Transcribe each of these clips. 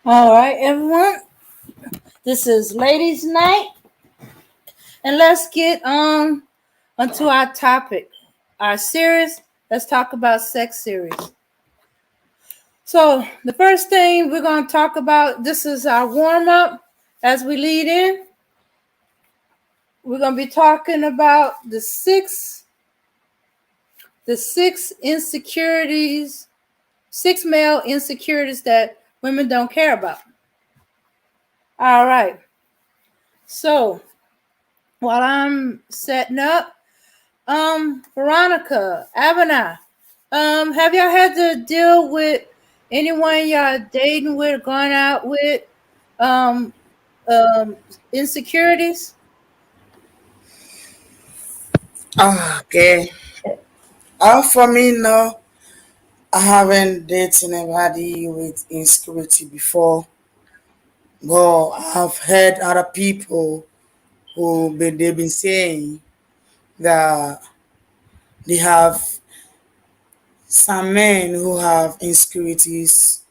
All right, everyone. This is Ladies' Night, and let's get on onto our topic, our series. Let's talk about sex series. So the first thing we're going to talk about. This is our warm up as we lead in. We're going to be talking about the six insecurities, six male insecurities that women don't care about. All right. So while I'm setting up, Veronica, Avana, have y'all had to deal with anyone y'all dating with, going out with, um, insecurities? Okay. For me, no, I haven't dated anybody with insecurity before. But I've heard other people they've been saying that they have some men who have insecurities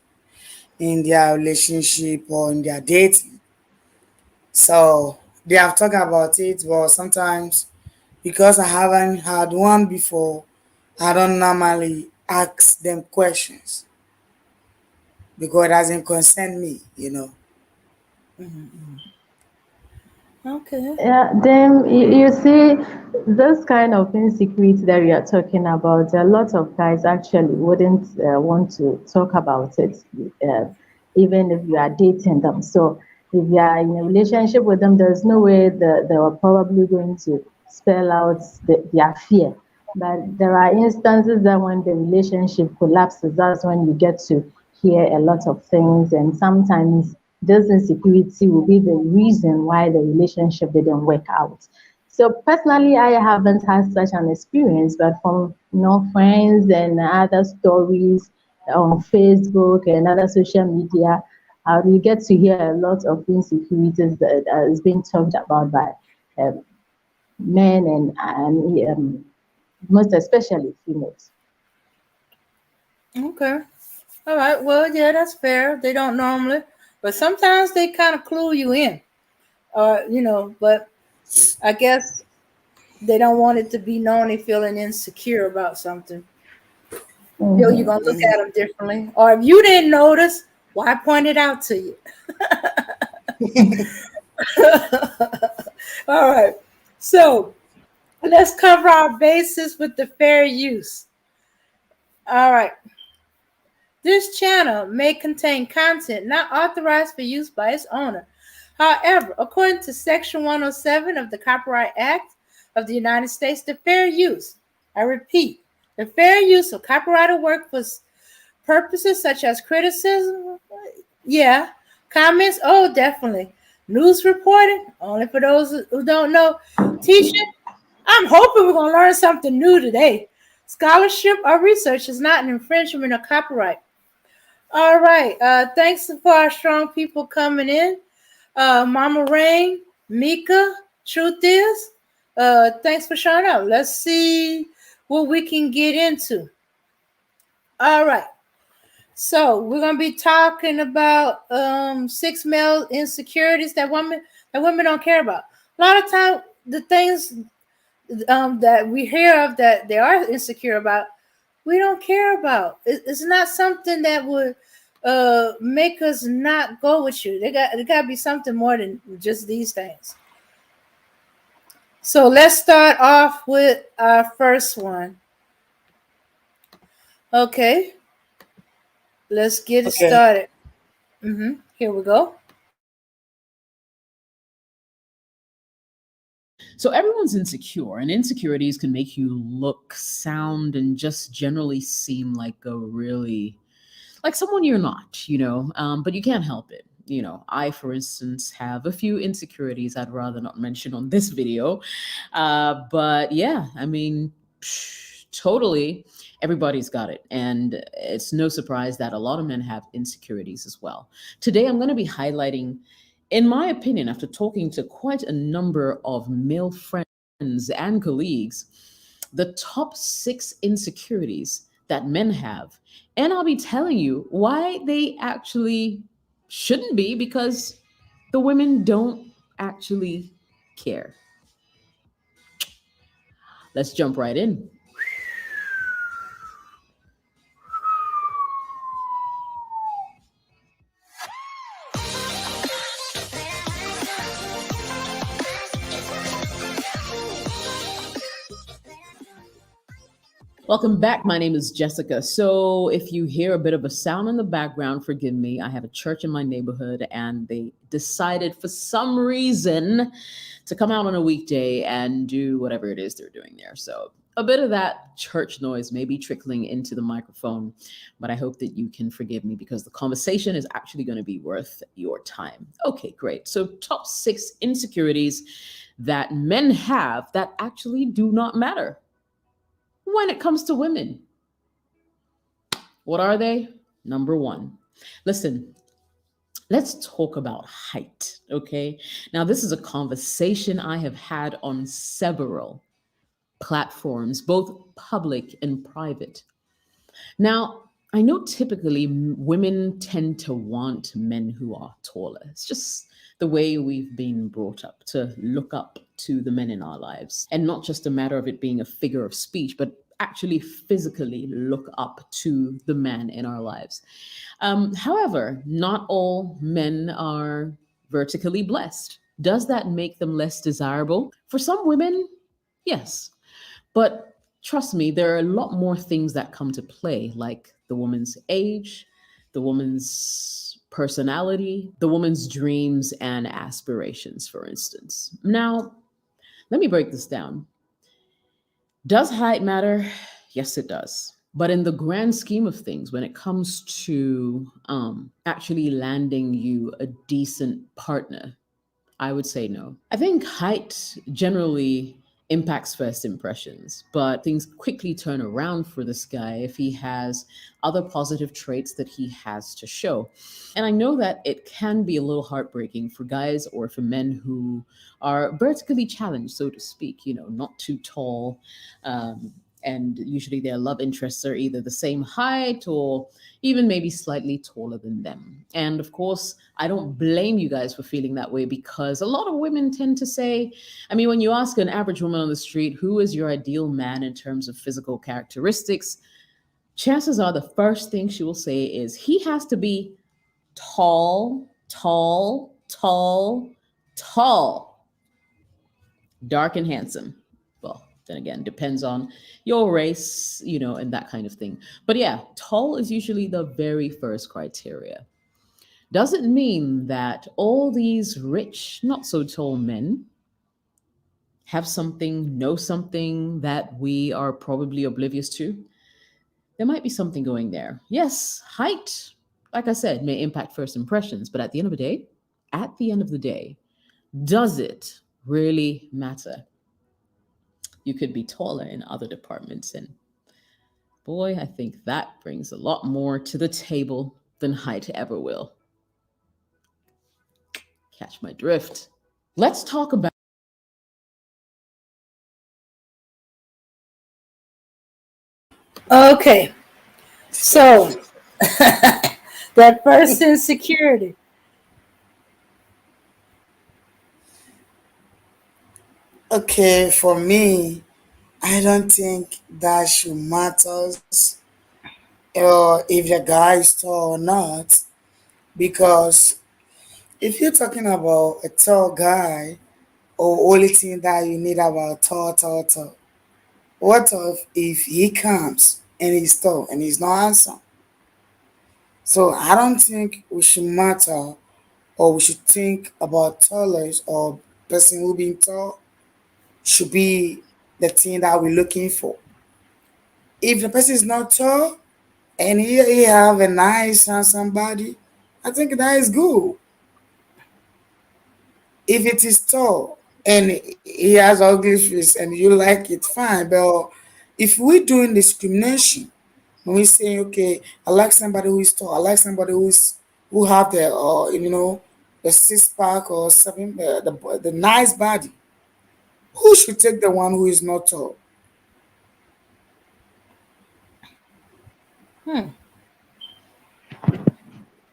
in their relationship or in their dating. So they have talked about it, but sometimes because I haven't had one before, I don't normally ask them questions because it doesn't concern me. Mm-hmm. Okay. Yeah, then you see, this kind of insecurity that we are talking about, a lot of guys actually wouldn't want to talk about it, uh, even if you are dating them. So if you are in a relationship with them, there's no way that they are probably going to spell out their fear. But there are instances that when the relationship collapses, that's when you get to hear a lot of things, and sometimes this insecurity will be the reason why the relationship didn't work out. So personally, I haven't had such an experience, but from friends and other stories on Facebook and other social media, we get to hear a lot of insecurities that is being talked about by um, men and most especially females. Okay. All right. Well, yeah, that's fair. They don't normally, but sometimes they kind of clue you in, but I guess they don't want it to be known they feeling insecure about something. You're Mhm. gonna look at them differently. Or if you didn't notice, why point it out to you? All right. So let's cover our bases with the fair use. All right. This channel may contain content not authorized for use by its owner. However, according to Section 107 of the Copyright Act of the United States, the fair use, I repeat, the fair use of copyrighted work for purposes such as criticism, yeah, comments, oh, definitely. News reporting, only for those who don't know. Teaching, I'm hoping we're going to learn something new today. Scholarship or research is not an infringement of copyright. All right. Thanks for our strong people coming in. Mama Rain, Mika, Truth is. Thanks for showing up. Let's see what we can get into. All right. So we're gonna be talking about six male insecurities that women don't care about. A lot of time the things that we hear of that they are insecure about, we don't care about. It's not something that would make us not go with you. There got to be something more than just these things. So let's start off with our first one. Okay, let's get it Okay. started. Here we go. So everyone's insecure, and insecurities can make you look, sound, and just generally seem like a really like someone you're not, but you can't help it. I, for instance, have a few insecurities I'd rather not mention on this video. But yeah, I mean, totally, everybody's got it. And it's no surprise that a lot of men have insecurities as well. Today, I'm going to be highlighting, in my opinion, after talking to quite a number of male friends and colleagues, the top six insecurities that men have. And I'll be telling you why they actually Shouldn't be because the women don't actually care. Let's jump right in. Welcome back. My name is Jessica. So, if you hear a bit of a sound in the background, forgive me. I have a church in my neighborhood, and they decided for some reason to come out on a weekday and do whatever it is they're doing there. So, a bit of that church noise may be trickling into the microphone, but I hope that you can forgive me because the conversation is actually going to be worth your time. Okay, great. So, top 6 insecurities that men have that actually do not matter when it comes to women. What are they? Number one. Listen, let's talk about height, okay? Now, this is a conversation I have had on several platforms, both public and private. Now, I know typically women tend to want men who are taller. It's just the way we've been brought up to look up to the men in our lives. And not just a matter of it being a figure of speech, but actually physically look up to the man in our lives. However, not all men are vertically blessed. Does that make them less desirable? For some women, yes. But trust me, there are a lot more things that come to play, like the woman's age, the woman's personality, the woman's dreams and aspirations, for instance. Now, let me break this down. Does height matter? Yes, it does. But in the grand scheme of things, when it comes to actually landing you a decent partner, I would say no. I think height generally impacts first impressions, but things quickly turn around for this guy if he has other positive traits that he has to show. And I know that it can be a little heartbreaking for guys or for men who are vertically challenged, so to speak, not too tall. And usually their love interests are either the same height or even maybe slightly taller than them. And of course, I don't blame you guys for feeling that way because a lot of women tend to say, I mean, when you ask an average woman on the street, who is your ideal man in terms of physical characteristics, chances are the first thing she will say is he has to be tall, tall, tall, tall, dark and handsome. Well, then again, depends on your race, and that kind of thing. But yeah, tall is usually the very first criteria. Doesn't mean that all these rich, not so tall men have something, know something that we are probably oblivious to. There might be something going there. Yes, height, like I said, may impact first impressions, but at the end of the day, does it really matter? You could be taller in other departments, and boy, I think that brings a lot more to the table than height ever will. Catch my drift. Let's talk about. Okay, so that first insecurity. Okay, for me, I don't think that should matters if the guy is tall or not. Because if you're talking about a tall guy, or only thing that you need about tall, tall, tall, what if he comes and he's tall and he's not handsome? So I don't think we should matter or we should think about tallest or person who being tall should be the thing that we're looking for. If the person is not tall and he have a nice handsome body, I think that is good. If it is tall and he has ugly face and you like it, fine. But if we're doing discrimination, when we say, okay, I like somebody who is tall, I like somebody who have the the 6 pack or seven the nice body. Who should take the one who is not tall? Hmm.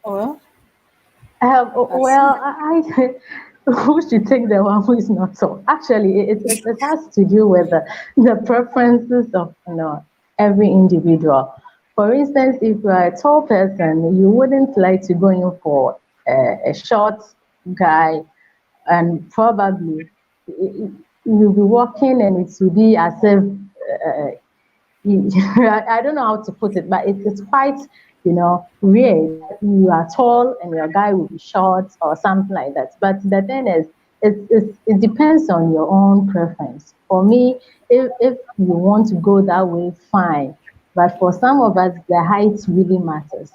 Well, Well, who should take the one who is not tall? Actually, it has to do with the preferences of every individual. For instance, if you are a tall person, you wouldn't like to go in for a short guy, and probably you'll be walking and it will be as if I don't know how to put it, but it's quite, weird that you are tall and your guy will be short or something like that. But the thing is, it depends on your own preference. For me, if you want to go that way, fine. But for some of us, the height really matters.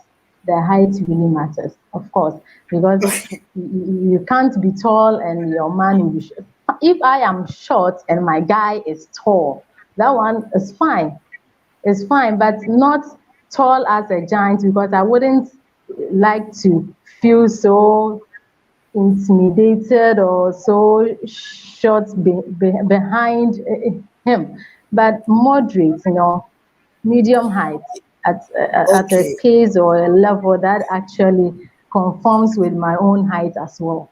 The height really matters, of course, because you can't be tall and your man will be short. If I am short and my guy is tall, that one is fine, it's fine, but not tall as a giant because I wouldn't like to feel so intimidated or so short behind him. But moderate, medium height at a Okay, pace or a level that actually conforms with my own height as well.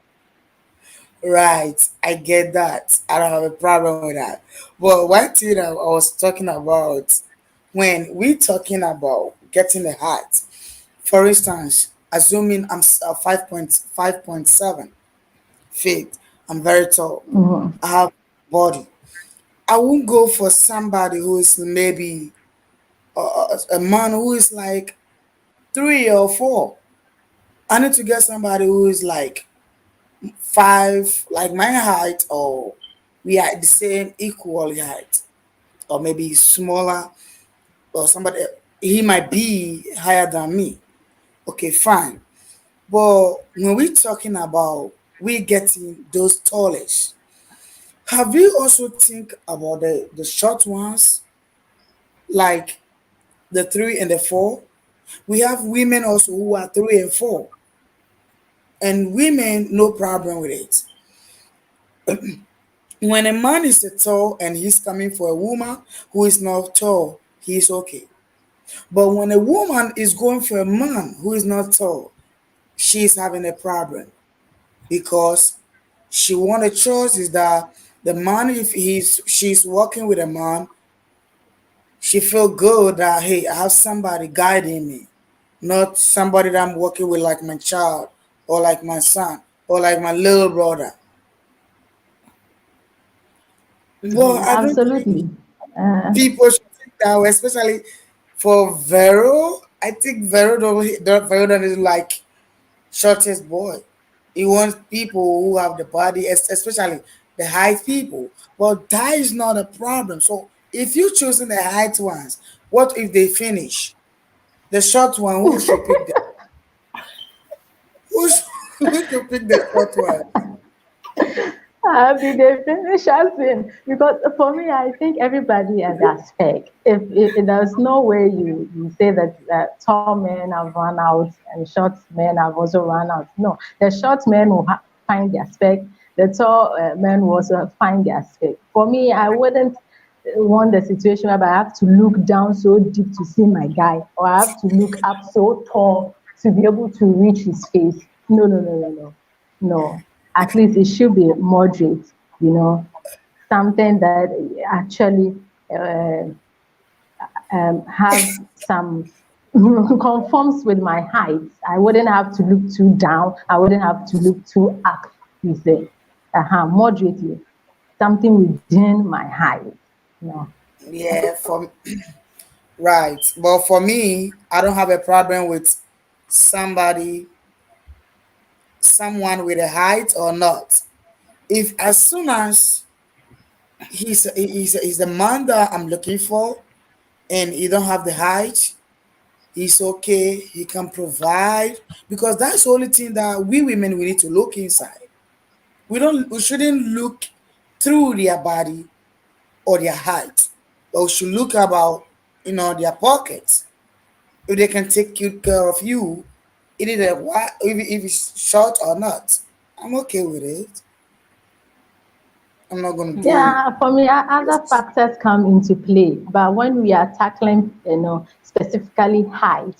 right. I get that. I don't have a problem with that. But one thing I was talking about when we talking about getting a height, for instance, assuming I'm 5.7 feet, I'm very tall. Mhm. I have body. I won't go for somebody who is maybe a man who is like 3 or 4. I need to get somebody who is like 5, like my height, or we are the same equal height, or maybe smaller, or somebody he might be higher than me. Okay, fine. But when we're talking about we getting those tallish, have you also think about the short ones, like the 3 and the 4? We have women also who are 3 and 4, and women no problem with it. When a man is a tall and he's coming for a woman who is not tall, he's okay. But when a woman is going for a man who is not tall, she's having a problem because she want a choice is that the man, if she's working with a man, she feel good that hey, I have somebody guiding me, not somebody that I'm working with like my child or like my son or like my little brother. But I don't think Absolutely. Uh, people should think that way, especially for Vero. I think Vero don't is like shortest boy. He wants people who have the body, especially the height people. But that is not a problem. So if you choosing the height ones, what if they finish? The short one, who should pick them? Who should, who should pick the short one? Be the finish us in because for me, I think everybody has their spec. If there's no way you say that tall men have run out and short men have also run out. No, the short men will find their spec. The tall men will also find their spec. For me, I wouldn't want the situation where I have to look down so deep to see my guy, or I have to look up so tall to be able to reach his face. No, no, no, no, no, no. At least it should be moderate, something that actually uh, have some conforms with my height. I wouldn't have to look too down. I wouldn't have to look too up. You say, moderately, something within my height. No. Yeah, for right. But for me, I don't have a problem with somebody, someone with a height or not. If as soon as he's the man that I'm looking for, and he don't have the height, he's okay. He can provide because that's the only thing that we women we need to look inside. We shouldn't look through their body or their height, but we should look about their pockets. If they can take good care of you, it is a if it's short or not. I'm okay with it. I'm not gonna do Yeah, for me, other this. factors come into play. But when we are tackling, specifically height,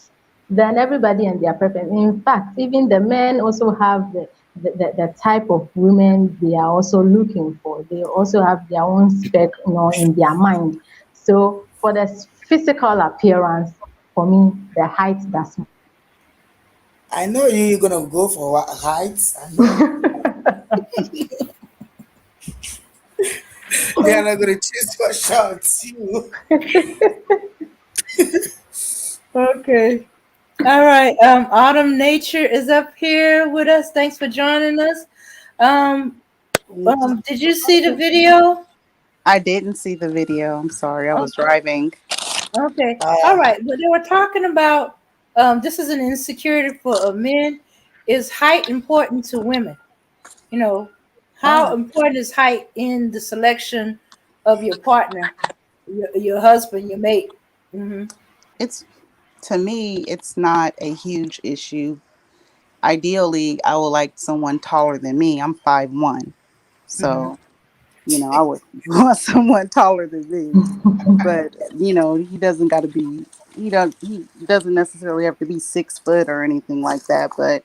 then everybody and their preference. In fact, even the men also have the type of women they are also looking for. They also have their own spec, in their mind. So for the physical appearance, for me, the height does I know you're gonna go for heights. I know you're not gonna choose for shorts. You. Okay. All right. Autumn Nature is up here with us. Thanks for joining us. Um, did you see the video? I didn't see the video. I'm sorry. I was Okay. driving. Okay. All Uh, right. But they were talking about this is an insecurity for men. Is height important to women? You know, how oh, important is height in the selection of your partner, your husband, your mate? Hmm. It's to me, it's not a huge issue. Ideally, I would like someone taller than me. I'm 5'1". Hmm. So, I would want someone taller than me. But, he doesn't got to be he doesn't necessarily have to be 6 foot or anything like that, but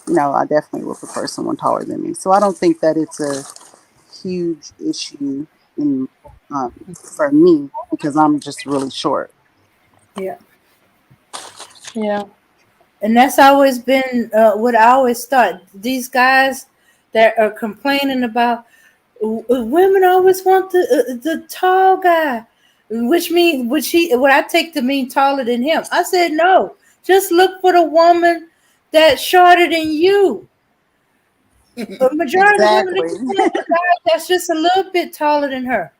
I definitely would prefer someone taller than me. So I don't think that it's a huge issue in for me because I'm just really short. Yeah. Yeah. And that's always been what I always thought. These guys that are complaining about women always want the tall guy, which I take to mean taller than him. I said no. Just look for the woman that's shorter than you. A majority of the women Exactly. looking for a guy that's just a little bit taller than her.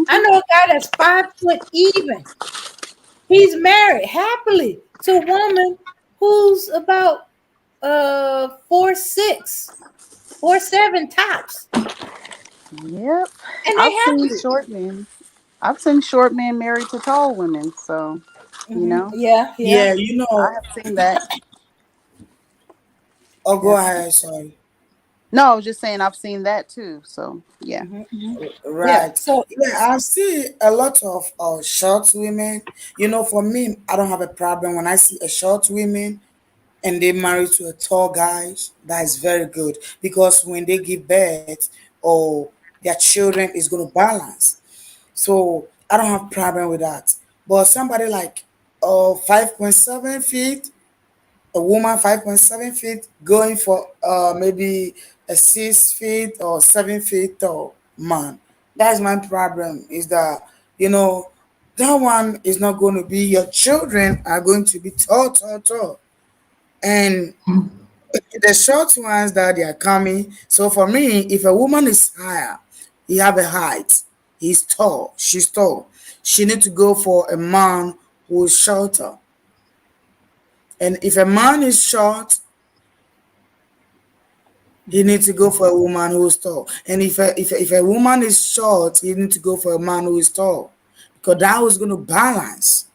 I Mhm. know a guy that's 5 foot even. He's married happily to a woman who's about 4'6", 4'7" tops, Yep. and they I've seen happy. short men. I've seen short men married to tall women. So, you Hmm. know, Yeah, yeah. yeah, I have seen that. Oh, go Yeah. ahead. Sorry. No, I was just saying I've seen that too. So, yeah. Hmm. Hmm. Yeah. Right. So, Yeah, I see a lot of short women. For me, I don't have a problem when I see a short women and they marry to a tall guys. That is very good because when they give birth, or their children is going to balance. So I don't have problem with that. But somebody like 5.7 feet, a woman 5.7 feet going for maybe a 6 feet or 7 feet tall man. That's my problem. Is that you know that one is not going to be, your children are going to be tall, tall, tall, and the short ones that they are coming. So for me, if a woman is higher, he have a height, he's tall, she's tall, she need to go for a man who is shorter. And if a man is short, he mhm, needs to go for a woman who is tall. And if a woman is short, he need to go for a man who is tall. Because that was going to balance,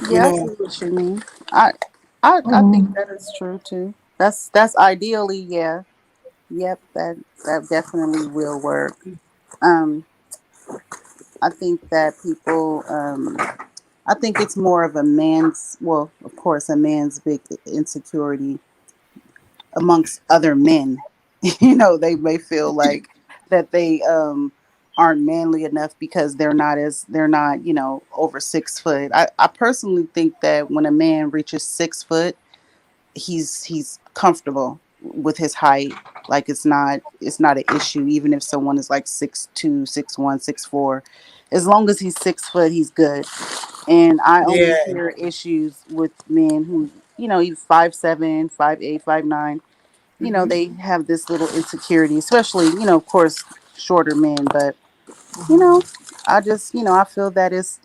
you Yeah, I see know. what you mean. I, I think mm, that is true too. That's ideally, yeah. Yep, that definitely will work. Um, I think that people, I think it's more of a man's, well, of course, a man's big insecurity amongst other men. They may feel like that they aren't manly enough because they're not, over 6 foot. I personally think that when a man reaches 6 foot, he's comfortable with his height. Like it's not an issue, even if someone is like 6'2", 6'1", 6'4". As long as he's 6 foot, he's good. And I Yeah, only hear issues with men who, either 5'7", 5'8", 5'9". mhm, They have this little insecurity, especially, of course, shorter men. But, you mhm. know, I just, I feel that it's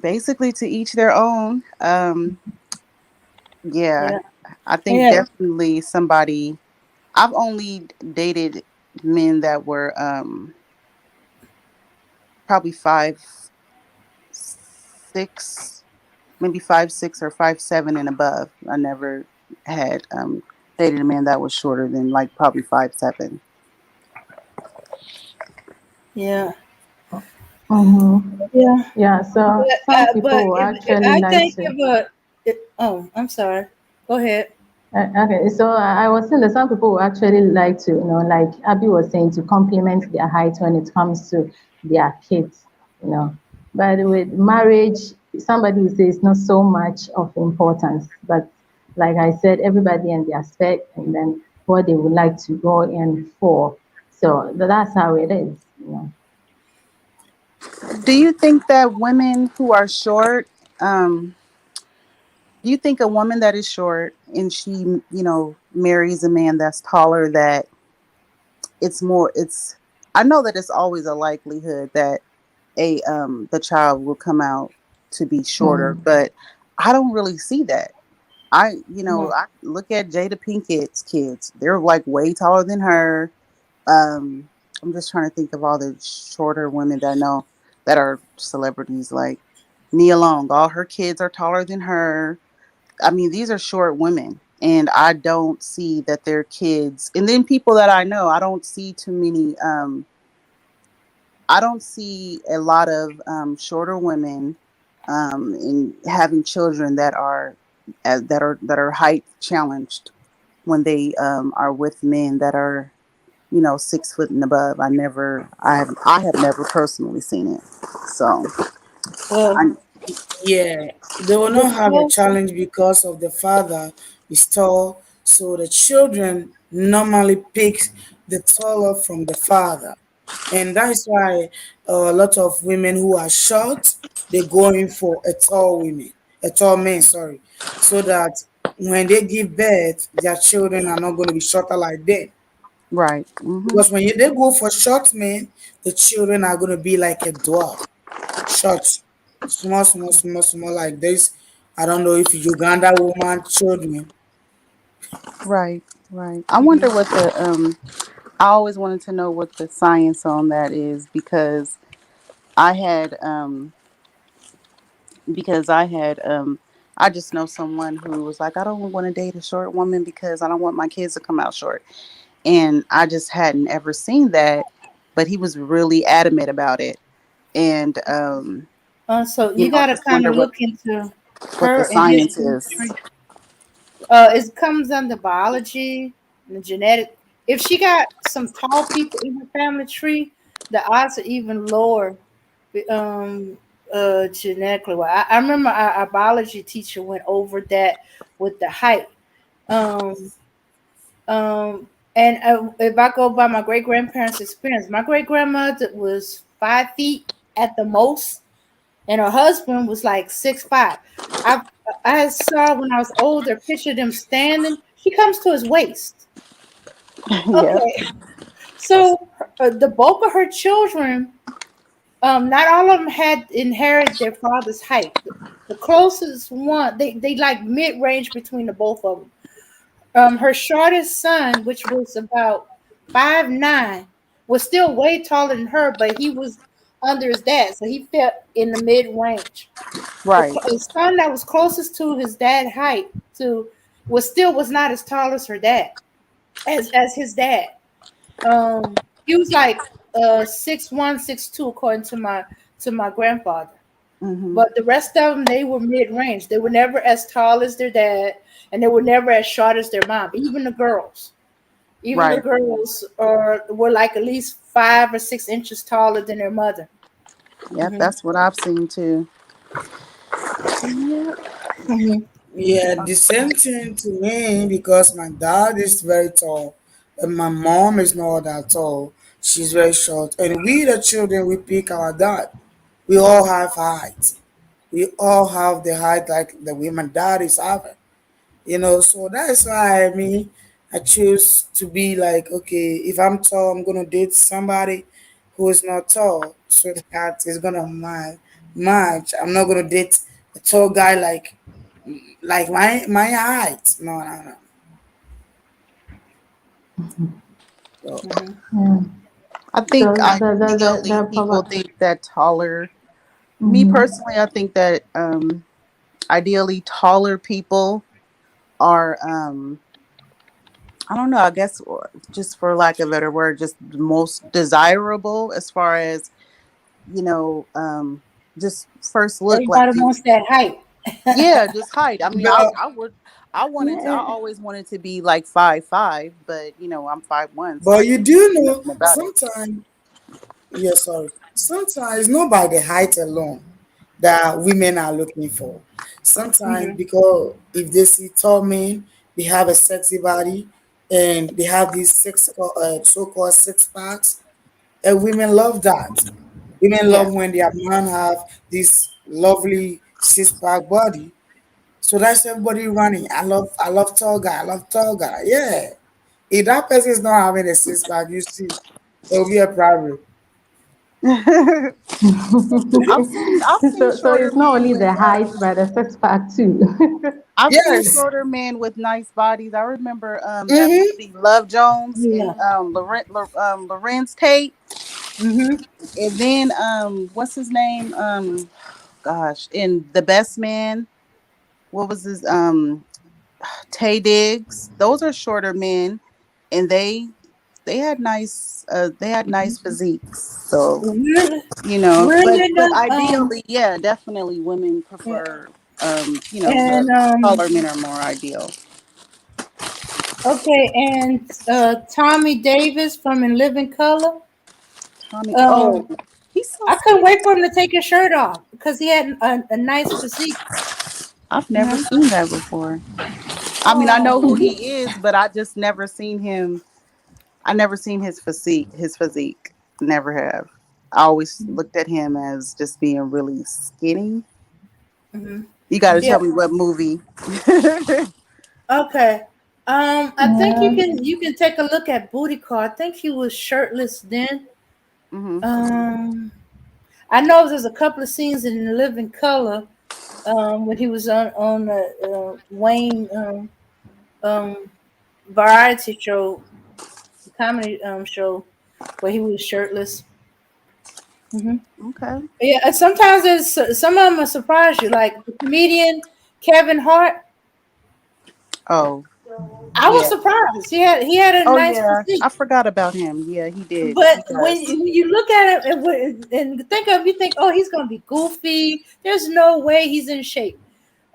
basically to each their own. Yeah, Yeah, I think yeah, definitely somebody, I've only dated men that were probably 5'6", maybe 5'6" or 5'7" and above. I never had dated a man that was shorter than like probably 5'7". yeah, mm-hmm. yeah. Yeah, so some But people if actually I like think to. if a Oh, I'm sorry. Go ahead. Okay, so I was saying that some people will actually like to, like Abby was saying, to complement their height when it comes to their kids, you know. But with marriage, somebody will say it's not so much of importance. But like I said, everybody and their spec, and then what they would like to go in for. So that's how it is. Do you think that women who are short, um, do you think a woman that is short and she, marries a man that's taller, that it's I know that it's always a likelihood that the child will come out to be shorter, Mhm. but I don't really see that. No. I look at Jada Pinkett's kids. They're like way taller than her. Um, I'm just trying to think of all the shorter women that I know that are celebrities, like Nia Long. All her kids are taller than her. I mean, these are short women, and I don't see that their kids. And then people that I know, I don't see too many. I don't see a lot of shorter women in having children that are height challenged when they are with men that are 6 foot and above. I have never personally seen it. So Well, I Yeah, they will the not have a closer. challenge because of the father is tall. So the children normally pick the taller from the father, and that is why a lot of women who are short they go in for a tall man. Sorry, so that when they give birth, their children are not going to be shorter like them. right. Hmm. Because when they go for short men, the children are going to be like a dwarf. Short, small, small, small, small like this. I don't know if Uganda woman children. Right. Right. I wonder Mhm. what the I always wanted to know what the science on that is, because I had because I had I just know someone who was like, I don't want to date a short woman because I don't want my kids to come out short. And I just hadn't ever seen that, but he was really adamant about it. And So you I got to just kind wonder of look into what the her and his science is. chemistry. It comes under biology and the genetic. If she got some tall people in her family tree, the odds are even lower. Um, Genetically, well, I remember our biology teacher went over that with the height. Um, and if I go by my great grandparents' experience, my great grandmother was 5 feet at the most, and her husband was like 6'5". I I saw when I was older, picture them standing. She comes to his waist. Yep. Okay, so the bulk of her children, not all of them had inherited their father's height. The closest one, they like mid range between the both of them. Her shortest son, which was about 5'9", was still way taller than her, but he was under his dad, so he fell in the mid range. Right. The son that was closest to his dad height to was not as tall as her dad, as his dad. He was like 6'1", 6'2", according to my grandfather. Hmm. But the rest of them, they were mid range. They were never as tall as their dad, and they were never as short as their mom. Even the Right. girls were like at least 5 or 6 inches taller than their mother. Yep. Hmm. That's what I've seen too. Yep. Hmm. Yeah, the same thing to me because my dad is very tall and my mom is not that tall. She's very short. And we the children we pick our dad. We all have height. We all have the height like the way my dad is having. So that's why I choose to be like, okay, if I'm tall, I'm gonna date somebody who is not tall, so that is gonna match. I'm not gonna date a tall guy like my height. No, no, no. So, Hmm. Yeah. I So think ideally the people proverb. think that taller. Me Mhm. personally, I think that ideally taller people are I don't know, I guess, just for lack of a better word, just the most desirable as far as, you know, um just first look, like Everybody you. wants that height. Yeah, just height. I mean, The I always wanted to be like 5'5", but I'm 5'1", so but you do know nothing about it. sometimes, yeah, sorry. Sometimes not by the height alone that women are looking for. Sometimes Mhm. because if they see tall men, they have a sexy body, and they have these so-called six packs, and women love that. Women Yeah. love when their man have this lovely six-pack body. So that's everybody running. I love tall guy. I love tall guy. Yeah. If that person is not having a six-pack, you see, there will be a problem. I've seen So shorter it's not men only with the height, but the six pack too. I've seen Yes. shorter men with nice bodies. I remember that Mm-hmm. movie Love Jones and Yeah. Lorenz Tate, Mhm. and then what's his name? Gosh, in The Best Man. What was his Tay Diggs? Those are shorter men, and they had nice physiques. So Really, but really ideally, yeah, definitely women prefer the and taller men are more ideal. okay, and Tommy Davis from In Living Color. Tommy, oh, Um, he's so I couldn't skinny. wait for him to take his shirt off because he had a nice physique. I've never Uh-huh. seen that before. I mean, I know who Oh, he is, but I just never seen him. I never seen his physique. His physique, never have. I always looked at him as just being really skinny. hmm, You got to yeah. tell me what movie. Okay. I think Yeah. you can take a look at Booty Call. I think he was shirtless then. Hmm. Um, I know there's a couple of scenes in The Living Color. When he was on the Wayne um variety show, comedy show, where he was shirtless. Hmm. Okay. Yeah, and sometimes there's some of them will surprise you, like the comedian Kevin Hart. Oh, I was yeah. surprised. He had a Oh, nice yeah. physique. I forgot about him. Yeah, he did. But He when does. you look at him and think of, you think, oh, he's gonna be goofy. There's no way he's in shape,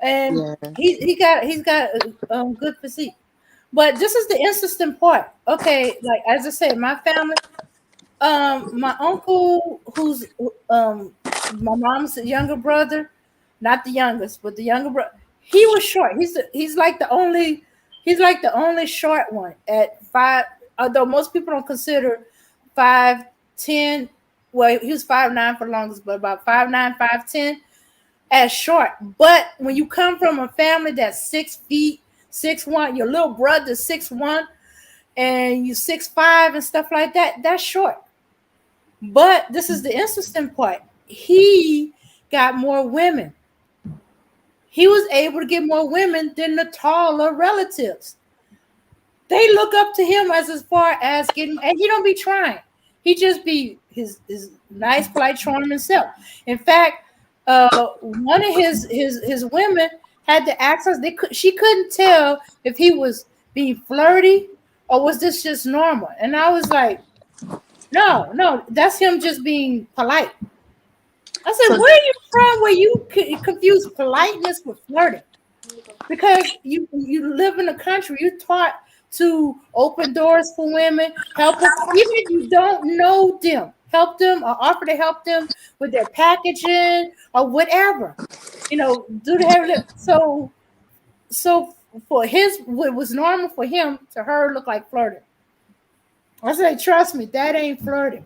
and Yeah. he's got good physique. But this is the interesting part. Okay, like as I said, my family, my uncle, who's my mom's younger brother, not the youngest, but the younger brother, he was short. He's like the only short one at five. Although most people don't consider 5'10". Well, he was 5'9" for the longest, but about 5'9", 5'10" as short. But when you come from a family that's 6 feet, 6'1", your little brother 6'1", and you 6'5" and stuff like that, that's short. But this is the interesting part. He got more women. He was able to get more women than the taller relatives. They look up to him as far as getting, and he don't be trying. He just be his nice, polite, charming self. In fact, one of his women had to ask us. She couldn't tell if he was being flirty or was this just normal. And I was like, no, no, that's him just being polite. I said, So, where are you from where you confuse politeness with flirting? Because you live in a country, you're taught to open doors for women, help them, even if you don't know them, help them or offer to help them with their packaging or whatever. Do the heavy lift. So for what was normal for him to her look like flirting. I said, trust me, that ain't flirting.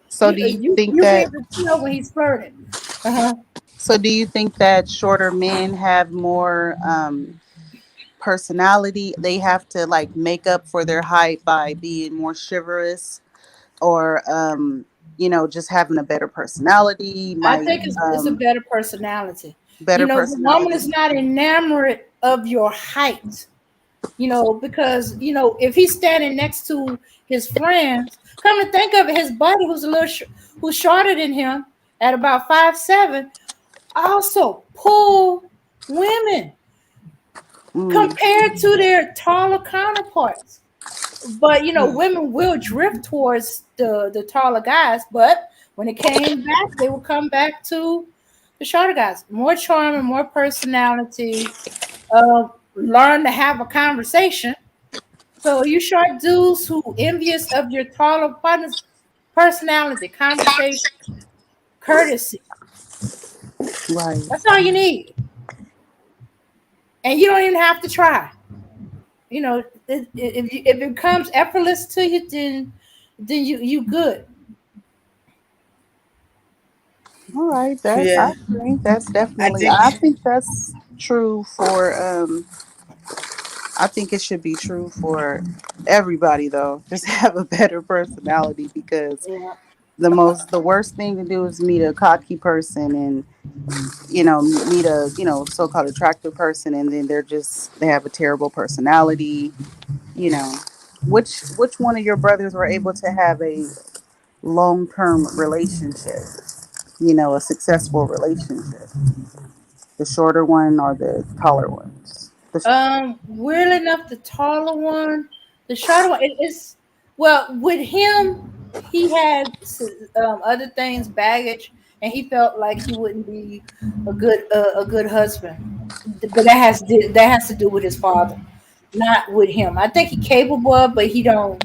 so You do you you think you'll be that? able to tell when he's flirting. Uh-huh. So do you think that shorter men have more personality? They have to like make up for their height by being more chivalrous, or just having a better personality, I might think it's a better personality. better The woman is personality. not enamored of your height. Because if he's standing next to his friends, come to think of it, his buddy who's who's shorter than him at about 5'7", also pull women Mm. compared to their taller counterparts. But Hmm. women will drift towards the taller guys. But when it came back, they will come back The shorter guys, more charm and more personality. Learn to have a conversation. So you short dudes who envious of your taller partner's personality, conversation, courtesy. Right. That's all you need, and you don't even have to try. You know, if it comes effortless to you, then you good. All right. That I Yeah, agree. That's I definitely. think I think that's true for. I think it should be true for everybody though. Just have a better personality because Yeah. the worst thing to do is meet a cocky person and meet a so-called attractive person and then they have a terrible personality. You know, which one of your brothers were able to have a long-term relationship? A successful relationship. The shorter one or the taller ones? Weirdly enough, the taller one, the shorter one, it's well with him. He had other things, baggage, and he felt like he wouldn't be a good husband. But that has to do with his father, not with him. I think he's capable of, but he don't.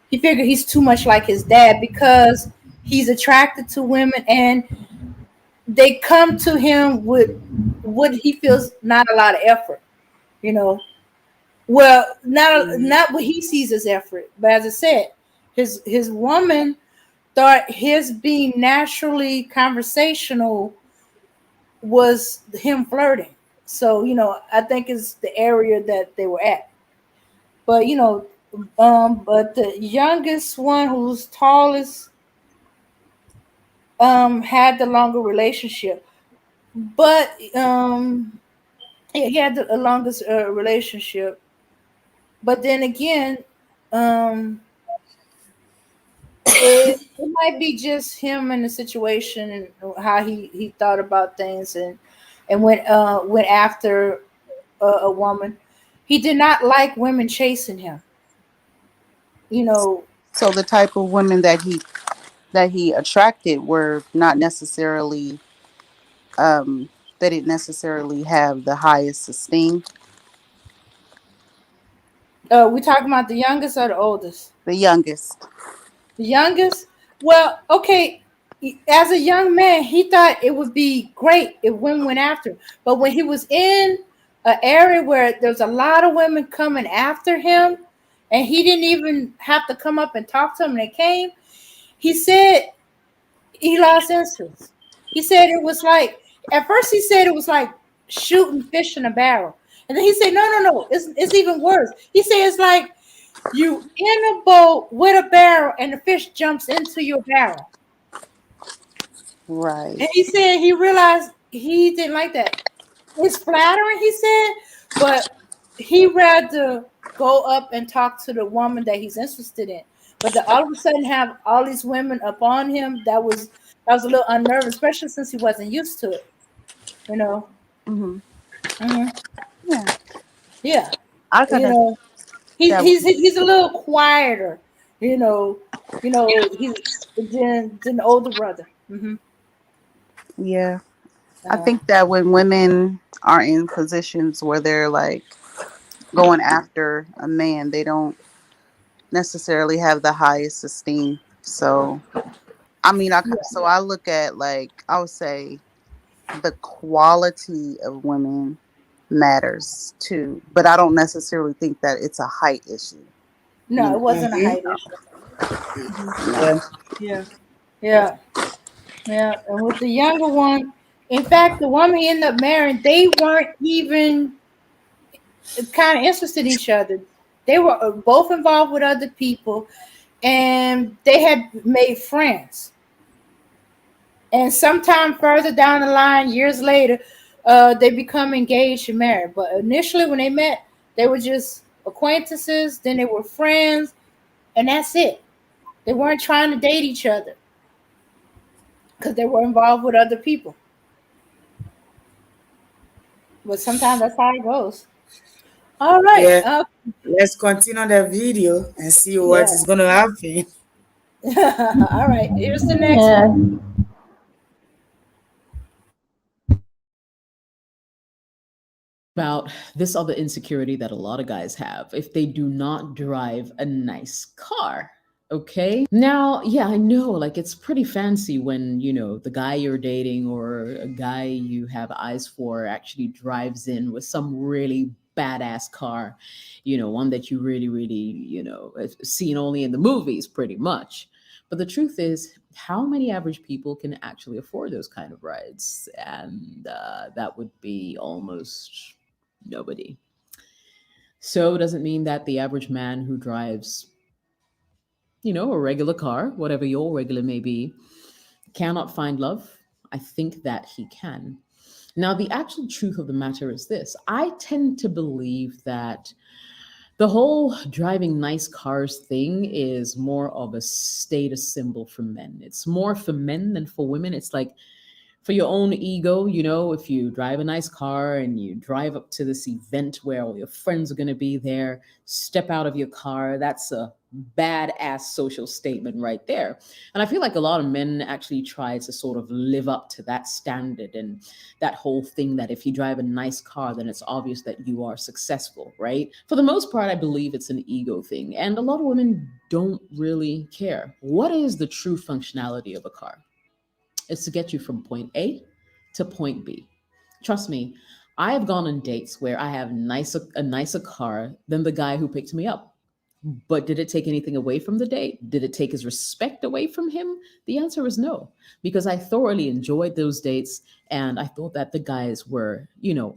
He figured he's too much like his dad because he's attracted to women and they come to him with what he feels not a lot of effort. You know, well, not what he sees as effort, but as I said, his woman thought his being naturally conversational was him flirting. So I think it's the area that they were at. But but the youngest one, who's tallest, had the longer relationship. But yeah, he had the longest relationship. But then again, um, it might be just him and the situation and how he thought about things and went after a woman. He did not like women chasing him. You know, So the type of women that he attracted were not necessarily they didn't necessarily have the highest esteem. we talking about the youngest or the oldest? The youngest. The youngest. Well, okay. As a young man, he thought it would be great if women went after him. But when he was in an area where there's a lot of women coming after him, and he didn't even have to come up and talk to them, they came. He said he lost interest. He said it was like at first he said it was like shooting fish in a barrel, and then he said no, it's even worse. He said it's like you in a boat with a barrel, and the fish jumps into your barrel. Right. And he said he realized he didn't like that. It's flattering, he said, but he rather go up and talk to the woman that he's interested in. But to all of a sudden have all these women upon him, that was a little unnerving, especially since he wasn't used to it. You know. Hmm. Hmm. Yeah. Yeah. I kind You of know. He, that. he's a little quieter. You know. He's than the older brother. Hmm. Yeah. I Uh, think that when women are in positions where they're like going after a man, they don't necessarily have the highest esteem. So, I mean, yeah. so I look at like I would say the quality of women matters too, but I don't necessarily think that it's a height issue. No, You it know, wasn't a height issue. Hmm. yeah, Yeah. Yeah. Yeah, and with the younger one, in fact, the woman he ended up marrying, they weren't even kind of interested in each other. They were both involved with other people, and they had made friends. And sometime further down the line, years later, they become engaged and married. But initially, when they met, they were just acquaintances. Then they were friends, and that's it. They weren't trying to date each other because they were involved with other people. But sometimes that's how it goes. All right. yeah. Let's continue the video and see what Yeah. is gonna happen. All right. Here's the next one. Yeah. about this other insecurity that a lot of guys have if they do not drive a nice car. Okay. Now, yeah, I know, like, it's pretty fancy when, the guy you're dating or a guy you have eyes for actually drives in with some really badass car, one that you really, really, have seen only in the movies, pretty much. But the truth is, how many average people can actually afford those kind of rides? And that would be almost nobody. So it doesn't mean that the average man who drives, a regular car, whatever your regular may be, cannot find love. I think that he can. Now, the actual truth of the matter is this: I tend to believe that the whole driving nice cars thing is more of a status symbol for men. It's more for men than for women. It's like for your own ego, if you drive a nice car and you drive up to this event where all your friends are going to be there, step out of your car, that's a badass social statement right there. And I feel like a lot of men actually try to sort of live up to that standard and that whole thing that if you drive a nice car, then it's obvious that you are successful, right? For the most part, I believe it's an ego thing. And a lot of women don't really care. What is the true functionality of a car? Is to get you from point A to point B. Trust me, I have gone on dates where I have a nicer car than the guy who picked me up. But did it take anything away from the date? Did it take his respect away from him? The answer is no, because I thoroughly enjoyed those dates and I thought that the guys were,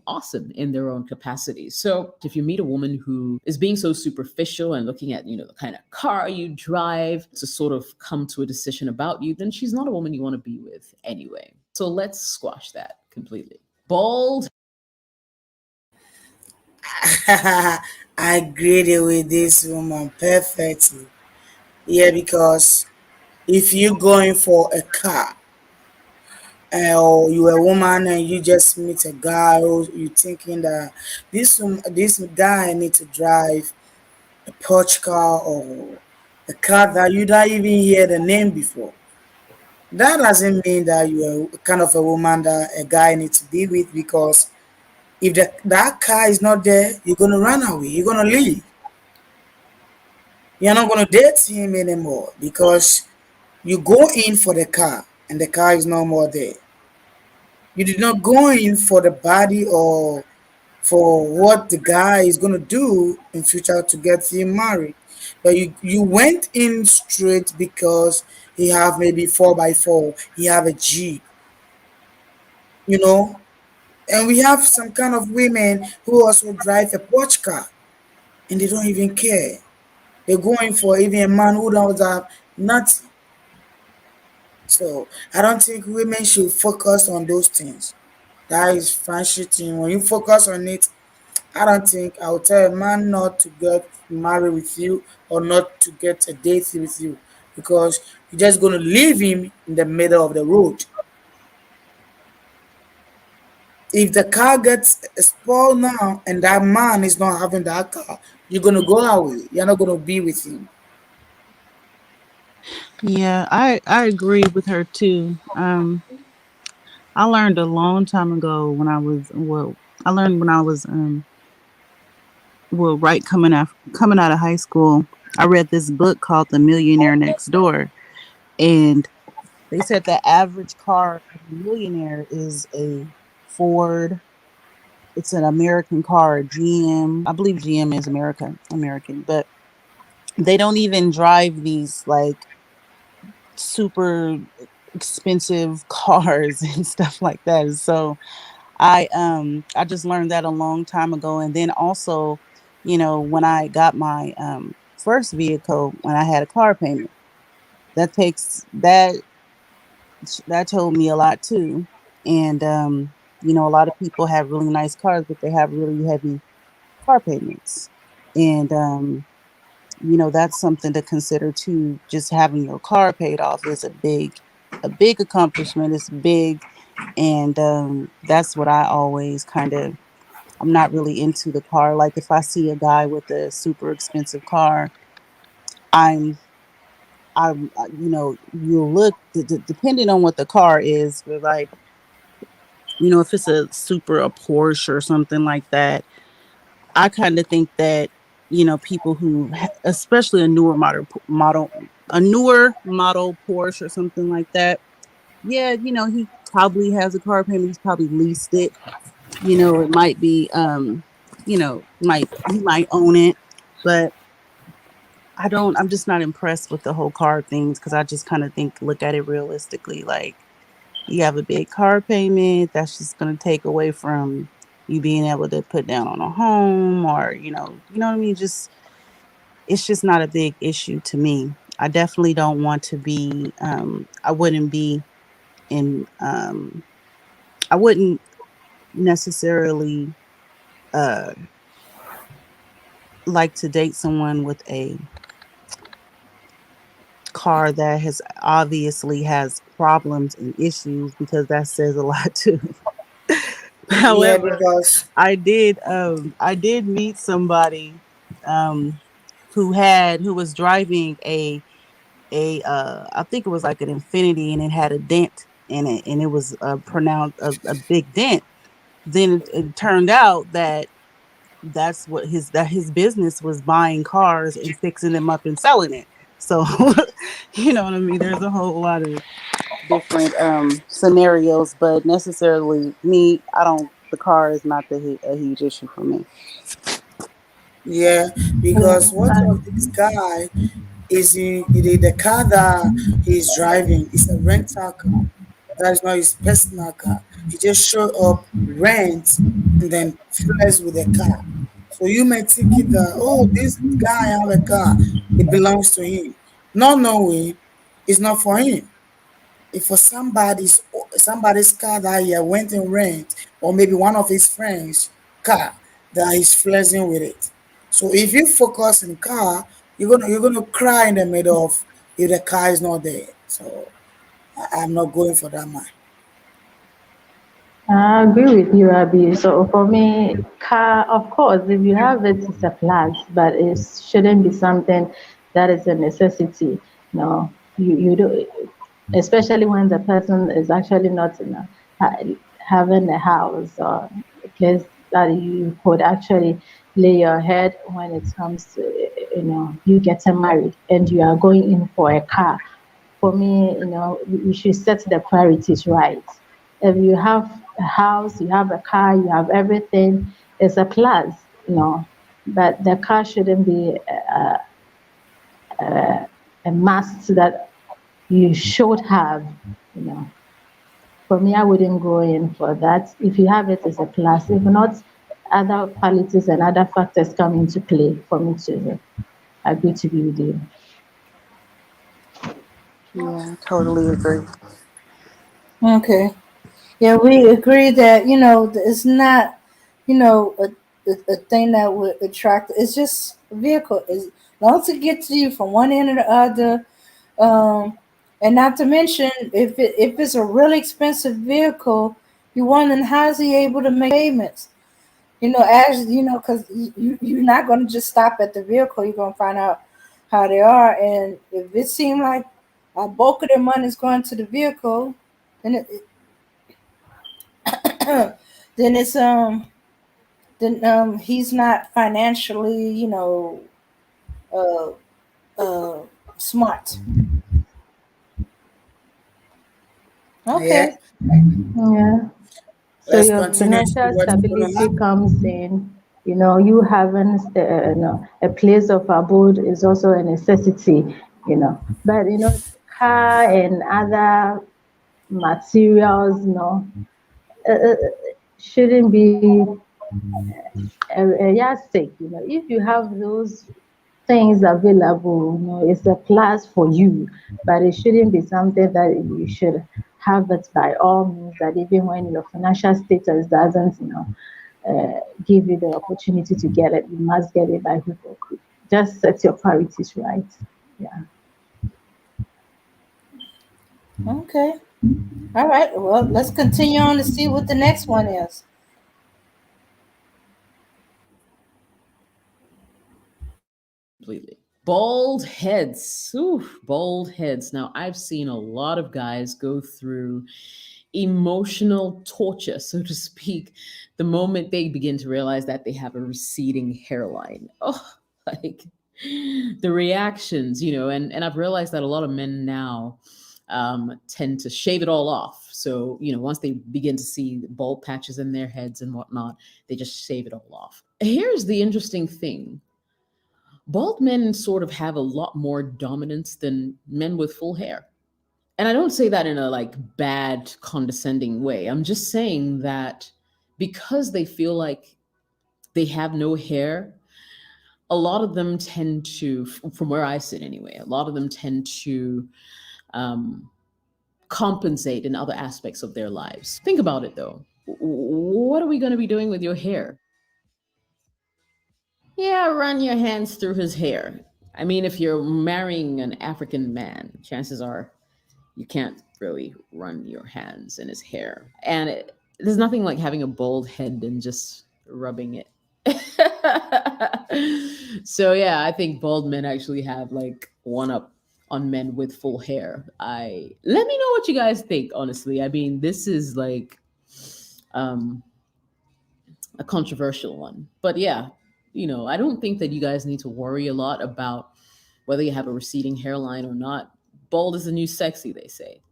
awesome in their own capacities. So if you meet a woman who is being so superficial and looking at, the kind of car you drive to sort of come to a decision about you, then she's not a woman you want to be with anyway. So let's squash that completely. Bold. I agree with this woman perfectly. Yeah, because if you're going for a car, or you're a woman and you just meet a guy who you thinking that this guy need to drive a Porsche car or a car that you don't even hear the name before. That doesn't mean that you're kind of a woman that a guy needs to be with, because if that car is not there, you're gonna run away. You're gonna leave. You're not gonna date him anymore because you go in for the car and the car is no more there. You did not go in for the body or for what the guy is gonna do in future to get you married. But you went in straight because he have maybe 4x4, he have a Jeep, you know. And we have some kind of women who also drive a Porsche car and they don't even care. They're going for even a man who doesn't have nothing. So I don't think women should focus on those things. That is fancy thing. When you focus on it, I don't think I would tell a man not to get married with you or not to get a date with you, because you're just going to leave him in the middle of the road. If the car gets spoiled now and that man is not having that car, you're going to go away. You're not going to be with him. Yeah, I agree with her too. I learned a long time ago when I was well. I learned when I was right coming out of high school. I read this book called The Millionaire Next Door, and they said the average car of a millionaire is a Ford. It's an American car, GM. I believe GM is American, but they don't even drive these like super expensive cars and stuff like that. So I just learned that a long time ago. And then also, when I got my first vehicle, when I had a car payment, that takes that told me a lot too. And a lot of people have really nice cars, but they have really heavy car payments. And that's something to consider too. Just having your car paid off is a big accomplishment. It's big, and that's what I always kind of. I'm not really into the car. Like if I see a guy with a super expensive car, I'm you look depending on what the car is. But like if it's a super a Porsche or something like that, I kind of think that people who, especially a newer model Porsche or something like that. Yeah, he probably has a car payment. He's probably leased it. It might be, might he might own it, but I'm just not impressed with the whole car things because I just kind of look at it realistically. Like, you have a big car payment that's just going to take away from you being able to put down on a home, or what I mean. Just it's just not a big issue to me. I definitely don't want to be. I wouldn't be in. I wouldn't necessarily uh like to date someone with a car that has obviously has problems and issues, because that says a lot too. Yeah, However, because I did meet somebody um who was driving a I think it was like an Infinity, and it had a dent in it, and it was pronounced a big dent. Then it turned out that his business was buying cars and fixing them up and selling it. So you know what I mean. There's a whole lot of different scenarios, but necessarily me, I don't. The car is not a huge issue for me. yeah, because what of this guy is the car that he's driving is a rental car. That is not his personal car. He just showed up, rent, and then flies with the car. So you may think it that, oh, this guy have a car, it belongs to him. Not knowing it's not for him. If for somebody's car that he went and rent, or maybe one of his friends' car that he's flexing with it. So if you focus in car, you're gonna cry in the middle of if the car is not there. So I'm not going for that man. I agree with you, Abby. So for me, car, of course, if you have it, it's a plus, but it shouldn't be something that is a necessity. No, you do, especially when the person is actually not having a house or a place that you could actually lay your head when it comes to you getting married and you are going in for a car. For me, you should set the priorities right. If you have a house, you have a car, you have everything, it's a plus, but the car shouldn't be a must that you should have, you know. For me, I wouldn't go in for that. If you have it, it's a plus. If not, other qualities and other factors come into play for me to agree to be with you. Yeah, totally agree. Okay. Yeah, we agree that it's not a thing that would attract. It's just a vehicle. As long as it gets you from one end to the other, um, and not to mention if it's a really expensive vehicle, you wondering how's he able to make payments. As because you're not going to just stop at the vehicle. You're going to find out how they are, and if it seems like a bulk of their money is going to the vehicle, then then it's then he's not financially uh uh smart. Yeah. Okay. Yeah. So Let's your continue to see financial what's gonna stability happen. comes in. You having a place of abode is also a necessity. But car and other materials, shouldn't be a yardstick. If you have those things available, it's a plus for you, but it shouldn't be something that you should have it by all means. That even when your financial status doesn't, give you the opportunity to get it, you must get it by hook or crook. Just set your priorities right. Yeah. Okay. All right. Well, let's continue on to see what the next one is. Completely. Bald heads. Ooh, bald heads. Now, I've seen a lot of guys go through emotional torture, so to speak, the moment they begin to realize that they have a receding hairline. Oh, like the reactions, and I've realized that a lot of men now tend to shave it all off. So, once they begin to see bald patches in their heads and whatnot, they just shave it all off. Here's the interesting thing: bald men sort of have a lot more dominance than men with full hair. And I don't say that in a like bad, condescending way. I'm just saying that because they feel like they have no hair, a lot of them tend to, from where I sit anyway, a lot of them tend to um, compensate in other aspects of their lives. Think about it though. What are we going to be doing with your hair? Yeah, run your hands through his hair. I mean, if you're marrying an African man, chances are you can't really run your hands in his hair. And there's nothing like having a bald head and just rubbing it. So yeah, I think bald men actually have like one up on men with full hair. I Let me know what you guys think, honestly. I mean, this is like um a controversial one. But yeah, I don't think that you guys need to worry a lot about whether you have a receding hairline or not. Bold is the new sexy, they say.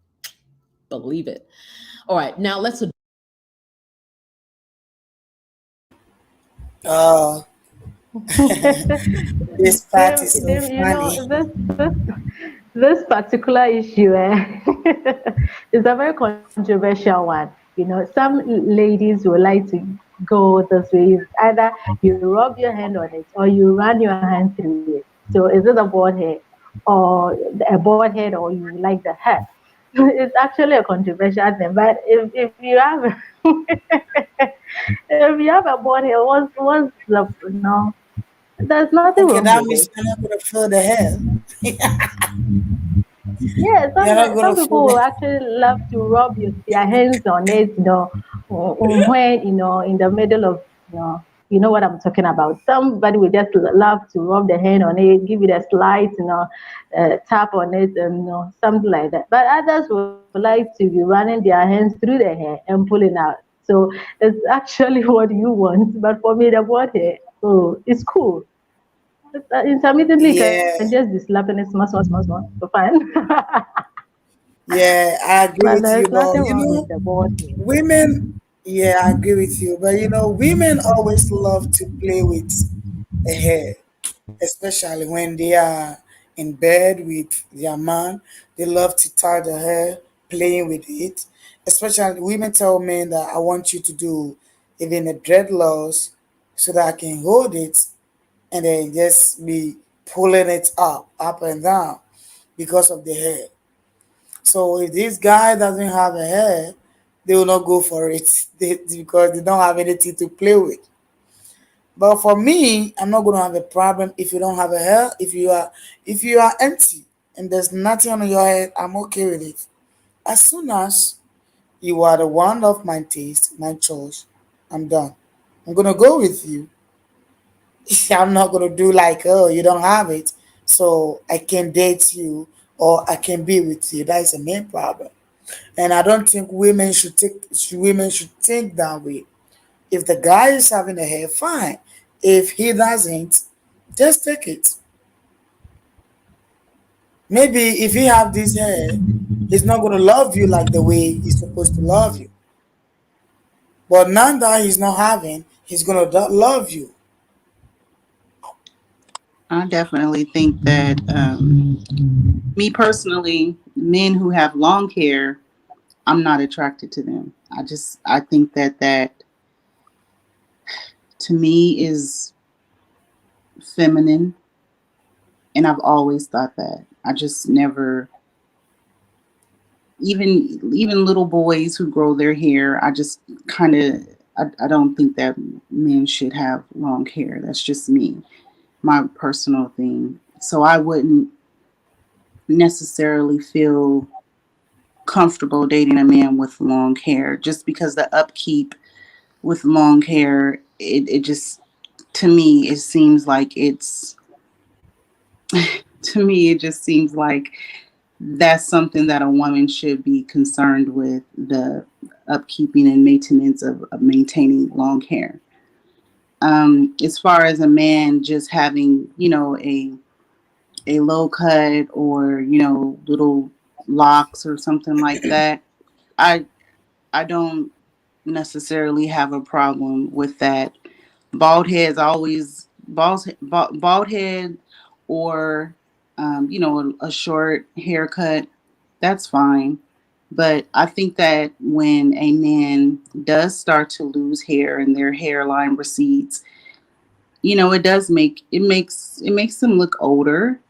Believe it. All right, now let's. Oh, this part is so You know, funny. this particular issue is a very controversial one. You know, some ladies would like to go this way. Either you rub your hand on it or you run your hand through it. So is it a bald head or a bald head or you like the hair? It's actually a controversial thing. But if you have if you have a bald head, what's the no? There's nothing Okay, wrong that with means it. you're not gonna feel the hair. Yeah, You're not some gonna feel people the will actually love to rub their hands on it, when in the middle of you know what I'm talking about. Somebody will just love to rub the hand on it, give it a slight, tap on it, and something like that. But others would like to be running their hands through the hair and pulling out. So it's actually what you want. But for me, the body hair, oh, it's cool. Intermittently, you can just yeah, be slapping it small, small, small, small for fun. yeah, I agree But with there's you, but nothing wrong with the ball here. women, yeah, I agree with you, but women always love to play with the hair, especially when they are in bed with their man. They love to tie the hair, playing with it. Especially women tell men that I want you to do even the dreadlocks so that I can hold it and then just be pulling it up and down because of the hair. So if this guy doesn't have a hair, they will not go for it because they don't have anything to play with. But for me, I'm not gonna have a problem if you don't have a hair. If you are empty and there's nothing on your head, I'm okay with it. As soon as you are the one of my taste, my choice, I'm done. I'm gonna go with you. I'm not gonna do like, oh, you don't have it, so I can date you or I can be with you. That is the main problem. And I don't think women should think that way. If the guy is having a hair, fine. If he doesn't, just take it. Maybe if he have this hair, he's not gonna love you like the way he's supposed to love you. But now that he's not having, he's gonna love you. I definitely think that me personally, men who have long hair, I'm not attracted to them. I think that to me is feminine, and I've always thought that. I just never, even little boys who grow their hair, I just kind of, I don't think that men should have long hair. That's just me, my personal thing. So I wouldn't necessarily feel comfortable dating a man with long hair just because the upkeep with long hair, it just, to me, it seems like it's, to me, it just seems like that's something that a woman should be concerned with, the upkeeping and maintenance of maintaining long hair. As far as a man just having, a low cut or, little locks or something like that, I I don't necessarily have a problem with that. Bald heads always bald head, or a short haircut, that's fine. But I think that when a man does start to lose hair and their hairline recedes, it does makes them look older,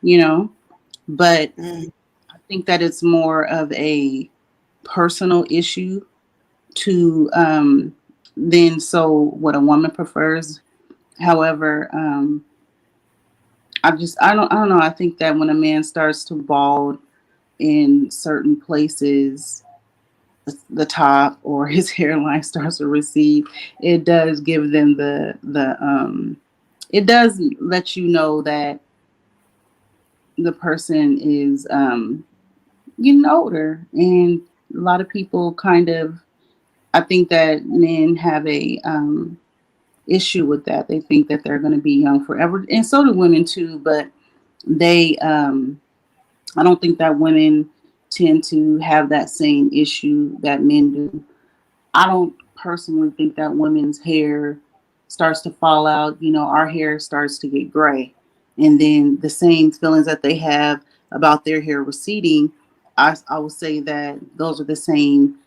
but Mm, I think that it's more of a personal issue to than so what a woman prefers. However, I don't know. I think that when a man starts to bald in certain places, the top or his hairline starts to recede, it does give them the it does let you know that the person is getting older, and a lot of people kind of, I think that men have a issue with that. They think that they're going to be young forever, and so do women too. But they, I don't think that women tend to have that same issue that men do. I don't personally think that women's hair starts to fall out. Our hair starts to get gray, and then the same feelings that they have about their hair receding, I would say that those are the same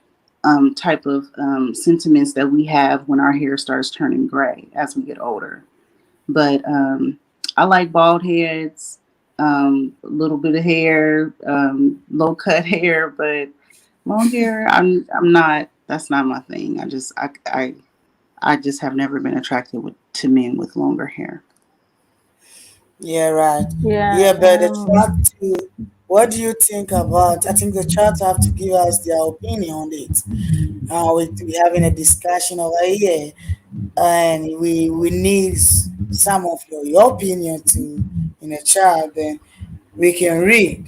type of sentiments that we have when our hair starts turning gray as we get older. But I like bald heads, a little bit of hair, low cut hair, but long hair, I'm not. That's not my thing. I just have never been attracted to men with longer hair. yeah, right. Yeah. Yeah, but the chat to, what do you think about? I think the chat have to give us their opinion on it. We having a discussion over here, and we need some of your opinion to in the chat. Then we can read.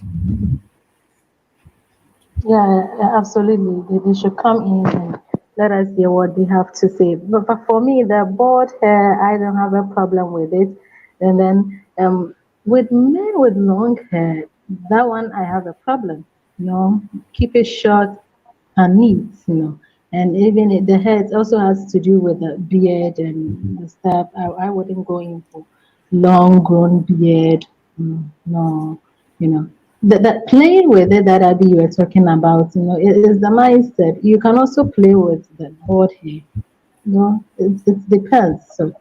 Absolutely. They should come in and let us hear what they have to say. But for me, the bald hair, I don't have a problem with it. And then with men with long hair, that one I have a problem. Keep it short and neat. And even the head also has to do with the beard and the stuff. I wouldn't go in for long grown beard. No, that playing with it that Abby you were talking about, it is the mindset. You can also play with the bald hair. It depends. So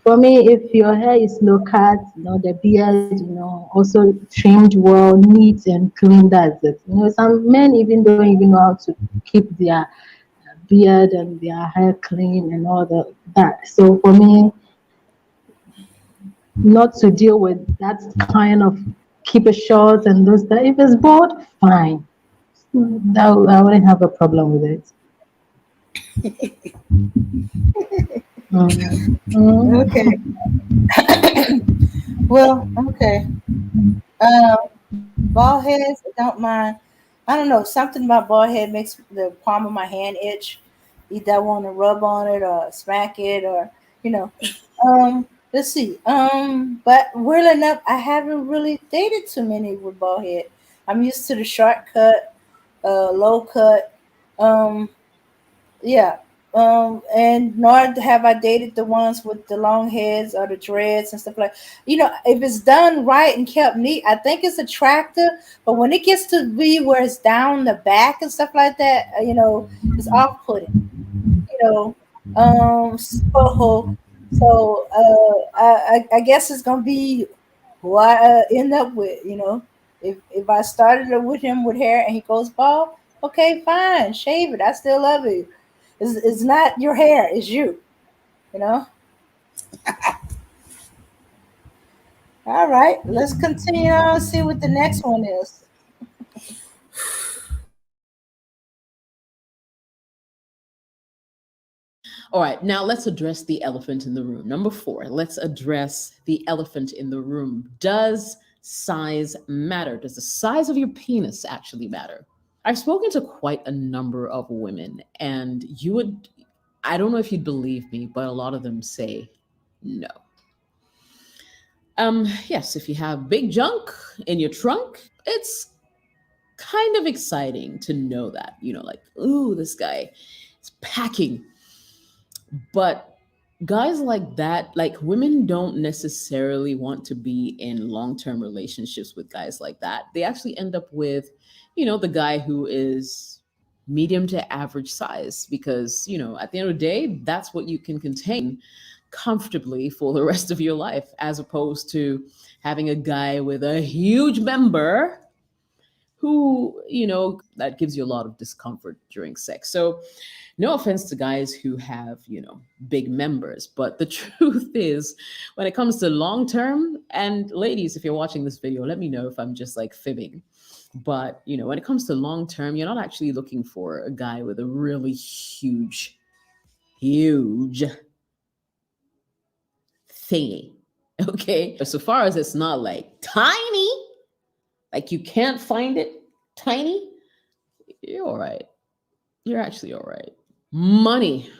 for me, if your hair is low cut, the beard, also trimmed well, neat and clean, that's it. Some men even don't even know how to keep their beard and their hair clean and all that. So for me, not to deal with that kind of keep it short and those that. If it's bald, fine. I wouldn't have a problem with it. Mm. Mm. Okay. Well, okay. Bald heads, I don't mind. I don't know. Something about bald head makes the palm of my hand itch. Either I want to rub on it or smack it or, you know. Let's see. But weirdly enough, I haven't really dated too many with bald head. I'm used to the short cut, low cut. Um, yeah. And nor have I dated the ones with the long heads or the dreads and stuff like. If it's done right and kept neat, I think it's attractive. But when it gets to be where it's down the back and stuff like that, it's off-putting. You know, I guess it's gonna be who I end up with. If I started with him with hair and he goes bald, okay, fine, shave it. I still love you. It's not your hair, it's you. You know. All right, let's continue on. See what the next one is. All right, now let's address the elephant in the room. Number four, let's address the elephant in the room. Does size matter? Does the size of your penis actually matter? I've spoken to quite a number of women, and you would, I don't know if you'd believe me, but a lot of them say no. Yes, if you have big junk in your trunk, it's kind of exciting to know that, like, ooh, this guy is packing. But guys like that, like women don't necessarily want to be in long-term relationships with guys like that. They actually end up with, the guy who is medium to average size because, at the end of the day, that's what you can contain comfortably for the rest of your life, as opposed to having a guy with a huge member who, that gives you a lot of discomfort during sex. So no offense to guys who have, big members, but the truth is, when it comes to long term, and ladies, if you're watching this video, let me know if I'm just like fibbing. But, when it comes to long term, you're not actually looking for a guy with a really huge thingy. Okay. So far as it's not like tiny, like you can't find it tiny, you're all right. You're actually all right. Money.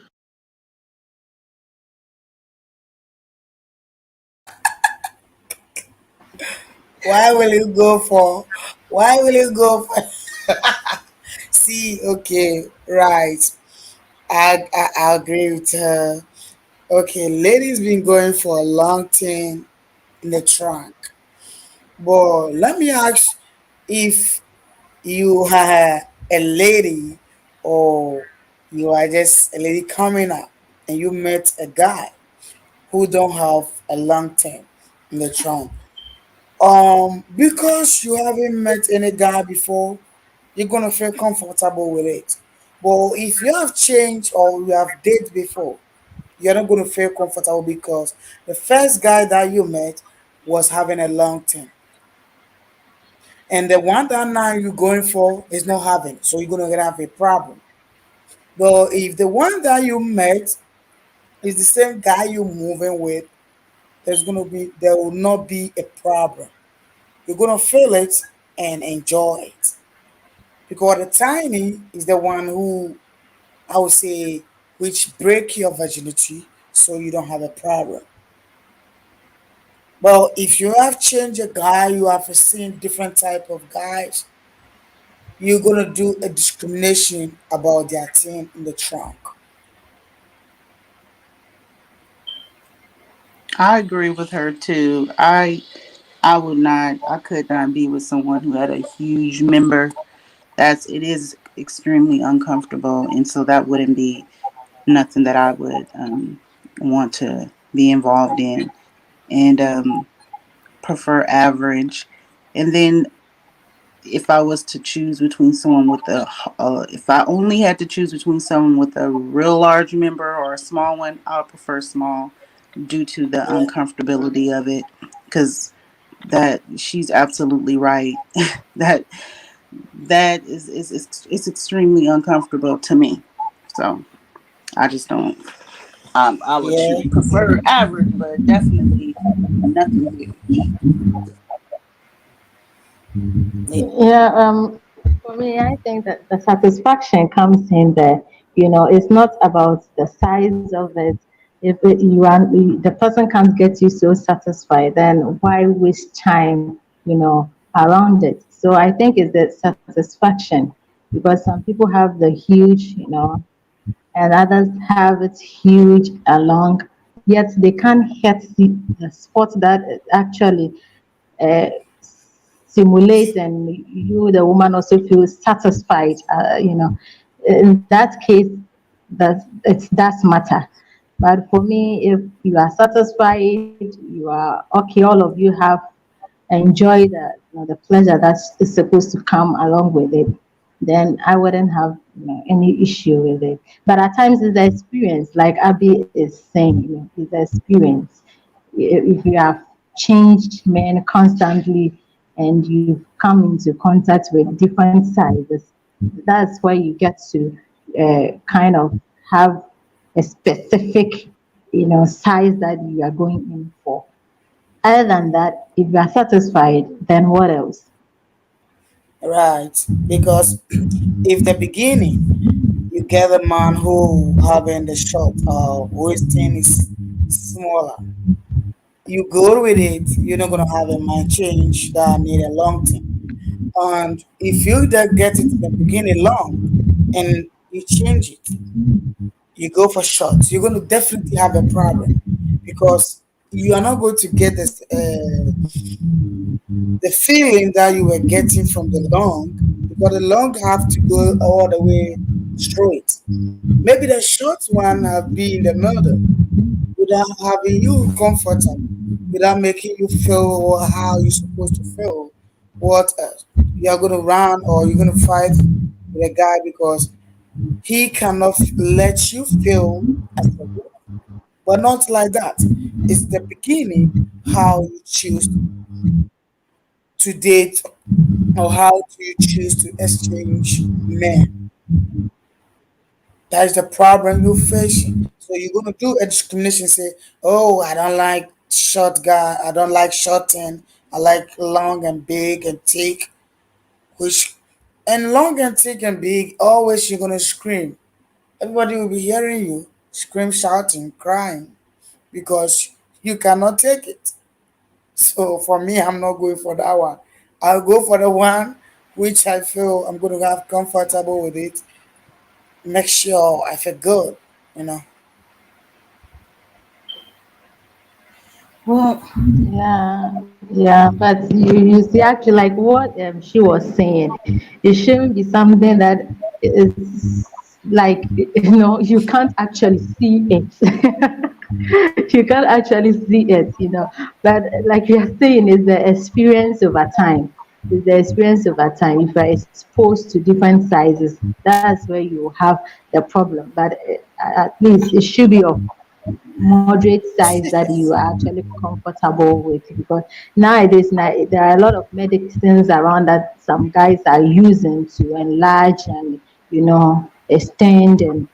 Why will you go for? Why will you go for? See, okay, right. I agree with her. Okay, ladies been going for a long time in the trunk. But let me ask if you are a lady or you are just a lady coming up and you met a guy who don't have a long time in the trunk. Because you haven't met any guy before, you're gonna feel comfortable with it. But if you have changed or you have dated before, you're not gonna feel comfortable because the first guy that you met was having a long time. And the one that now you're going for is not having, so you're gonna have a problem. But if the one that you met is the same guy you're moving with, there will not be a problem. You're gonna feel it and enjoy it. Because the tiny is the one who I would say which break your virginity so you don't have a problem. But if you have changed a guy, you have seen different type of guys, you're gonna do a discrimination about their thing in the trunk. I agree with her too. I could not be with someone who had a huge member. It is extremely uncomfortable, and so that wouldn't be nothing that I would want to be involved in, and prefer average. And then if I was to choose between someone with if I only had to choose between someone with a real large member or a small one, I would prefer small due to the Yeah, uncomfortability of it. Because that she's absolutely right. that that is it's extremely uncomfortable to me. So I just don't. I would yeah, prefer average, but definitely nothing huge. yeah, Yeah, for me, I think that the satisfaction comes in there. It's not about the size of it. If the person can't get you so satisfied, then why waste time, around it? So I think it's the satisfaction because some people have the huge, and others have it huge and long, yet they can't hit the spot that actually uh, simulate and you the woman also feel satisfied, in that case that it does matter. But for me, if you are satisfied, you are okay, all of you have enjoyed the pleasure that is supposed to come along with it, then I wouldn't have any issue with it. But at times it's the experience, like Abby is saying, it's the experience. If you have changed men constantly and you've come into contact with different sizes, that's where you get to kind of have a specific size that you are going in for. Other than that, if you are satisfied, then what else? Right. Because if the beginning you get a man who having the short waisting is smaller, you go with it, you're not gonna have a mind change that need a long term. And if you that get it in the beginning long and you change it, you go for short, you're gonna definitely have a problem because you are not going to get this the feeling that you were getting from the long because the long have to go all the way straight. Maybe the short one have been in the middle without having you comfortable, without making you feel how you're supposed to feel. What you're going to run or you're going to fight with a guy because he cannot let you feel as a woman. But not like that. It's the beginning how you choose to date or how do you choose to exchange men. That is the problem you're facing. So you're gonna do a discrimination, say, oh, I don't like short guy, I don't like short and I like long and big and thick, which and long and thick and big, always you're gonna scream. Everybody will be hearing you scream, shouting, crying because you cannot take it. So for me, I'm not going for that one. I'll go for the one which I feel I'm gonna have comfortable with it. Make sure I feel good, you know. Well, Yeah, yeah, but you see, actually, like what she was saying, it shouldn't be something that is like, you can't actually see it. You can't actually see it, But like you are saying, it's the experience over time. It's the experience over time. If you are exposed to different sizes, that's where you have the problem. But at least it should be of moderate size that you are actually comfortable with, because nowadays now there are a lot of medicines around that some guys are using to enlarge and extend and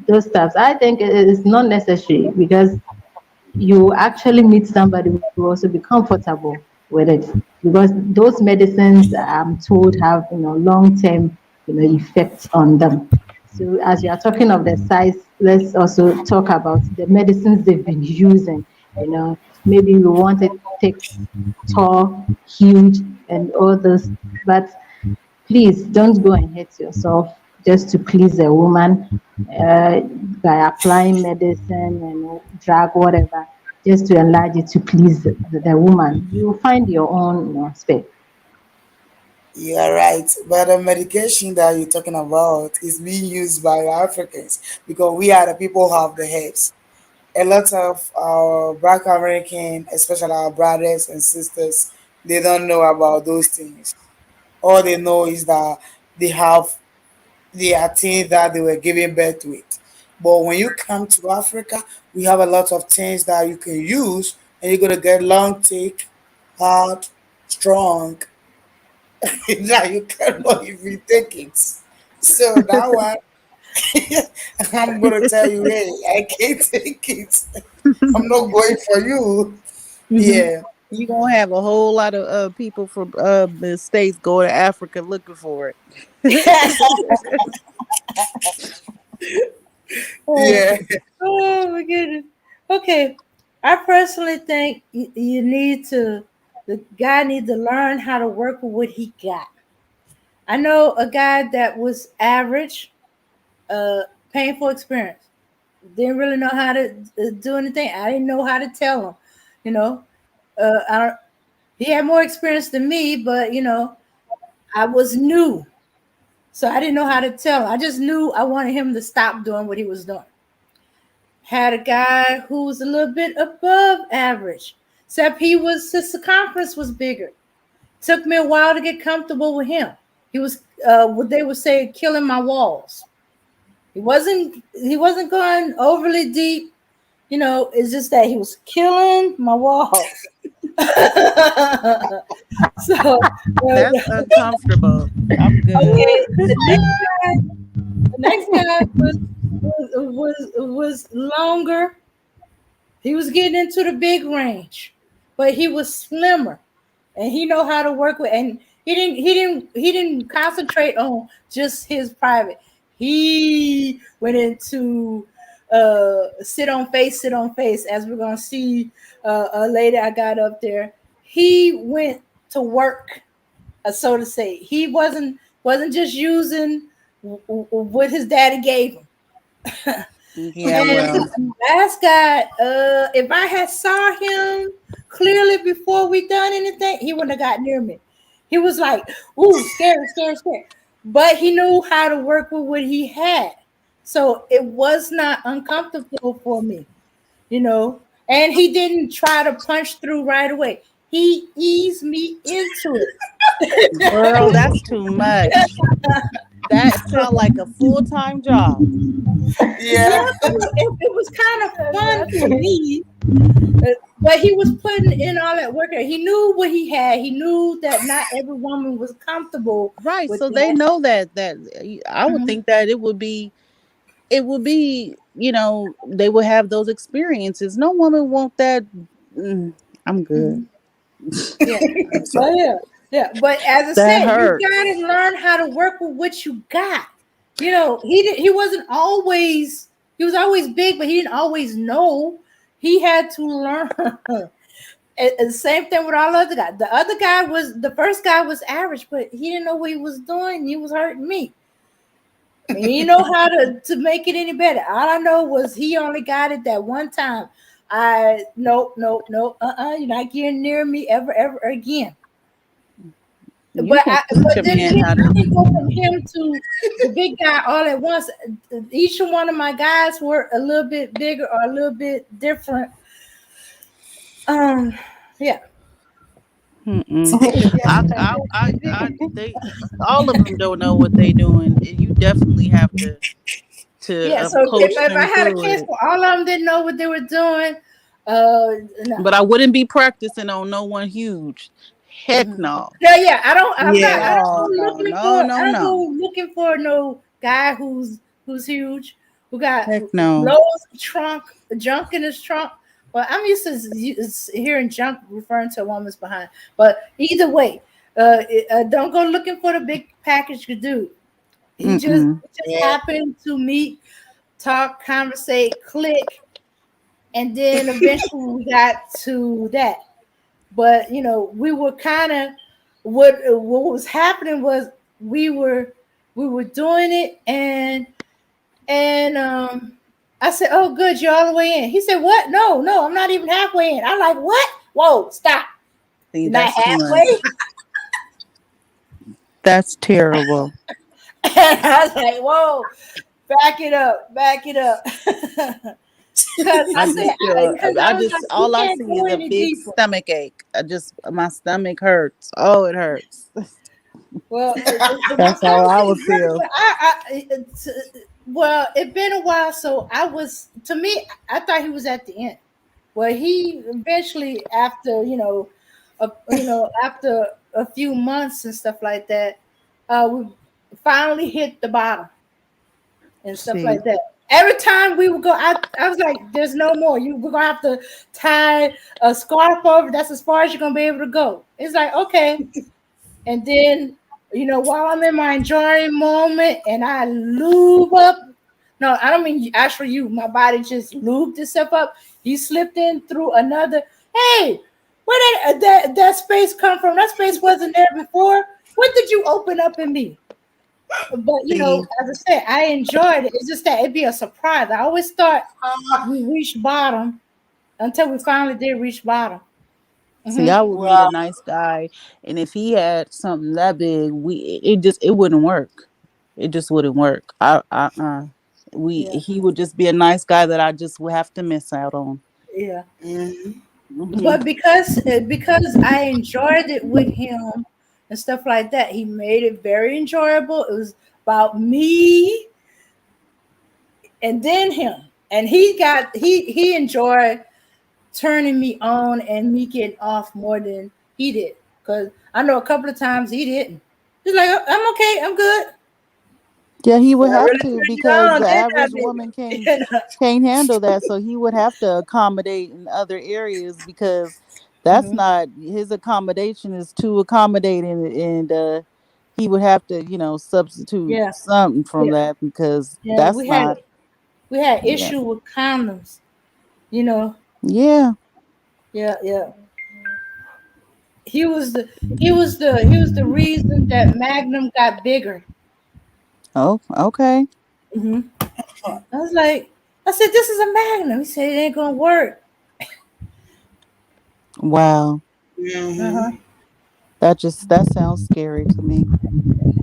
those stuff. I think it is not necessary because you actually meet somebody who will also be comfortable with it, because those medicines I'm told have long term effects on them. So as you are talking of the size, let's also talk about the medicines they've been using. Maybe we want it thick, tall, huge, and all those, but please don't go and hurt yourself just to please a woman uh, by applying medicine and drug, whatever, just to enlarge it to please the woman. You will find your own spec. You are right. But the medication that you're talking about is being used by Africans because we are the people who have the heads. A lot of our black American, especially our brothers and sisters, they don't know about those things. All they know is that they have the things that they were giving birth with. But when you come to Africa, we have a lot of things that you can use and you're gonna get long, thick, hard, strong, that you cannot even take it. So that one, I'm gonna tell you, hey, I can't take it. I'm not going for you. mhm. Yeah, You gonna have a whole lot of people from the states going to Africa looking for it. Oh, yeah, oh my goodness. Okay, I personally think you need to. The guy needs to learn how to work with what he got. I know a guy that was average, uh, painful experience. Didn't really know how to do anything. I didn't know how to tell him. You know, I don't. He had more experience than me, but I was new, so I didn't know how to tell him. I just knew I wanted him to stop doing what he was doing. Had a guy who was a little bit above average, except his circumference was bigger. Took me a while to get comfortable with him. He was what they would say killing my walls. He wasn't going overly deep. It's just that he was killing my walls. So That's uncomfortable. I'm good. okay, the next guy was longer. He was getting into the big range. but he was slimmer, and he know how to work with. And he didn't concentrate on just his private. He went into sit on face, as we're gonna see a lady I got up there. He went to work, so to say. He wasn't just using what his daddy gave him. Yeah, And well, last guy, if I had saw him clearly before we done anything, he wouldn't have got near me. He was like, "Ooh, scary, scary, scary," but he knew how to work with what he had, so it was not uncomfortable for me, you know. And he didn't try to punch through right away. He eased me into girl, it. that's too much. That sounds like a full-time job. Yeah, Yeah. but it was kind of fun to Exactly. me. But he was putting in all that work. He knew what he had. He knew that not every woman was comfortable Right. with So they that. know that I would Mhm, think that it would be, they would have those experiences. No woman want that. mm, I'm good. mhm. Yeah. So Oh yeah. Yeah. But as I that said, you hurts. gotta learn how to work with what you got. He wasn't always he was always big, but he didn't always know. He had to learn. And same thing with all the other guys. The first guy was average, but he didn't know what he was doing. He was hurting me. He know how to make it any better. All I know was he only got it that one time. I nope, nope, nope. You're not getting near me ever, ever again. You can teach But a then man again, how I to. didn't go from him to the big guy all at once. Each one of my guys were a little bit bigger or a little bit different. Um, yeah, Mm-mm. They all of them don't know what they doing. You definitely have to yeah. So coach if I them had a through chance it. for all of them didn't know what they were doing, uh, no. But I wouldn't be practicing on no one huge. Heck Mhm. no. Yeah, yeah. I don't. I'm not. I Yeah. don't No, go no, looking no, for. no, I don't no. go looking for no guy who's huge, who got Heck no. loads of junk in his trunk. Well, I'm used to hearing junk referring to a woman's behind. But either way, don't go looking for the big package dude. He just Mm-mm. just Yeah. happened to meet, talk, conversate, click, and then eventually we got to that. But we were kind of what was happening was we were we were doing it, and I said, "Oh, good, you're all the way in." He said, "What? No, no, I'm not even halfway in." I'm like, "What? Whoa, stop! See, You're not that's too much. halfway." That's terrible. And I was like, "Whoa, back it up." Because I just feel, I I was just, like, "You all I can't see go is a any big deeper." stomach ache. My stomach hurts. Oh, it hurts. Well, That's I how I like would hurt, feel. but well, it been a while, so I was to me, I thought he was at the end. Well, he eventually, after after a few months and stuff like that, we finally hit the bottom and stuff See, like that. Every time we would go, I was like, "There's no more. We're gonna have to tie a scarf over. That's as far as you're gonna be able to go." It's like, okay. And then, while I'm in my enjoying moment and I lube up, no, I don't mean actually you, my body just lubed itself up. He slipped in through another. Hey, where did that space come from? That space wasn't there before. What did you open up in me? But See, as I said, I enjoyed it. It's just that it'd be a surprise. I always thought we reached bottom until we finally did reach bottom. see, Hmm. I would meet a well, nice guy, and if he had something that big, it wouldn't work. It just wouldn't work. Yeah, He would just be a nice guy that I just would have to miss out on. yeah. mhm. But because I enjoyed it with him and stuff like that, he made it very enjoyable. It was about me and then him, and he enjoyed turning me on and me getting off more than he did. Because I know a couple of times he didn't. He's like, "I'm okay, I'm good." Yeah, he When would I have really to turned it because on, the then I average did woman it. can't handle that. So he would have to accommodate in other areas because That's Hmm. not his accommodation is too accommodating, and he would have to, substitute Yeah, something from yeah, that because yeah. that's not. We had Yeah, issue with condoms. You know. yeah. Yeah, yeah. He was the reason that Magnum got bigger. Oh, okay. Hmm. I was like, I said, this is a Magnum. He said it ain't gonna work. Wow. Uh huh. Mm-hmm. That sounds scary to me.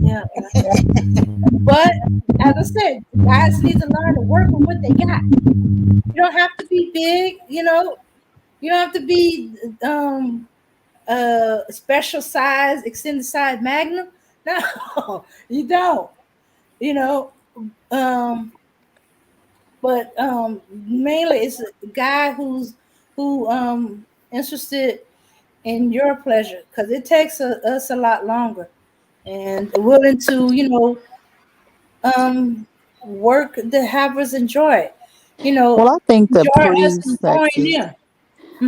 Yeah, yeah, yeah. But as I said, guys need to learn to work with what they got. You don't have to be big. You don't have to be special size, extended size Magnum. No, you don't. You know. Um, but mainly it's a guy who interested in your pleasure because it takes us a lot longer and willing to um work to have us enjoy it. Well, I think the Enjoy us pre-sex enjoying is. them.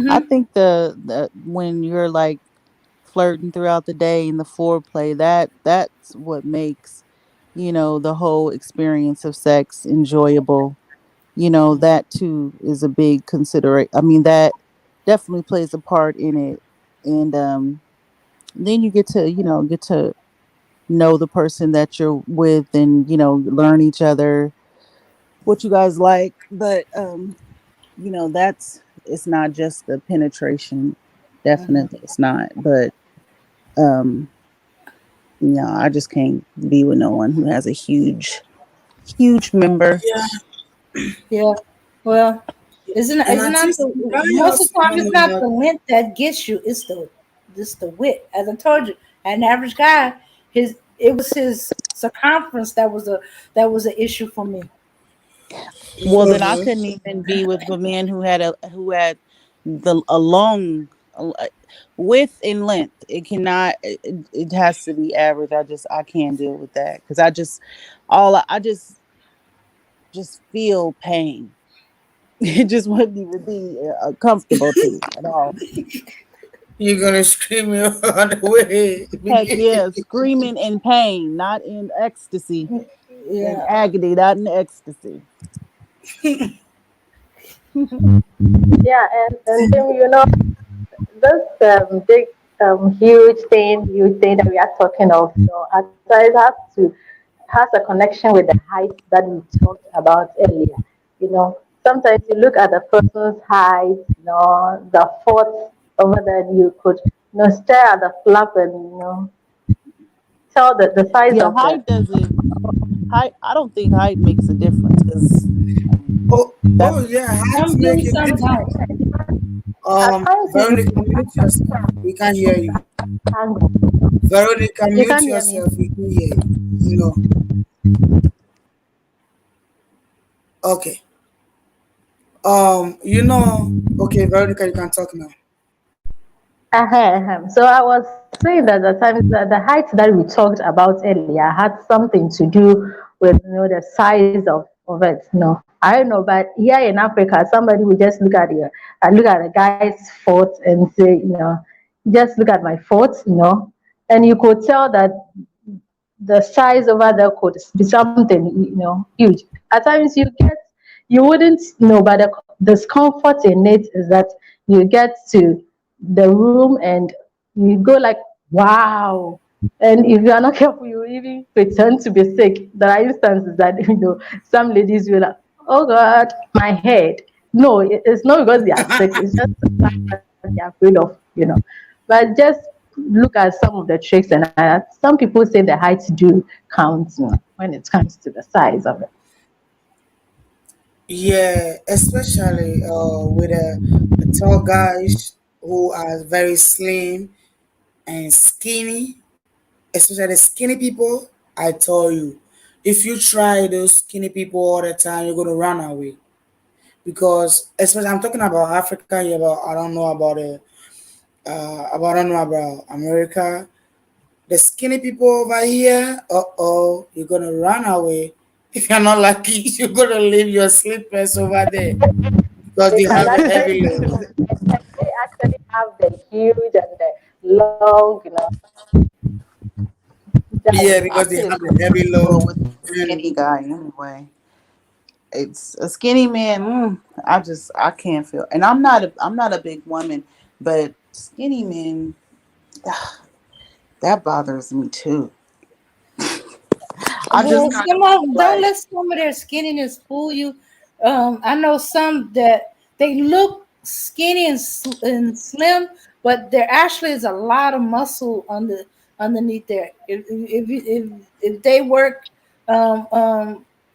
I Hmm. think the when you're like flirting throughout the day and the foreplay, that's what makes the whole experience of sex enjoyable. That too is a big considerate. I mean, that definitely plays a part in it, and then you get to know the person that you're with, and learn each other, what you guys like. But that's it's not just the penetration. Hmm. Definitely, it's not. But um, I just can't be with no one who has a huge member. Yeah. Well, isn't And isn't I not think the some most of guys the time it's find not out. the length that gets you. It's the width. As I told you, an average guy, it was his circumference that was an issue for me. Well, then I Mm-hmm. couldn't even be with a man who had a long width and length. It cannot. It has to be average. I can't deal with that because I just feel pain. It just wouldn't even be comfortable to me at all. You're gonna scream me all the way. Heck yeah, screaming in pain, not in ecstasy, in Yeah. agony, not in ecstasy. Yeah, and then this huge thing that we are talking of, at times has a connection with the height that we talked about earlier. Sometimes you look at the person's height, the foot over there, you could, stare at the flap and tell the size Yeah, of the. height doesn't. Height. I don't think height makes a difference because Oh, that. oh yeah, I had to Some make do, it some different. don't. At times Veronica, mute yourself. We can't hear you. Veronica, you mute can't hear me. yourself. We can hear you. Okay. Okay, Veronica, you can talk now. So I was saying that the times that the height that we talked about earlier had something to do with the size of it. I don't know, but here in Africa, somebody will just look at a guy's foot and say, just look at my foot, and you could tell that the size over there could be something huge. At times you wouldn't know, but the discomfort in it is that you get to the room and you go like, wow. And if you are not careful, you even pretend to be sick. There are instances that some ladies will like, oh God, my head. No, it's not because they are sick, it's just the fact that they're afraid of. But just look at some of the tricks, and some people say the height do count, when it comes to the size of it. Yeah, especially with the tall guys who are very slim and skinny, especially the skinny people. I tell you, if you try those skinny people all the time, you're gonna run away. Because especially I'm talking about Africa here, but I don't know about America. The skinny people over here, you're gonna run away. If you're not lucky, you're gonna leave your slippers over there because They they can have a actually heavy load. they actually have the huge and the long, Yeah, I because they have couldn't the heavy load. go with a And skinny guy anyway. It's a skinny man. I can't feel. And I'm not a big woman, but skinny men that bothers me too. I just Well, kind some of feel of don't like let some of their skinniness fool you. I know some that they look skinny and slim, but there actually is a lot of muscle underneath there. If they work um,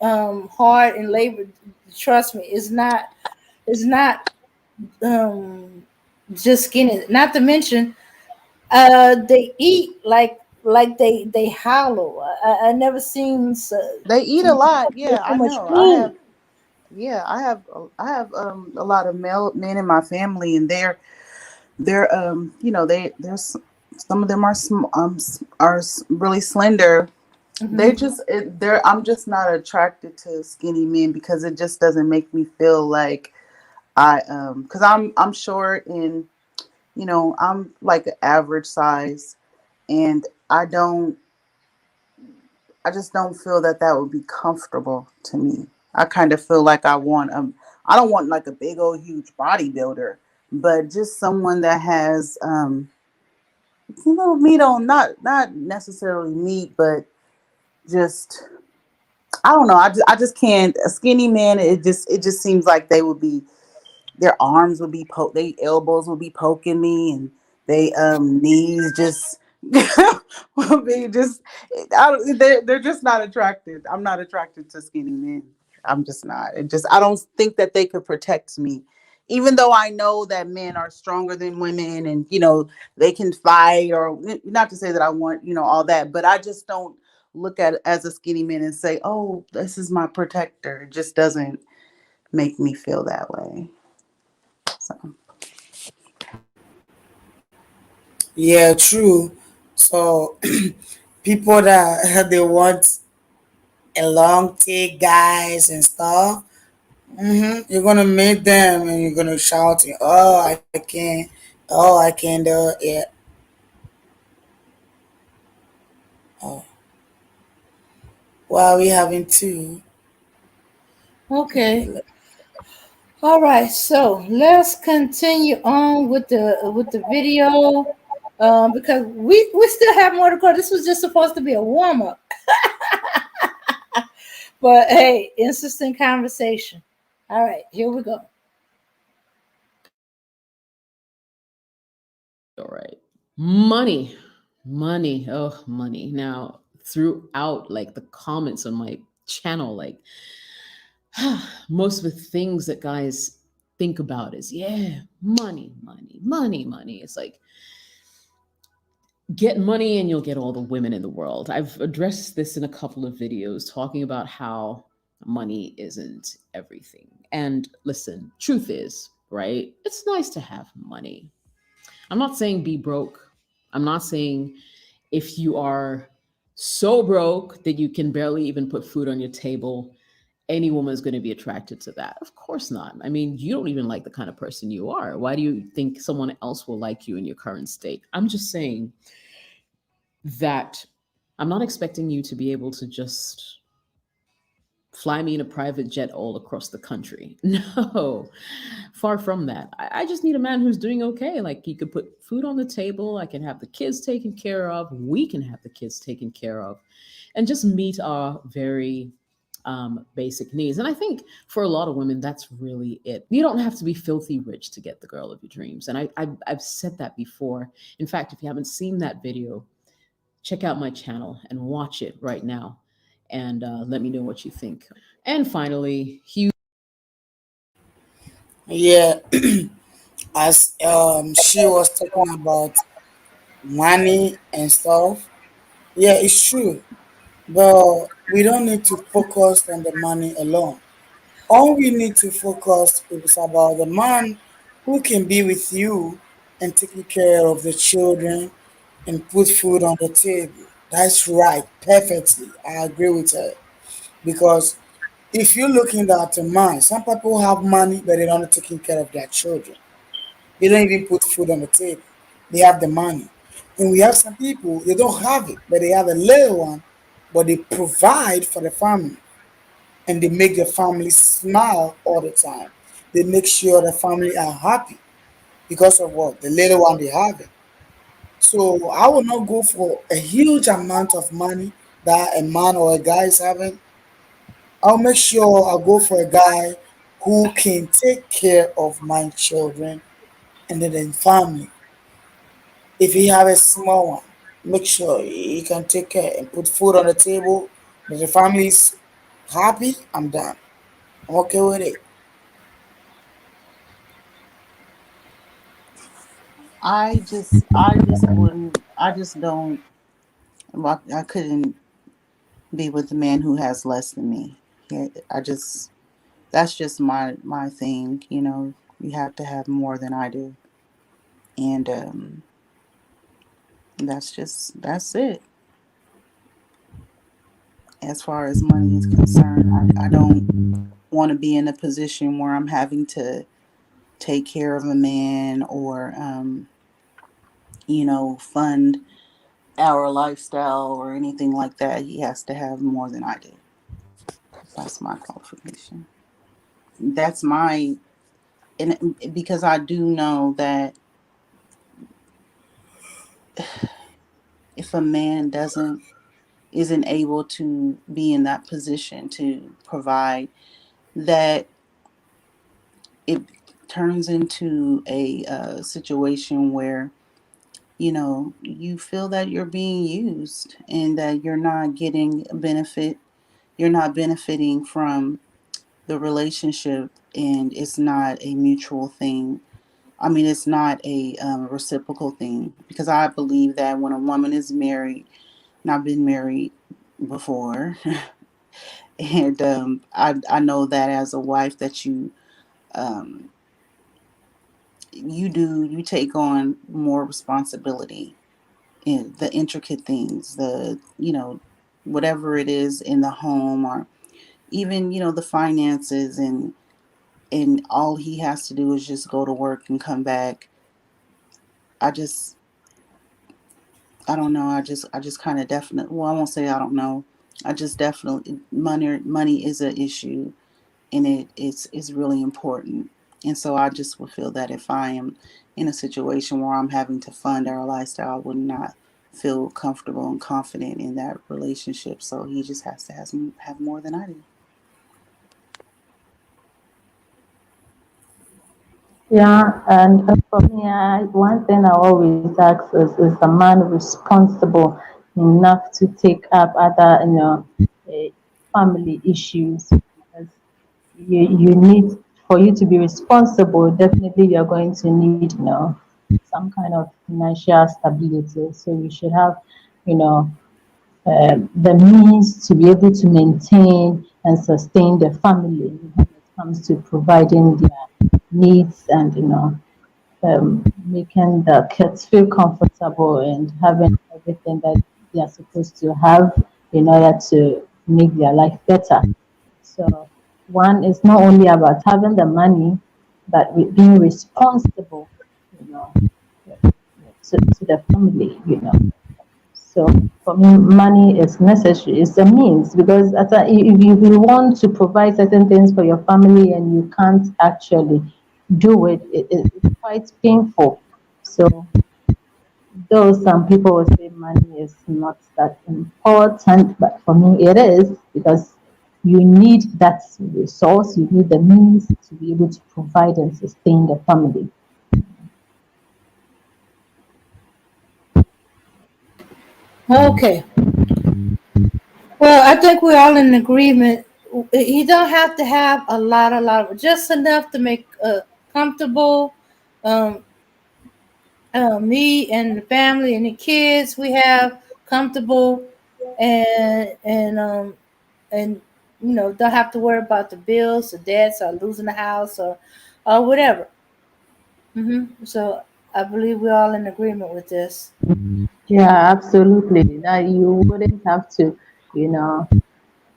um, hard and labor, trust me, it's not um, just skinny. Not to mention, they eat like they hollow. I never seen they eat a some lot. people Yeah, with so I much know. food. I have a lot of male men in my family, and they're there's some of them are really slender. They Hmm. just they're I'm just not attracted to skinny men because it just doesn't make me feel like I because I'm short and I'm like an average size, and I just don't feel that that would be comfortable to me. I kind of feel like I don't want like a big old huge bodybuilder, but just someone that has meat on, not necessarily meat, but just I don't know. I just can't. A skinny man, it just seems like they would be their arms would be their elbows would be poking me, and they knees just will be just they're just not attracted. I'm not attracted to skinny men. I'm just not. I don't think that they could protect me. Even though I know that men are stronger than women and they can fight, or not to say that I want all that, but I just don't look at it as a skinny man and say, "Oh, this is my protector." It just doesn't make me feel that way. So yeah, true. So people that they want a long take guys and stuff, you're gonna meet them and you're gonna shout, "Oh, I can't! Oh, I can't do it!" Yeah. Oh, well, we having two. Okay. Okay, All right. So let's continue on with the video. Because we still have more to go. This was just supposed to be a warm up, but hey, interesting conversation. All right, here we go. All right. Money. Money. Oh, money. Now, throughout like the comments on my channel, like most of the things that guys think about is, yeah, money, money, money, money. It's like, get money and you'll get all the women in the world. I've addressed this in a couple of videos talking about how money isn't everything. And listen, truth is, right? It's nice to have money. I'm not saying be broke. I'm not saying if you are so broke that you can barely even put food on your table, any woman is going to be attracted to that. Of course not. I mean, you don't even like the kind of person you are. Why do you think someone else will like you in your current state? I'm just saying that I'm not expecting you to be able to just fly me in a private jet all across the country. No, far from that. I just need a man who's doing okay. Like he could put food on the table. I can have the kids taken care of. We can have the kids taken care of and just meet our very basic needs. And I think for a lot of women, that's really it. You don't have to be filthy rich to get the girl of your dreams. And I've said that before. In fact, if you haven't seen that video, check out my channel and watch it right now and let me know what you think. And finally, huge. yeah. As she was talking about money and stuff. Yeah, it's true. But we don't need to focus on the money alone. All we need to focus is about the man who can be with you and taking care of the children and put food on the table. That's right, perfectly. I agree with her. Because if you're looking at a man, some people have money but they're not taking care of their children. They don't even put food on the table. They have the money. And we have some people, they don't have it, but they have a little one, but they provide for the family and they make the family smile all the time. They make sure the family are happy because of what? The little one they have it. So I will not go for a huge amount of money that a man or a guy is having. I'll make sure I go for a guy who can take care of my children and then family. If he have a small one, make sure he can take care and put food on the table. That the family is happy. I'm done. I'm okay with it. I just wouldn't. I just don't. Well, I couldn't be with a man who has less than me. Yeah, I just that's just my thing. You have to have more than I do, and that's it. As far as money is concerned, I don't want to be in a position where I'm having to take care of a man or fund our lifestyle or anything like that. He has to have more than I do. That's my qualification. That's my and because I do know that if a man doesn't isn't able to be in that position to provide, that it turns into a situation where you feel that you're being used and that you're not getting benefit. You're not benefiting from the relationship, and it's not a mutual thing. I mean, it's not a reciprocal thing, because I believe that when a woman is married, and I've been married before, and I know that as a wife that um, you take on more responsibility in the intricate things, the whatever it is in the home, or even the finances, and all he has to do is just go to work and come back. I just I don't know. I just kind of definitely. Well, I won't say I don't know. I just definitely money is an issue, and it's really important. And so I just would feel that if I am in a situation where I'm having to fund our lifestyle, I would not feel comfortable and confident in that relationship. So he just has to have more than I do. Yeah, and for me, one thing I always ask is the man responsible enough to take up other, family issues? Because you need, for you to be responsible, definitely you're going to need, some kind of financial stability. So you should have, you know, the means to be able to maintain and sustain the family when it comes to providing their needs and making the kids feel comfortable and having everything that they are supposed to have in order to make their life better. So one is not only about having the money, but being responsible, you know, to the family, So for me, money is necessary. It's a means because if you want to provide certain things for your family and you can't actually do it, it's quite painful. So though some people will say money is not that important, but for me it is because you need that resource, you need the means to be able to provide and sustain the family. Okay. Well, I think we're all in agreement. You don't have to have a lot, just enough to make comfortable. Um, me and the family and the kids we have comfortable, and and don't have to worry about the bills, the debts, or losing the house, or whatever. So I believe we're all in agreement with this. Yeah, absolutely. That you wouldn't have to, you know,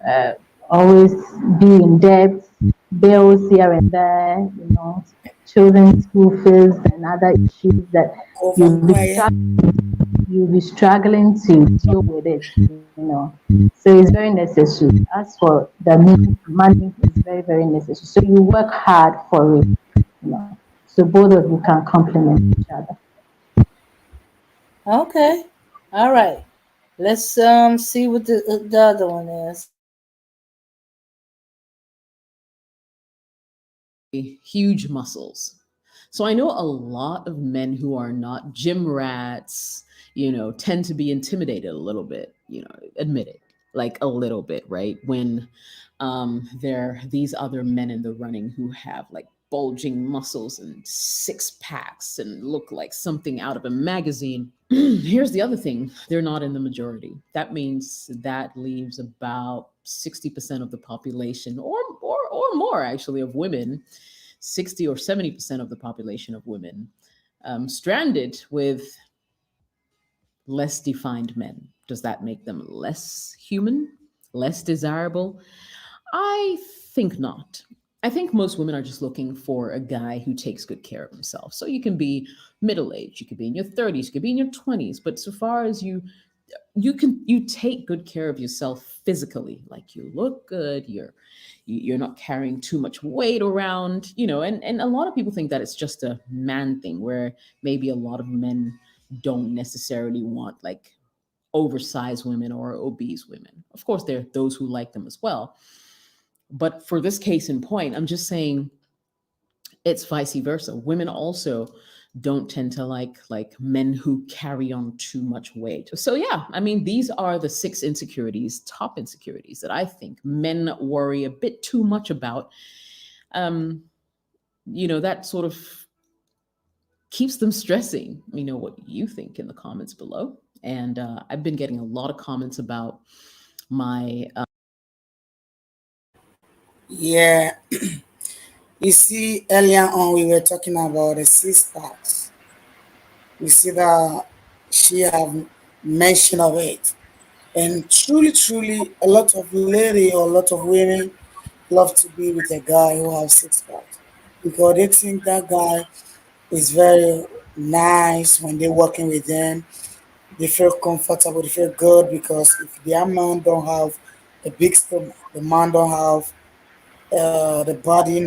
uh, always be in debt, bills here and there, children's school fees and other issues that Over you'll be quiet. struggling to deal with it, you know. So it's very necessary. As for the money is very, very necessary. So you work hard for it, you know. So both of you can complement each other. Okay. All right. Let's see what the other one is. Huge muscles. So I know a lot of men who are not gym rats, tend to be intimidated a little bit, admit it, like a little bit, right? When there are these other men in the running who have like bulging muscles and six packs and look like something out of a magazine. Here's the other thing, they're not in the majority. That means that leaves about 60% of the population, or more actually, of women, 60 or 70% of the population of women, stranded with less defined men. Does that make them less human, less desirable? I think not. I think most women are just looking for a guy who takes good care of himself. So you can be middle aged, you could be in your 30s, you could be in your 20s, but so far as you take good care of yourself physically, like you look good, you're not carrying too much weight around, and a lot of people think that it's just a man thing, where maybe a lot of men don't necessarily want like oversized women or obese women. Of course, there are those who like them as well. But for this case in point, I'm just saying it's vice versa. Women also don't tend to like men who carry on too much weight. So yeah, I mean, these are the six insecurities, top insecurities that I think men worry a bit too much about. Um, that sort of keeps them stressing. What you think in the comments below. And I've been getting a lot of comments about my Yeah, you see, earlier on we were talking about the six packs. We see that she have mention of it, and truly, a lot of lady or a lot of women love to be with a guy who has six packs because they think that guy is very nice when they're working with them. They feel comfortable, they feel good because if their man don't have a big stomach, the man don't have the body,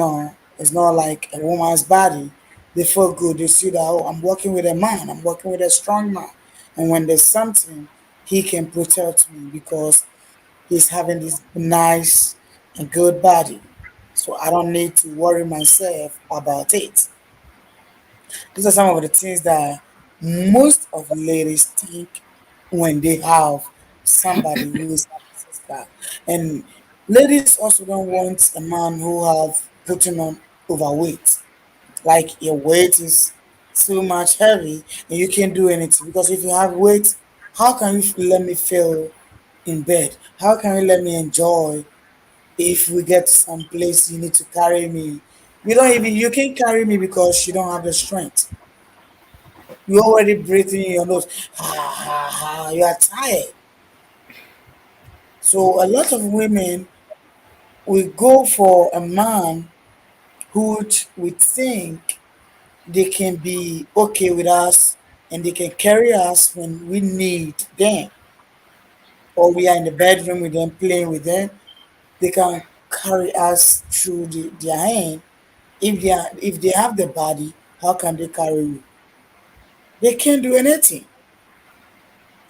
it's not like a woman's body. They feel good. They see that, oh, I'm working with a man, I'm working with a strong man. And when there's something, he can protect me because he's having this nice and good body. So I don't need to worry myself about it. These are some of the things that most of ladies think when they have somebody who is narcissistic. And ladies also don't want a man who have putting on overweight. Like your weight is too much heavy and you can't do anything. Because if you have weight, how can you let me feel in bed? How can you let me enjoy if we get to some place you need to carry me? You can't carry me because you don't have the strength. You're already breathing in your nose. Ha ha ha. You are tired. So a lot of women will go for a man who we think they can be okay with us and they can carry us when we need them. Or we are in the bedroom with them, playing with them. They can carry us through their hand. If they have the body, how can they carry you? They can't do anything.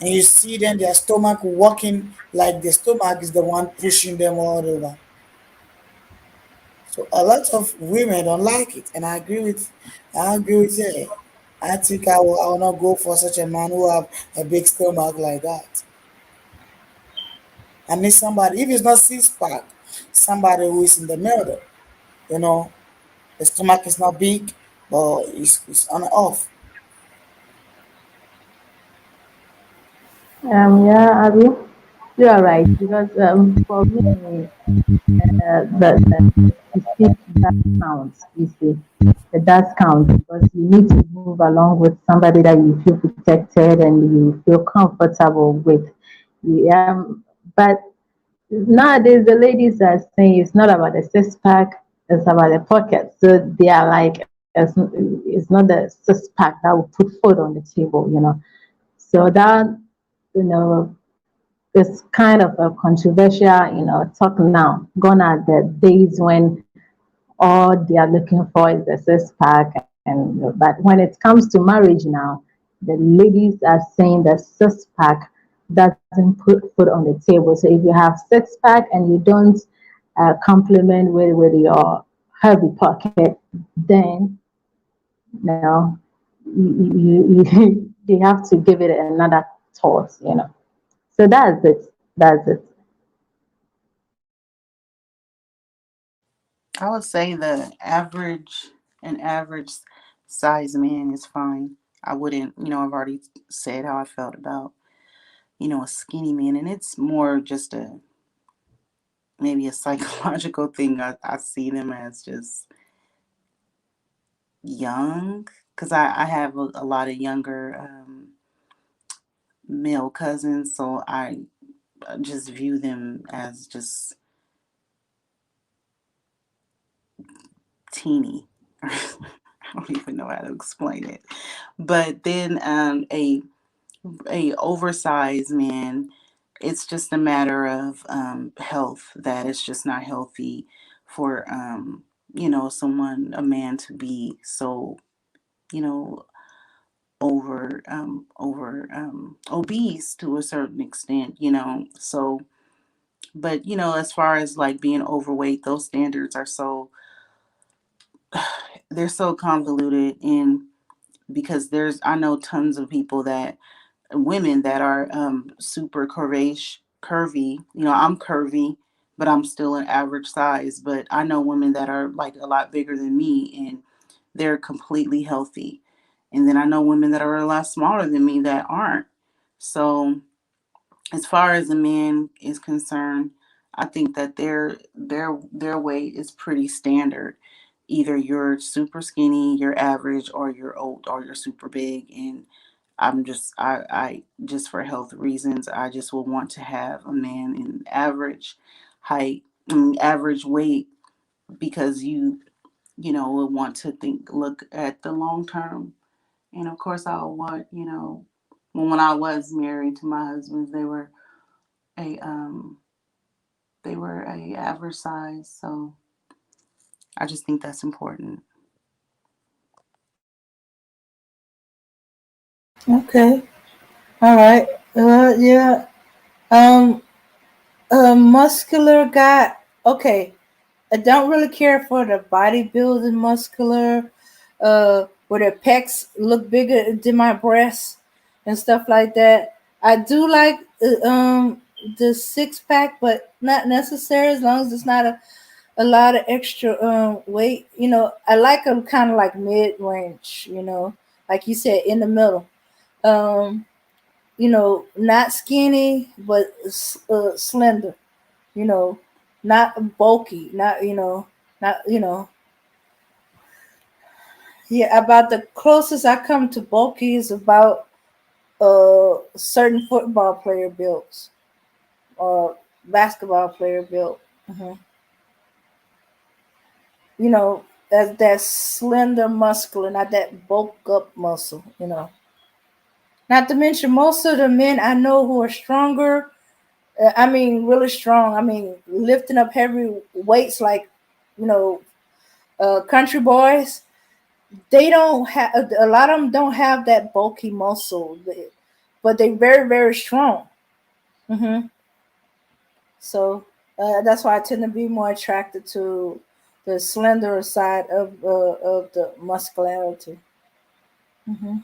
And you see them, their stomach walking like the stomach is the one pushing them all over. So a lot of women don't like it, and I agree with you. I think I will not go for such a man who have a big stomach like that. I need somebody, if it's not six pack, somebody who is in the middle. You know, the stomach is not big, but it's on and off. Yeah, Abby, you are right because for me, the speech that counts. You see, it does count because you need to move along with somebody that you feel protected and you feel comfortable with. Yeah, but nowadays the ladies are saying it's not about the six pack, it's about the pocket. So they are like it's not the six pack that will put food on the table, you know. So that, you know, is kind of a controversial, you know, talk now. Gone are the days when all they are looking for is a six pack. And but when it comes to marriage now, the ladies are saying that six pack doesn't put food on the table. So if you have six pack and you don't complement with your heavy pocket, then no, you have to give it another thought, you know. So that's it. That's it. I would say an average size man is fine. I wouldn't, I've already said how I felt about, a skinny man, and it's more just maybe a psychological thing. I see them as just young because I have a lot of younger male cousins, so I just view them as just teeny. I don't even know how to explain it. But then a oversized man, it's just a matter of health, that it's just not healthy for someone, a man, to be so, you know over obese to a certain extent, so. But as far as like being overweight, those standards are so they're so convoluted. And because I know tons of people, that women that are super curvy. I'm curvy, but I'm still an average size. But I know women that are like a lot bigger than me, and they're completely healthy. And then I know women that are a lot smaller than me that aren't. So as far as a man is concerned, I think that their weight is pretty standard. Either you're super skinny, you're average, or you're old, or you're super big. And I just for health reasons, I just will want to have a man in average height, average weight, because will want to look at the long term. And of course, I'll want, when I was married to my husband, a um they were a average size. So I just think that's important. Okay. All right. Yeah. Um, a muscular guy. Okay. I don't really care for the bodybuilding muscular, where their pecs look bigger than my breasts and stuff like that. I do like the six pack, but not necessary as long as it's not a lot of extra weight. I like them kind of like mid range. Like you said, in the middle. Um, not skinny, but slender. You know, not bulky. Not. Yeah, about the closest I come to bulky is about certain football player builds or basketball player build. hmm that slender muscle and not that bulk up muscle. Not to mention most of the men I know who are stronger. I mean, really strong. I mean, lifting up heavy weights like, you know, country boys. They don't have a lot of them don't have that bulky muscle, but they're very very strong. hmm So that's why I tend to be more attracted to the slenderer side of the muscularity. hmm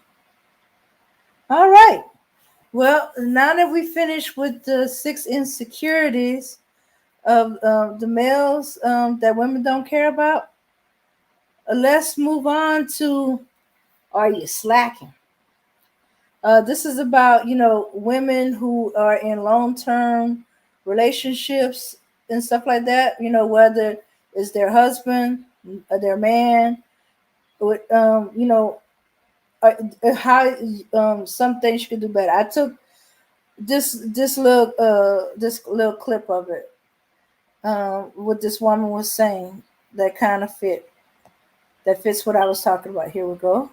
All right. Well, now that we finished with the six insecurities of the males that women don't care about, let's move on to, are you slacking? This is about women who are in long term relationships and stuff like that. Whether it's their husband, their man, uh, how some things you could do better. I took this little clip of it, what this woman was saying that kind of fit. that fits what I was talking about. Here we go.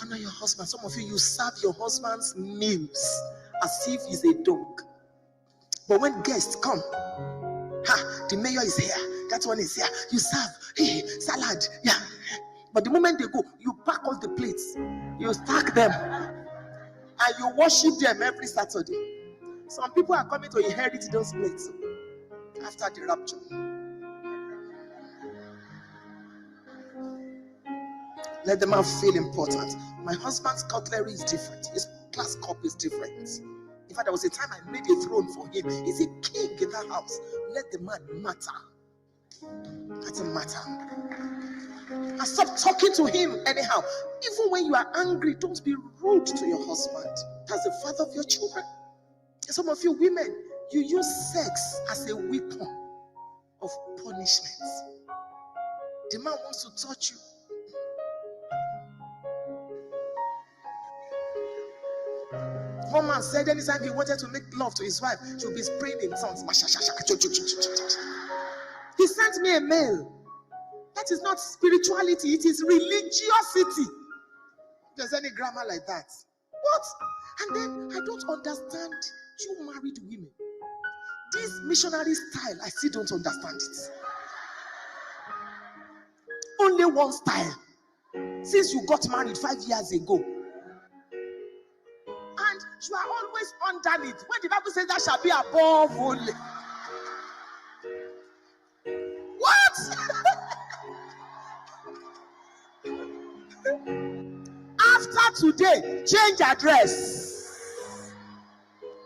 Honor your husband. Some of you, you serve your husband's meals as if he's a dog. But when guests come, the mayor is here, that one is here, you serve, hey, salad, yeah. But the moment they go, you pack all the plates, you stack them, and you worship them every Saturday. Some people are coming to inherit those plates after the rapture. Let the man feel important. My husband's cutlery is different. His glass cup is different. In fact, there was a time I made a throne for him. He's a king in that house. Let the man matter. Doesn't matter. And stop talking to him anyhow. Even when you are angry, don't be rude to your husband. That's the father of your children. Some of you women, you use sex as a weapon of punishment. The man wants to touch you. One man said anytime he wanted to make love to his wife, she would be spraying in tongues. He sent me a mail. That is not spirituality, it is religiosity. If there's any grammar like that. What? And then I don't understand you married women. This missionary style, I still don't understand it. Only one style. Since you got married 5 years ago. And you are always underneath. When the Bible says that shall be above only. What? After today, change address.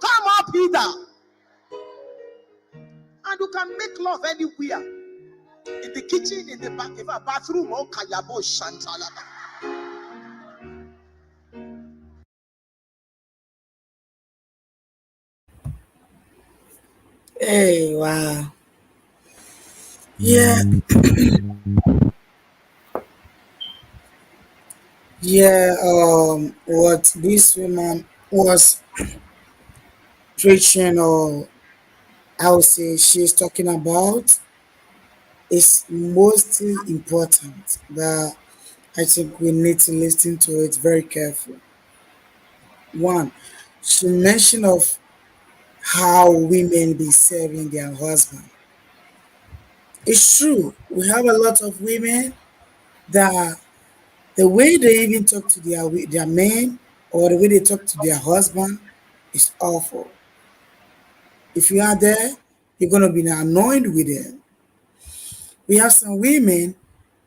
Come up hither. And you can make love anywhere. In the kitchen, in the back, bathroom, or kayabo shantalaba. Hey, wow. Yeah, yeah. What this woman was preaching, or I would say she's talking about, is mostly important. But I think we need to listen to it very carefully. One, she mentioned of how women be serving their husband. It's true. We have a lot of women that the way they even talk to their men, or the way they talk to their husband, is awful. If you are there, you're gonna be annoyed with them. We have some women.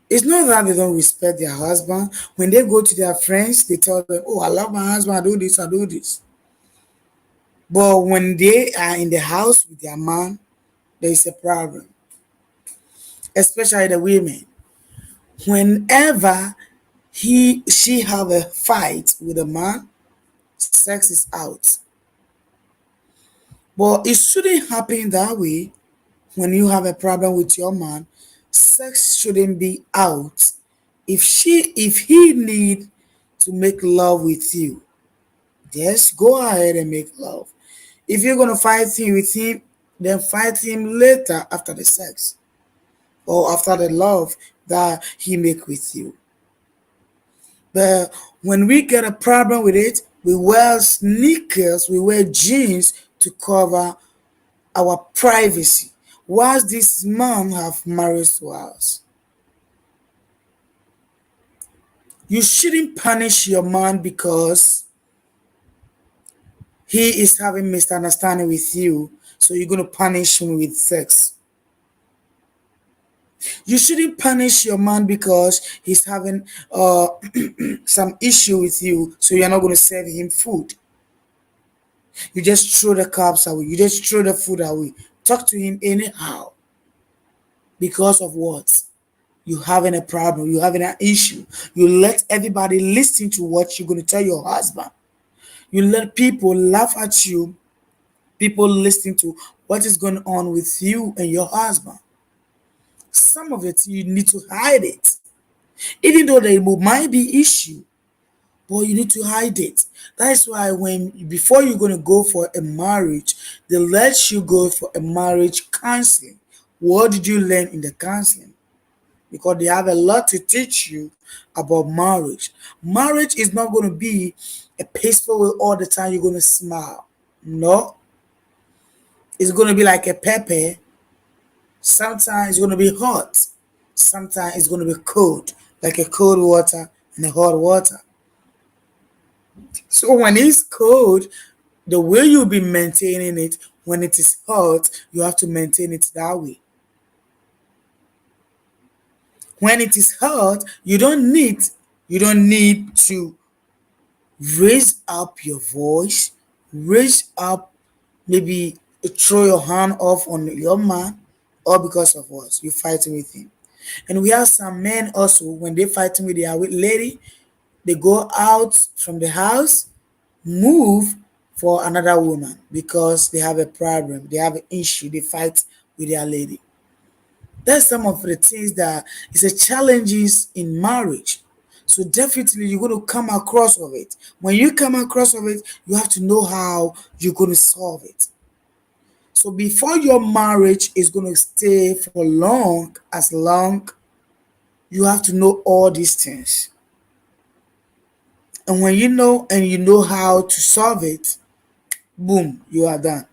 It's not that they don't respect their husband. When they go to their friends, they tell them, "Oh, I love my husband. I do this. I do this." But when they are in the house with their man, there is a problem. Especially the women. Whenever she have a fight with a man, sex is out. But it shouldn't happen that way. When you have a problem with your man, sex shouldn't be out. If he need to make love with you, just go ahead and make love. If you're gonna fight him with him, then fight him later after the sex, or after the love that he make with you. But when we get a problem with it, we wear sneakers, we wear jeans to cover our privacy. Whilst this man have married to us, you shouldn't punish your man because he is having misunderstanding with you. So you're gonna punish him with sex. You shouldn't punish your man because he's having some issue with you. So you're not gonna serve him food. You just throw the cups away. You just throw the food away. Talk to him anyhow. Because of what? You having a problem. You having an issue. You let everybody listen to what you're going to tell your husband. You let people laugh at you. People listen to what is going on with you and your husband. Some of it you need to hide it. Even though there might be issue, but you need to hide it. That's why when before you're gonna go for a marriage, they let you go for a marriage counseling. What did you learn in the counseling? Because they have a lot to teach you about marriage. Marriage is not going to be a peaceful way all the time. You're going to smile. No, it's going to be like a pepper. Sometimes it's going to be hot. Sometimes it's going to be cold, like a cold water and a hot water. So when it's cold, the way you'll be maintaining it, when it is hot, you have to maintain it that way. When it is hot, you don't need to raise up your voice, raise up, maybe throw your hand off on your man, all because of what? You're fighting with him. And we have some men also, when they fighting with their lady, they go out from the house, move for another woman because they have a problem, they have an issue, they fight with their lady. That's some of the things that is a challenges in marriage. So definitely you're going to come across of it. When you come across of it, you have to know how you're going to solve it. So before your marriage is going to stay for long, you have to know all these things. And when you know how to solve it, boom, you are done.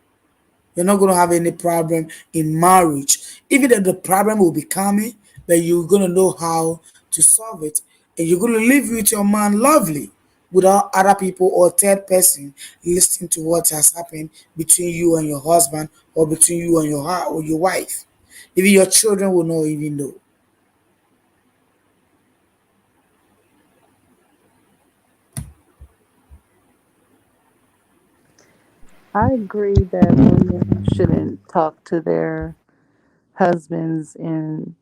You're not going to have any problem in marriage. Even if the problem will be coming, but you're going to know how to solve it. And you're going to live with your man lovely without other people or third person listening to what has happened between you and your husband or between you and or your wife. Even your children will not even know. I agree that women shouldn't talk to their husbands in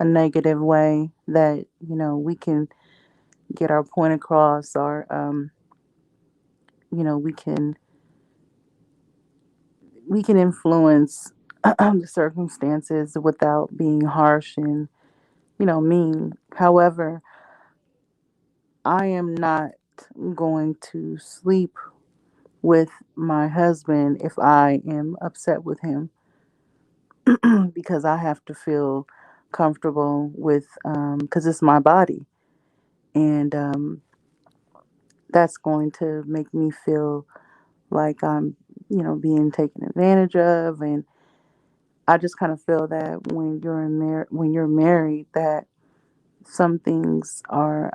a negative way, that, we can get our point across, or, we can influence the circumstances without being harsh and, mean. However, I am not going to sleep with my husband if I am upset with him, because I have to feel comfortable with, because it's my body, and that's going to make me feel like I'm, being taken advantage of. And I just kind of feel that when you're married, that some things are,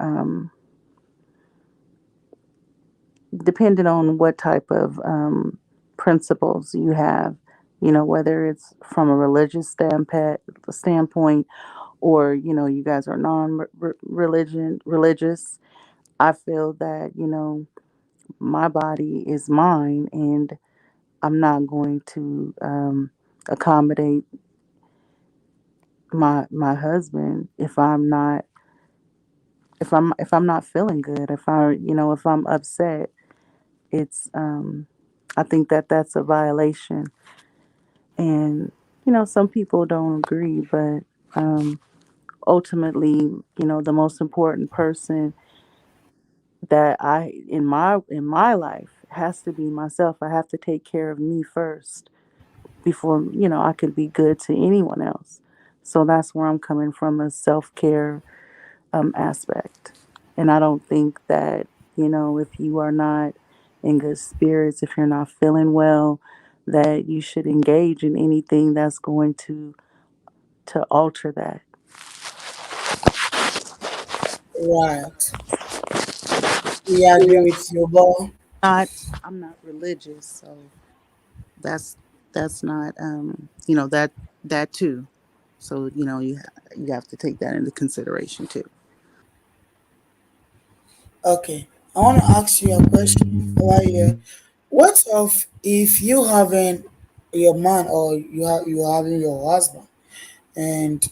depending on what type of, principles you have, whether it's from a religious standpoint, or, you guys are religious. I feel that, my body is mine, and I'm not going to, accommodate my husband if I'm not feeling good, if I'm upset. It's, I think that that's a violation. And, some people don't agree, but, um, ultimately, the most important person that I in my life has to be myself. I have to take care of me first before, I could be good to anyone else. So that's where I'm coming from, a self-care, aspect. And I don't think that, if you are not in good spirits, if you're not feeling well, that you should engage in anything that's going to alter that. Right. We agree with you, but I'm not religious, so that's not, that too. So, you have to take that into consideration too. okay. I want to ask you a question right here. What of if you having your man or you having your husband and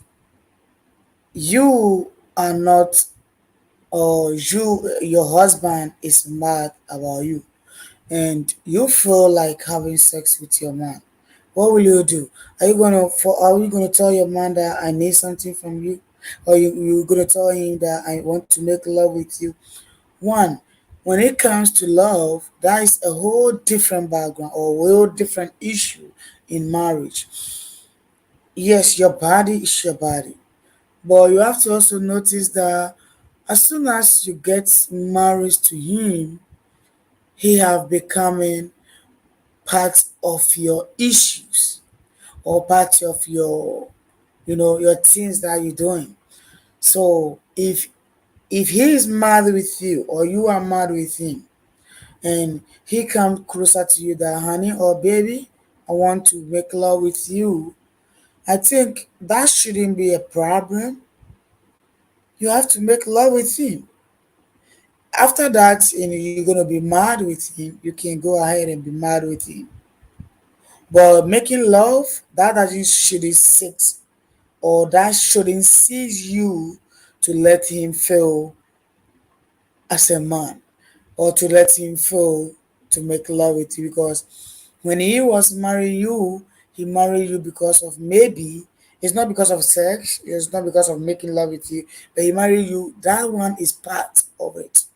you are not, or your husband is mad about you and you feel like having sex with your man? What will you do? Are you gonna tell your man that I need something from you? Or you gonna tell him that I want to make love with you? One, When it comes to love, that is a whole different background or a whole different issue in marriage. Yes, your body is your body, but you have to also notice that as soon as you get married to him, he have becoming part of your issues or part of your, your things that you're doing. So if he is mad with you or you are mad with him, and he come closer to you that honey or baby, I want to make love with you, I think that shouldn't be a problem. You have to make love with him. After that, you're gonna be mad with him, you can go ahead and be mad with him. But making love, that doesn't shouldn't sit or that shouldn't seize you to let him feel as a man or to let him feel to make love with you, because when he was marrying you, he married you because of maybe it's not because of sex, it's not because of making love with you, but he married you. That one is part of it.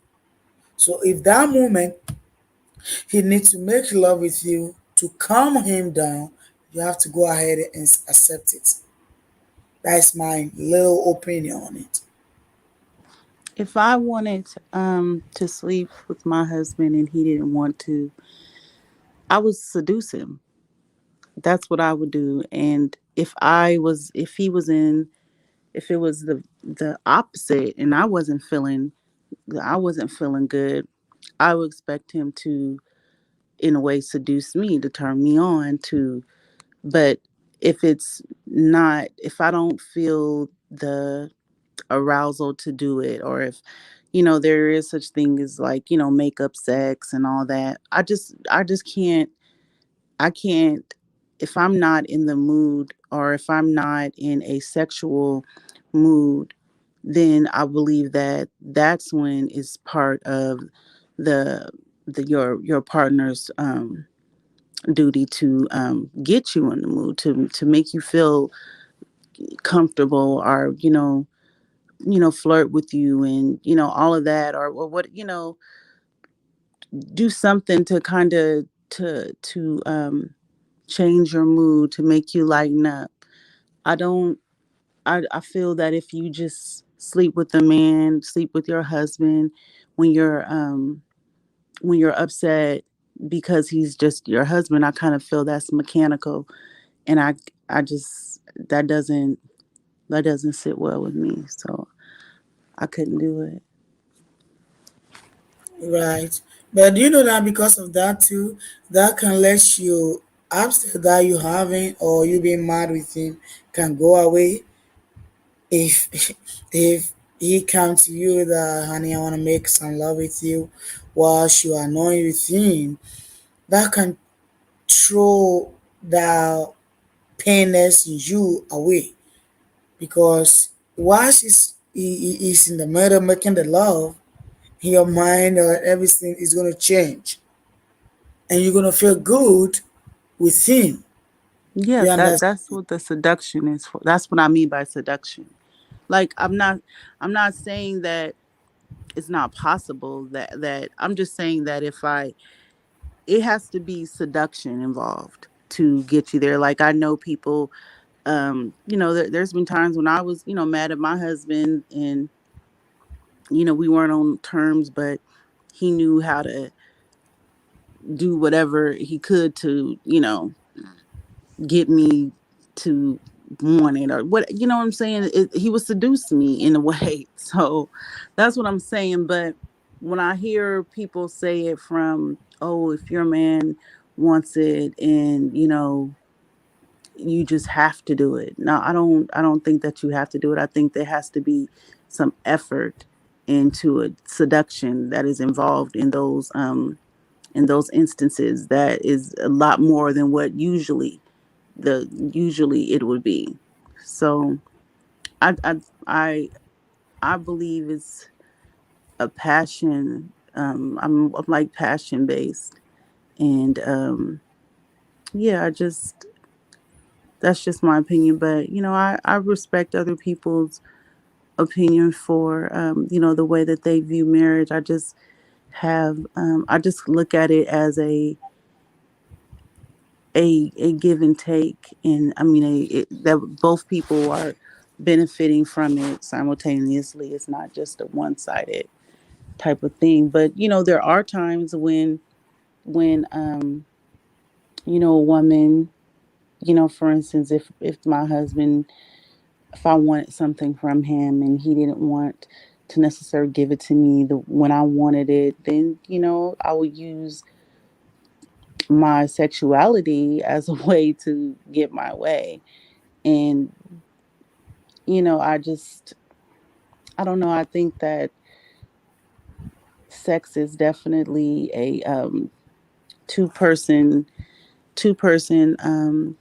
So if that moment he needs to make love with you to calm him down, you have to go ahead and accept it. That's my little opinion on it. If I wanted to sleep with my husband and he didn't want to, I would seduce him. That's what I would do. And if he was in, if it was the opposite and I wasn't feeling good, I would expect him to, in a way, seduce me, to turn me on to. But if it's not, if I don't feel the arousal to do it, or if there is such thing as, like, makeup sex and all that, I just can't, if I'm not in the mood or if I'm not in a sexual mood, then I believe that that's when it's part of the your partner's duty to get you in the mood, to make you feel comfortable, or flirt with you, and all of that, or what, do something to kind of to change your mood, to make you lighten up. I don't I feel that if you just sleep with a man, sleep with your husband when you're upset because he's just your husband, I kind of feel that's mechanical, and I just that doesn't sit well with me. So I couldn't do it. Right. But do you know that because of that too, that can let you upset that you having or you being mad with him can go away if if he come to you that honey I wanna make some love with you whilst you are annoyed with him, that can throw the painness in you away, because whilst he's in the middle making the love, your mind or everything is gonna change and you're gonna feel good with him. Yeah, You understand? that's what the seduction is for. That's what I mean by seduction. Like, I'm not saying that it's not possible, that I'm just saying that if I it has to be seduction involved to get you there. Like, I know people, there's been times when I was, mad at my husband, and we weren't on terms, but he knew how to do whatever he could to, get me to want it, or what, what I'm saying. He was seducing me in a way. So that's what I'm saying. But when I hear people say it from, oh, if your man wants it, and you just have to do it. No, I don't think that you have to do it. I think there has to be some effort into a seduction that is involved in those instances, that is a lot more than what usually it would be. So I I I, I believe it's a passion. I'm like passion based, and yeah, that's just my opinion. But I respect other people's opinion for the way that they view marriage. I just have. I just look at it as a give and take, and I mean that both people are benefiting from it simultaneously. It's not just a one sided type of thing. But there are times when a woman, for instance, if my husband, if I wanted something from him and he didn't want to necessarily give it to me when I wanted it, then I would use my sexuality as a way to get my way. And I don't know, I think that sex is definitely a two person two person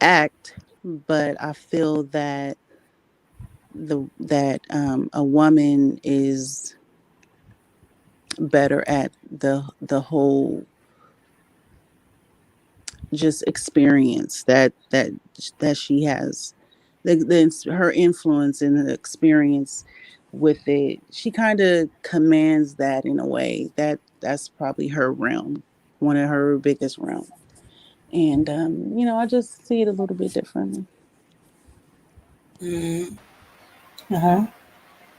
act, but I feel that a woman is better at the whole just experience that she has, her influence and the experience with it. She kind of commands that in a way that's probably her realm, one of her biggest realm. And I just see it a little bit differently. Uh-huh.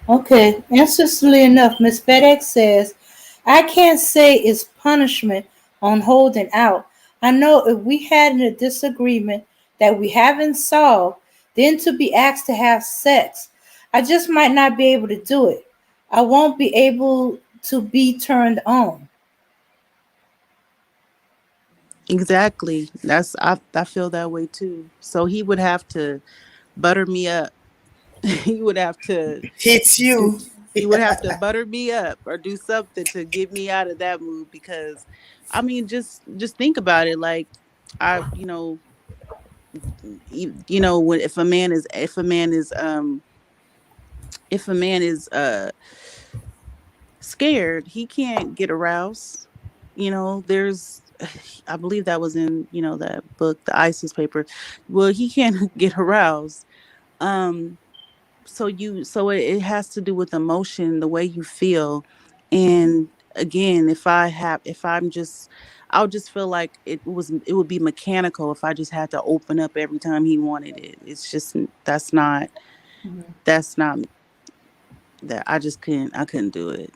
Okay. Interestingly enough, Miss FedEx says, I can't say it's punishment on holding out. I know if we had a disagreement that we haven't solved, then to be asked to have sex, I just might not be able to do it. I won't be able to be turned on. Exactly. I feel that way too. So he would have to butter me up. he would have to Hits do you. he would have to butter me up or do something to get me out of that mood, because I mean, just think about it. Like, I when if a man is scared, he can't get aroused. There's I believe that was in, that book, the ISIS paper. Well, he can't get aroused. Um so it has to do with emotion, the way you feel. And again, I would just feel like it would be mechanical if I just had to open up every time he wanted it. It's just that's not that I couldn't do it.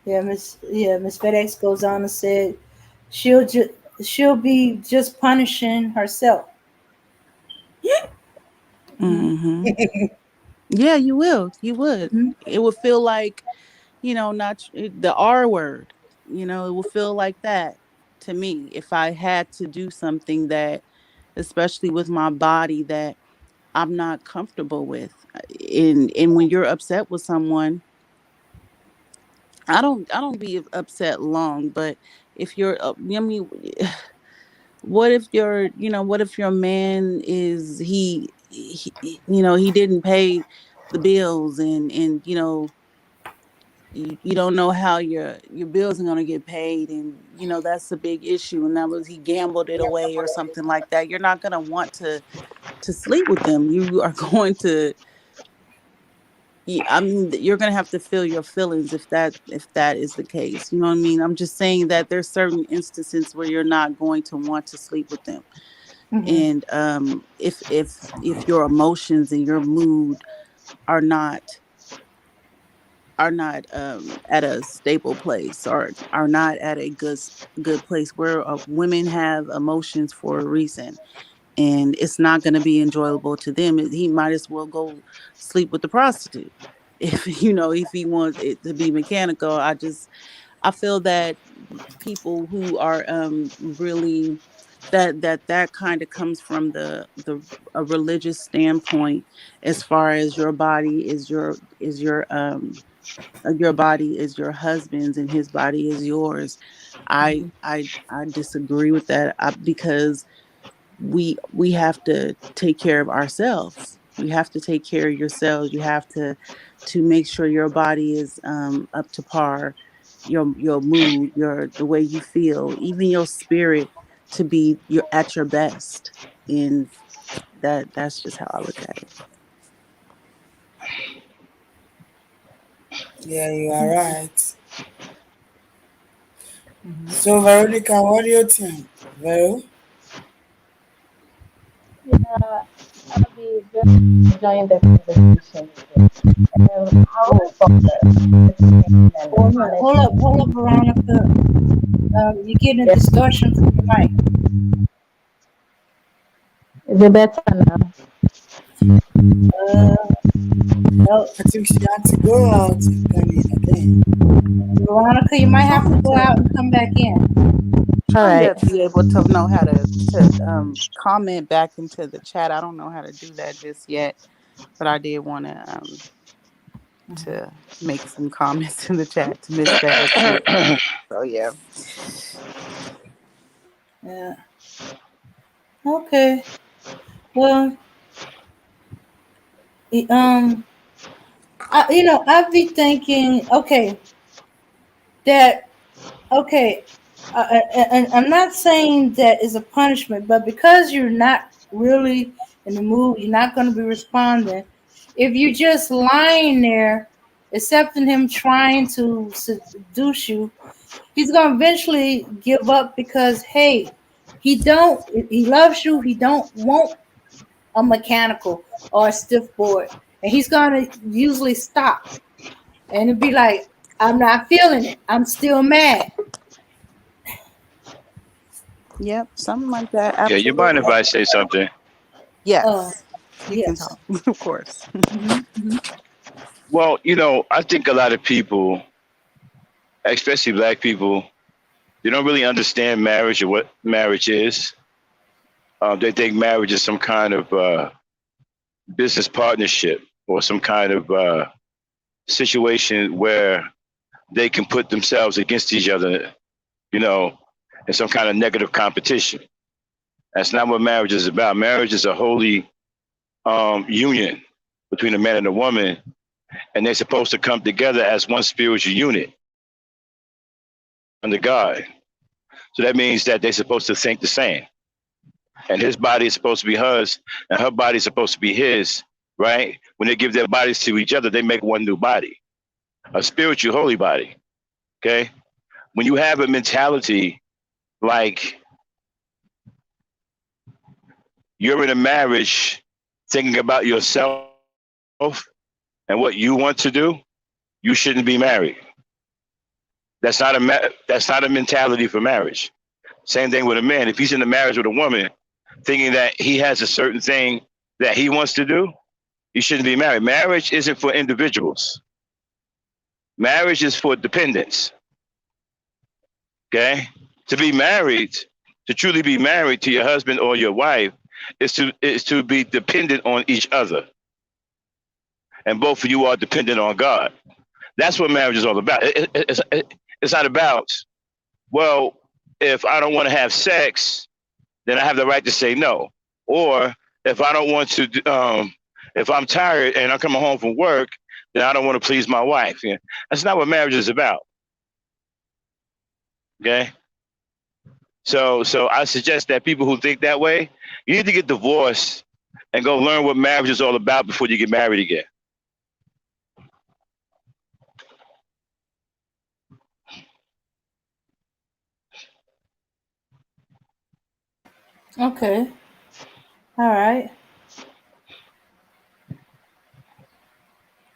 Yeah. Miss FedEx goes on and said she'll be just punishing herself. Hmm. Yeah, you would. Mhm. It would feel like, not the R word. It would feel like that to me if I had to do something that, especially with my body, that I'm not comfortable with. And when you're upset with someone, I don't be upset long, but if you're I mean, what if your man is he didn't pay the bills, and you don't know how your bills are going to get paid, and that's a big issue, and that was he gambled it away or something like that. You're not going to want to sleep with them. You are going to I mean, you're going to have to feel your feelings if that is the case. You know what I mean? I'm just saying that there's certain instances where you're not going to want to sleep with them. Mhm. And if your emotions and your mood are not at a stable place, or are not at a good place, where women have emotions for a reason, and it's not going to be enjoyable to them, he might as well go sleep with the prostitute. If he wants it to be mechanical. I feel that people who are really that kind of comes from the a religious standpoint, as far as your body is your husband's and his body is yours. I disagree with that, because we have to take care of ourselves. You have to take care of yourselves. You have to make sure your body is up to par, your mood, the way you feel, even your spirit, to be at your best. And that's just how I look at it. Yeah, you are right. Mhm. So, Veronica, what do you think? Vero? Yeah, I'll be just enjoying the conversation with you. Oh, However, listening and hold up, honestly, Veronica. You're getting a yeah, distortion from the mic. is it better now? Uh, no, I think she had to go out and come in again. Veronica, you might have to go out and come back in. All Trying right. to be able to know how to comment back into the chat. I don't know how to do that just yet, but I did want to make some comments in the chat to Miss Bev too. So yeah, Yeah. Okay. Well, um, I'd be thinking, okay, that okay, and I'm not saying that is a punishment, but because you're not really in the mood, you're not going to be responding. If you're just lying there, accepting him trying to seduce you, he's going to eventually give up because hey, he loves you. He don't want a mechanical or a stiff board, and he's going to usually stop and it'd be like, I'm not feeling it. I'm still mad. yep, something like that. Yeah, you mind if Absolutely. I say something? Uh, Yes, you can yes. talk, of course. Hmm. Well, I think a lot of people, especially black people, they don't really understand marriage or what marriage is. They think marriage is some kind of business partnership or some kind of situation where they can put themselves against each other, you know, in some kind of negative competition. That's not what marriage is about. Marriage is a holy union between a man and a woman, and they're supposed to come together as one spiritual unit under God. So that means that they're supposed to think the same. And his body is supposed to be hers, and her body is supposed to be his, right? When they give their bodies to each other, they make one new body, a spiritual holy body. Okay. When you have a mentality like you're in a marriage thinking about yourself and what you want to do, you shouldn't be married. That's not a mentality for marriage. Same thing with a man. If he's in a marriage with a woman, thinking that he has a certain thing that he wants to do, he shouldn't be married. Marriage isn't for individuals. Marriage is for dependents. Okay, to be married, to truly be married to your husband or your wife, is to be dependent on each other, and both of you are dependent on God. That's what marriage is all about. It's not about, well, if I don't want to have sex, then I have the right to say no. Or if I don't want to, if I'm tired and I'm coming home from work, then I don't want to please my wife. Yeah. That's not what marriage is about. Okay. So I suggest that people who think that way, you need to get divorced and go learn what marriage is all about before you get married again. Okay. All right.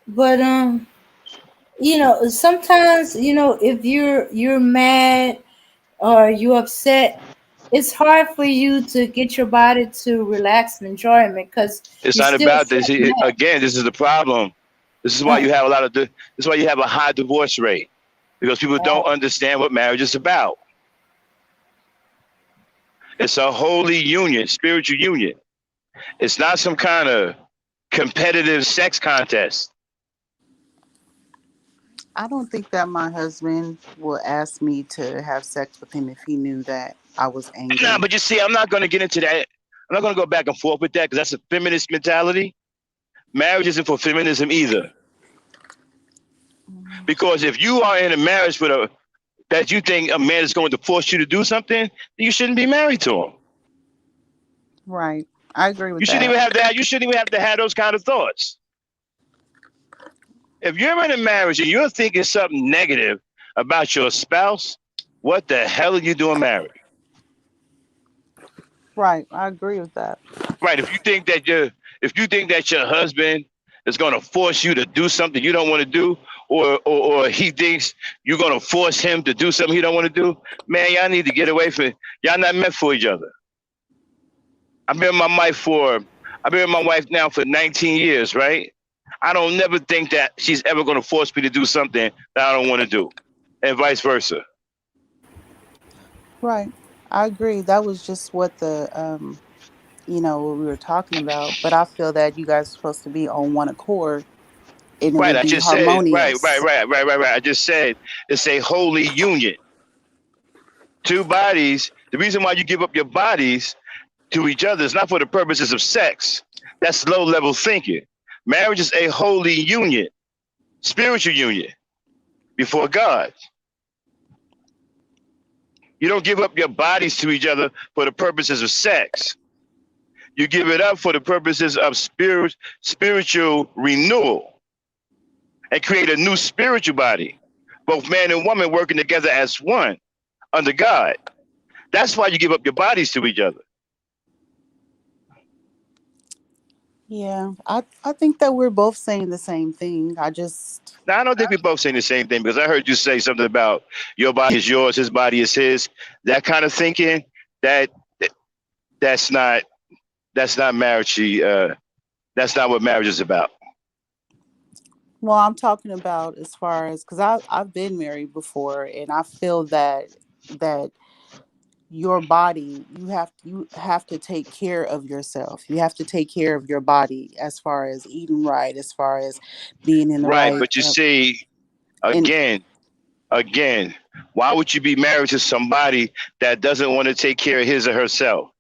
But sometimes if you're mad or you upset, it's hard for you to get your body to relax and enjoyment because It's you're not still about so this. mad. Again, this is the problem. This is why Uh, you have a lot of. This is why you have a high divorce rate, because people don't understand what marriage is about. It's a holy union, spiritual union. It's not some kind of competitive sex contest. I don't think that my husband will ask me to have sex with him if he knew that I was Nah, angry. but you see, I'm not going to get into that. I'm not going to go back and forth with that because that's a feminist mentality. Marriage isn't for feminism either. Because if you are in a marriage with a that you think a man is going to force you to do something, you shouldn't be married to him. Right. I agree with You shouldn't that. even have that. You shouldn't even have to have those kind of thoughts. If you're in a marriage and you're thinking something negative about your spouse, what the hell are you doing married? Right. I agree with that. Right. If you think that your husband is gonna force you to do something you don't want to do, or he thinks you're gonna force him to do something he don't want to do, man, y'all need to get away from it. Y'all not meant for each other. I've been with my wife now for 19 years, right? I don't never think that she's ever gonna force me to do something that I don't want to do. And vice versa. Right. I agree. That was just what what we were talking about. But I feel that you guys are supposed to be on one accord and it Right, would I be just said, harmonious. right. I just said it's a holy union. Two bodies. The reason why you give up your bodies to each other is not for the purposes of sex. That's low level thinking. Marriage is a holy union, spiritual union before God. You don't give up your bodies to each other for the purposes of sex. You give it up for the purposes of spiritual renewal and create a new spiritual body. Both man and woman working together as one under God. That's why you give up your bodies to each other. Yeah. I think that we're both saying the same thing. I just Now, I don't think we're both saying the same thing because I heard you say something about your body is yours, his body is his. That kind of thinking, that that's not marriage. That's not what marriage is about. well, I'm talking about as far as because I've been married before and I feel that your body you have to take care of yourself. You have to take care of your body as far as eating right, as far as being in the Right, right but you see, and again, again, why would you be married to somebody that doesn't want to take care of his or herself?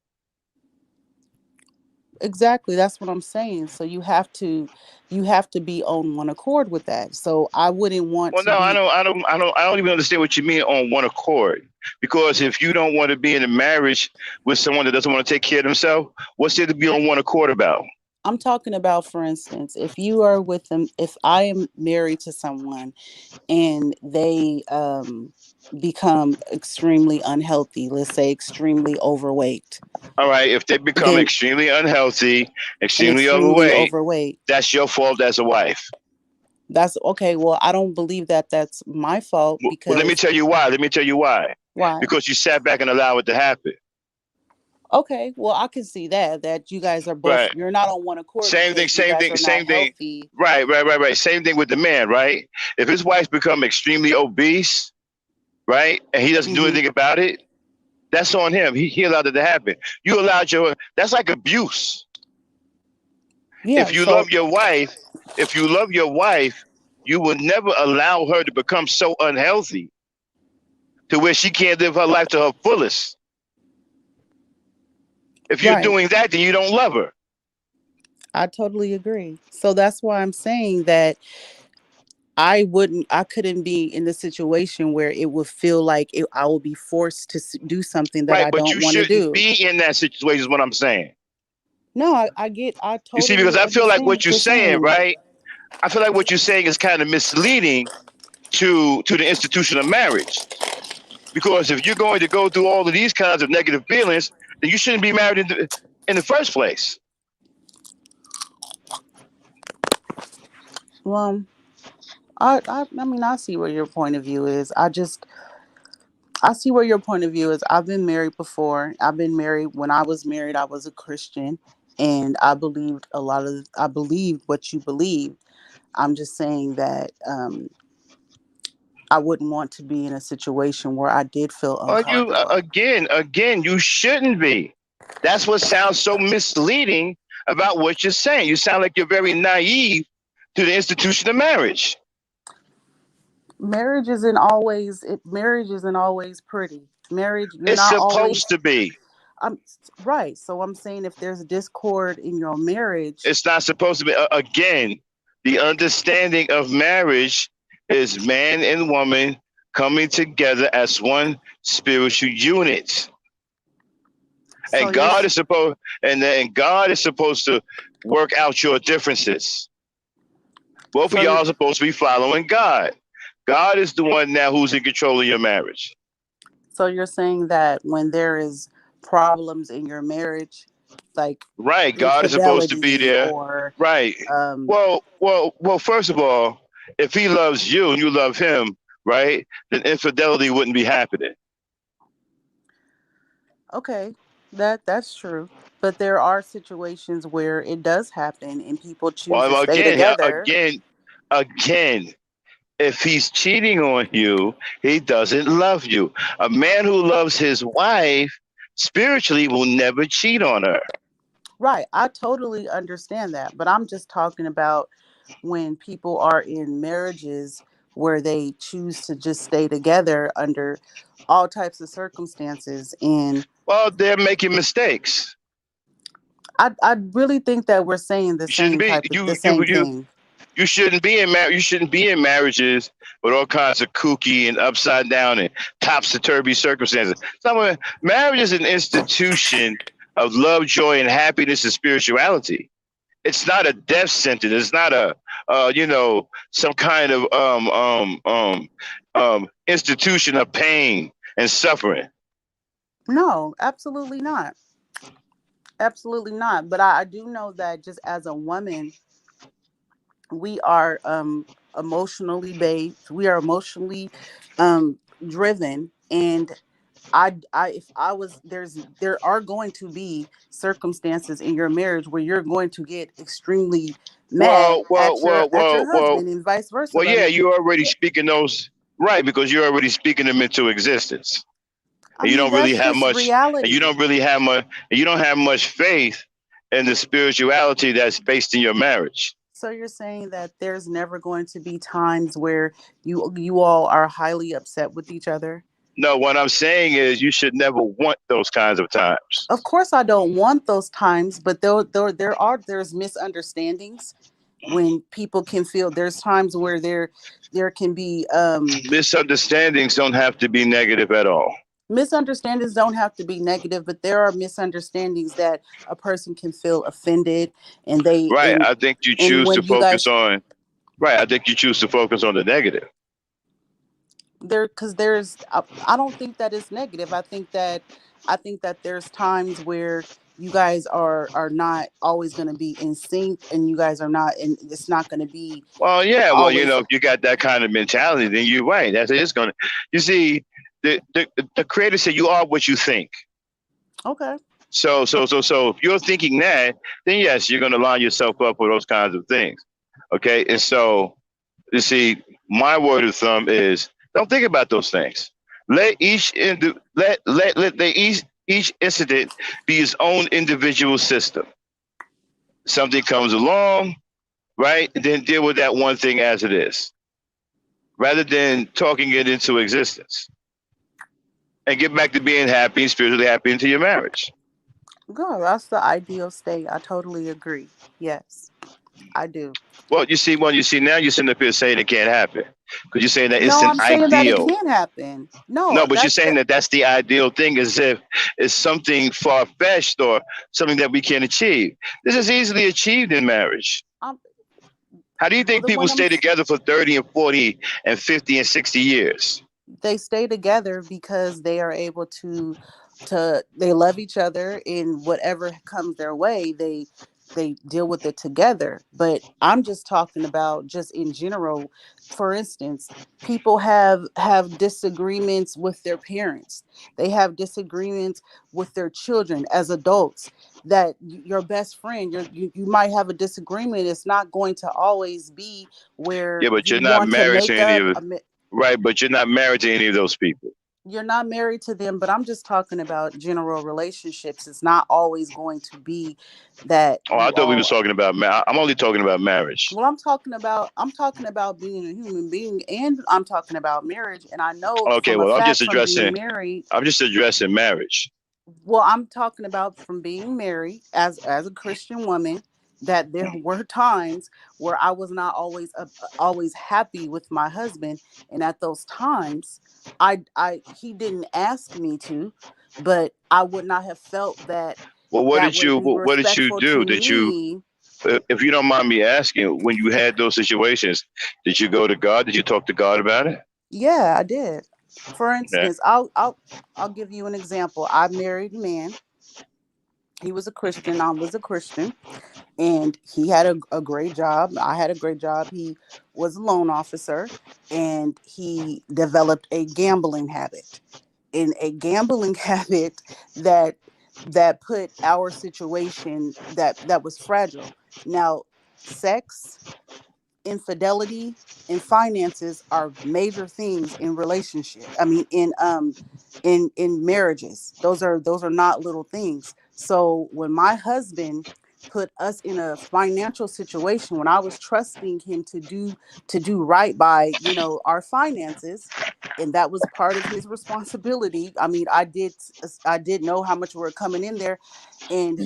exactly, that's what I'm saying. So you have to be on one accord with that. So I wouldn't want Well, to no, be. I don't even understand what you mean on one accord. Because if you don't want to be in a marriage with someone that doesn't want to take care of themselves, what's there to be on one accord about? I'm talking about, for instance, if you are with them, if I am married to someone and they become extremely unhealthy, let's say extremely overweight, All right, if they become then extremely unhealthy, and extremely extremely overweight, overweight, that's your fault as a wife. that's okay. Well, I don't believe that that's my fault Well, let me because tell you why. Let me tell you why. why? Because you sat back and allowed it to happen. Okay, well, I can see that you guys are both, Right. you're not on one accord Same thing, because you same guys thing, are not same thing. healthy. Right. Same thing with the man, right? If his wife become extremely obese, right, and he doesn't do Hmm. anything about it, that's on him. He allowed it to happen. You allowed that's like abuse. Yeah, If you so love your wife, if you love your wife, you would never allow her to become so unhealthy to where she can't live her life to her fullest. If you're right, doing that, then you don't love her. I totally agree. So that's why I'm saying that I couldn't be in the situation where it would feel like I will be forced to do something that Right, I but don't you want to shouldn't do. be in that situation is what I'm saying. No, I You see, because totally I feel like understand what what you're you're saying, saying. right? I feel like what you're saying is kind of misleading to the institution of marriage. Because if you're going to go through all of these kinds of negative feelings, then you shouldn't be married in the first place. Well, I mean, I see where your point of view is. I see where your point of view is. I've been married before. I've been married. When I was married, I was a Christian and I believed what you believed. I'm just saying that I wouldn't want to be in a situation where I did feel Well, uncomfortable. again, you shouldn't be. That's what sounds so misleading about what you're saying. You sound like you're very naive to the institution of marriage. Marriage isn't always pretty. Marriage, you're It's not always. supposed to be. I'm right. So I'm saying if there's discord in your marriage, It's not supposed to be. Again, the understanding of marriage is man and woman coming together as one spiritual unit. so And you're God is supposed to work out your differences. Both of So y'all are supposed to be following God. God is the one now who's in control of your marriage. so you're saying that when there is problems in your marriage, like Right. God is supposed to be infidelity there. or Right. um Well, first of all, if he loves you and you love him, right, then infidelity wouldn't be happening. okay, that's true. But there are situations where it does happen and people choose to Well, stay together. again, if he's cheating on you, he doesn't love you. A man who loves his wife spiritually will never cheat on her. Right. I totally understand that. But I'm just talking about when people are in marriages where they choose to just stay together under all types of circumstances. And Well, they're making mistakes. I really think that we're saying You shouldn't be the same thing. you shouldn't be in you shouldn't be in marriages with all kinds of kooky and upside down and topsy turvy circumstances. Marriage is an institution of love, joy, and happiness and spirituality. It's not a death sentence. It's not a some kind of institution of pain and suffering. No, absolutely not. Absolutely not. But I do know that just as a woman, we are emotionally based. We are emotionally um driven. And if I was, there are going to be circumstances in your marriage where you're going to get extremely mad Well, well, well, at well, your well, husband and vice versa. well. Like, Yeah, you're already speaking those right because you're already speaking them into existence, I and you mean, don't really that's have just much, and you reality. don't really have much, and you don't have much faith in the spirituality that's based in your marriage. So you're saying that there's never going to be times where you all are highly upset with each other? No, what I'm saying is you should never want those kinds of times. Of course, I don't want those times, but there's misunderstandings when people can feel. There's times where there can be Misunderstandings don't have to be negative at all. misunderstandings. Don't have to be negative, but there are misunderstandings that a person can feel offended, and they Right. I think you and choose to when you focus guys on. Right. I think you choose to focus on the negative. there, because I don't think that it's negative. I think that there's times where you guys are not always going to be in sync, and you guys are not, and it's not going to be Well, yeah. Well, always if you got that kind of mentality, then you're right. That's it's gonna. You see, the creator said you are what you think. okay. So if you're thinking that, then yes, you're gonna line yourself up with those kinds of things. Okay, and so you see, my word of thumb is don't think about those things. Let each incident be its own individual system. Something comes along, right? Then deal with that one thing as it is, rather than talking it into existence. And get back to being happy, spiritually happy into your marriage. Girl, that's the ideal state. I totally agree. Yes, I do. Well, you see, now you're sitting up here saying it can't happen because you're saying that it's No, an I'm saying that it ideal. can happen. No, No, but you're saying that that's the ideal thing, as if it's something far fetched or something that we can't achieve. This is easily achieved in marriage. I'm, How do you well, think the people one stay together for 30 and 40 and 50 and 60 years? they stay together because they are able to they love each other, in whatever comes their way they deal with it together. But I'm just talking about just in general. For instance, people have disagreements with their parents. They have disagreements with their children as adults. That your best friend, you might have a disagreement. It's not going to always be where Yeah, but you you're not want to married to make any up. of it. Right, but you're not married to any of those people. You're not married to them, but I'm just talking about general relationships. It's not always going to be that Oh, I you thought we was all. talking about I'm only talking about marriage. Well, I'm talking about being a human being, and I'm talking about marriage. And I know Okay, from a well, fact from being married. I'm just addressing marriage. Well, I'm talking about from being married as a Christian woman, that there were times where I was not always happy with my husband, and at those times, I he didn't ask me to, but I would not have felt that Well, that would be what did you respectful to do? me. if you don't mind me asking, when you had those situations, did you go to God? Did you talk to God about it? Yeah, I did. For Yeah. instance, I'll give you an example. I married a man. He was a Christian. I was a Christian, and he had a great job. I had a great job. He was a loan officer, and he developed a gambling habit. In a gambling habit that put our situation that was fragile. Now, sex, infidelity, and finances are major things in relationship. I mean, in marriages, those are not little things. So when my husband put us in a financial situation, when I was trusting him to do right by, our finances, and that was part of his responsibility. I mean, I did know how much we were coming in there, and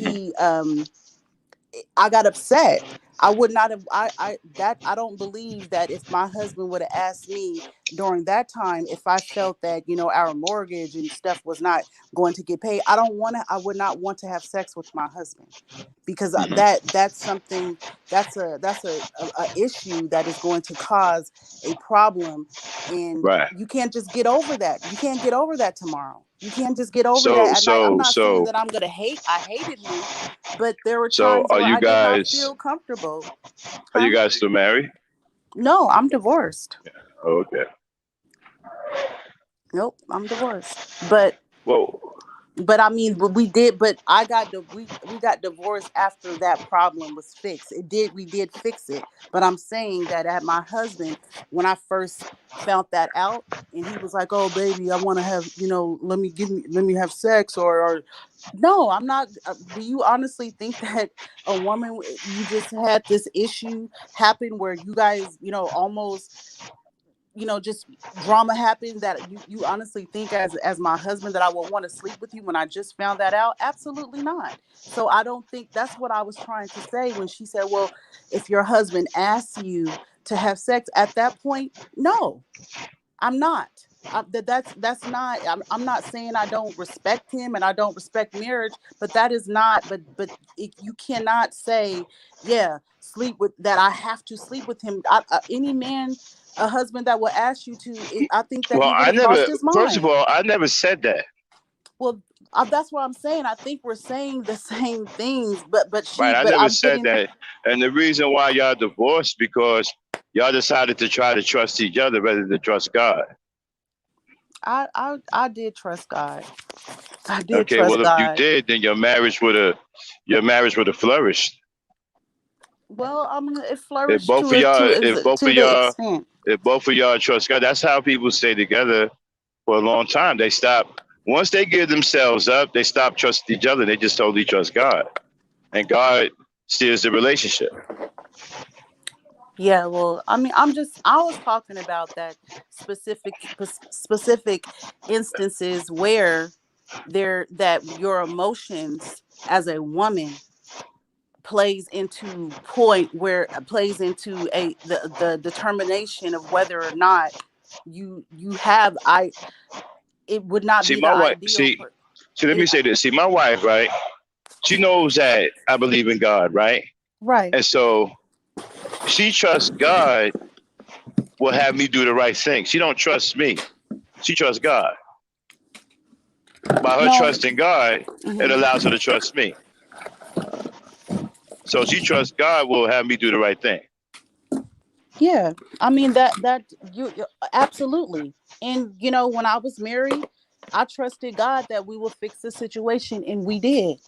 I got upset. I would not have I don't believe that if my husband would have asked me during that time, if I felt that, our mortgage and stuff was not going to get paid, I would not want to have sex with my husband, because Hmm. that's something, that's a issue that is going to cause a problem, and Right. you can't just get over that. You can't get over that tomorrow. You can't just get over that So at night. I'm so not saying so that I hated him, but there were so times where I did not feel comfortable. are Huh? you guys still married? No, I'm divorced. Oh, okay. Nope, I'm divorced. Well, But I mean, but we did. But I got we got divorced after that problem was fixed. We did fix it. But I'm saying that at my husband, when I first found that out, and he was like, "Oh, baby, I want to have, let me have sex," or no, I'm not. Do you honestly think that a woman, you just had this issue happen where you guys, almost, just drama happened, that you honestly think as my husband that I would want to sleep with you when I just found that out? Absolutely not. So I don't think that's what I was trying to say when she said, well, if your husband asks you to have sex at that point, no, I'm not. That's not. I'm not saying I don't respect him and I don't respect marriage, but that is not. You cannot say, yeah, sleep with that. I have to sleep with him. Any man, a husband that will ask you to, I think that well, he would I have lost never. his First of mind. all, I never said that. Well, that's what I'm saying. I think we're saying the same things, Right? I but never I'm said putting. that. And the reason why y'all divorced because y'all decided to try to trust each other rather than trust God. I did trust God. I did Okay. trust Well, if you God. did, then your marriage would have flourished. Well, I mean, it If flourished both of y'all, if both to of the y'all, extent. if both of y'all trust God, that's how people stay together for a long time. They stop once they give themselves up. They stop trusting each other. They just totally trust God, and God steers the relationship. Yeah, well, I mean, I was talking about that specific instances where that your emotions as a woman plays into the determination of whether or not you have I it would not See, be the my wife. ideal See, let it, me say this. See, my wife, right? She knows that I believe in God, right? right. And so she trusts God will have me do the right thing. She don't trust me. She trusts God. By her No. trusting God, it Mhm. allows her to trust me. So she trusts God will have me do the right thing. Yeah, I mean that you absolutely. And when I was married, I trusted God that we would fix the situation, and we did.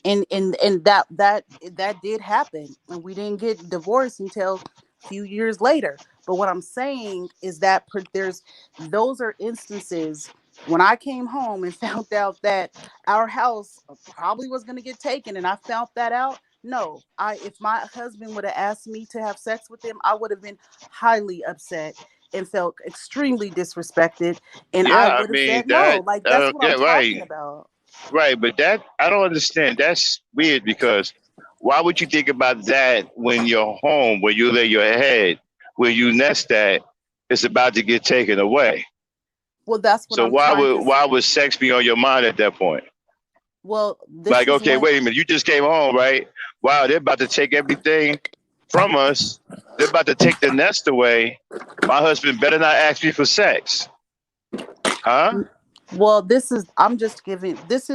And that did happen, and we didn't get divorced until a few years later. But what I'm saying is that those are instances when I came home and found out that our house probably was going to get taken, and I found that out. No, if my husband would have asked me to have sex with him, I would have been highly upset and felt extremely disrespected, and I Yeah, I would have mean said no. that. Like, that's what Yeah, I'm right, talking about. right. But that I don't understand. That's weird because why would you think about that when your home, where you lay your head, where you nest at, is about to get taken away? Well, that's what So I'm why trying would to. why would sex be on your mind at that point? Well, this Like, is okay, when. wait a minute, you just came home, right? wow, they're about to take everything from us. They're about to take the nest away. My husband better not ask me for sex. Huh? Well, I'm just giving, this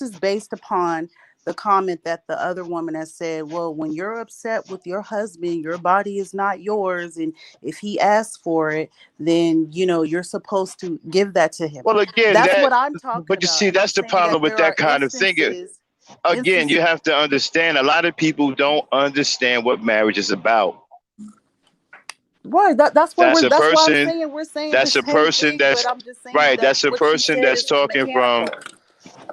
is based upon the comment that the other woman has said. Well, when you're upset with your husband, your body is not yours. And if he asks for it, then, you're supposed to give that to him. Well, again, That's what I'm talking but you about. see, And I'm that's the saying that problem with there that are kind of thing. Again, instances. you have to understand a lot of people don't understand what marriage is about. Right. That's a That's why I'm person, saying we're saying the that's a same person thing, but that's I'm just saying right. that That's a what she person said that's is talking from, mechanical.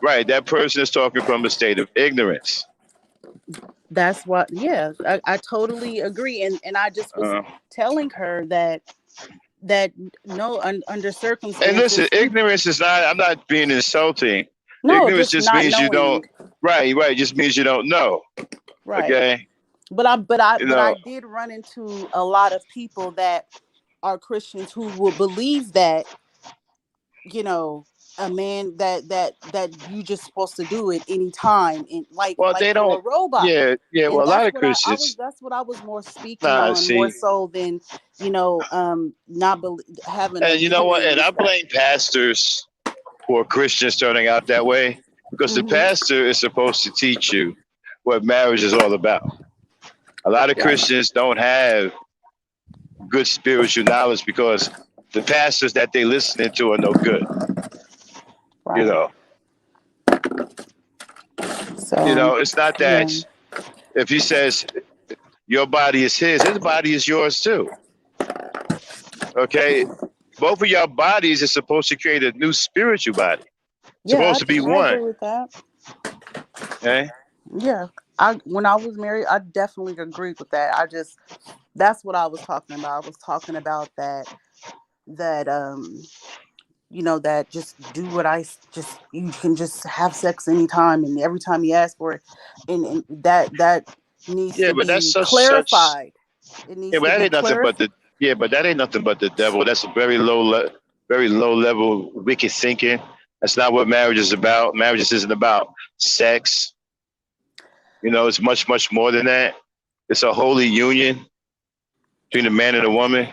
right. That person is talking from a state of ignorance. That's what, yeah, I totally agree. And I just was Uh, telling her that no, under and listen, circumstances, ignorance is not, I'm not being insulting. no, Ignorance just just not means you knowing. don't, right, just means you don't know. Right. Okay. You But I know, did run into a lot of people that are Christians who will believe that, you know, a man that you just supposed to do it anytime, and well, like they you're a don't, robot. yeah, And well, a lot of Christians, that's what I was more speaking nah, on, more see, so than, not having a and you know what? human And and I stuff. blame pastors for Christians turning out that way because the Hmm. pastor is supposed to teach you what marriage is all about. A lot of Right. Christians don't have good spiritual knowledge because the pastors that they listening to are no good. You Right. know, So it's not yeah. that if he says your body is his body is yours too. Okay, both of your bodies are supposed to create a new spiritual body. Yeah, Supposed to be I one. agree with that. Okay. Yeah. I When I was married, I definitely agreed with that. That's what I was talking about. I was talking about that that just do what just you can just have sex anytime and every time you ask for it, and that needs Yeah, to but that's be such. clarified. It Yeah, needs but to that be ain't nothing but clarified. the. Yeah, but that ain't nothing but the devil. That's a very low level wicked thinking. That's not what marriage is about. Marriage isn't about sex. It's much more than that. It's a holy union between a man and a woman.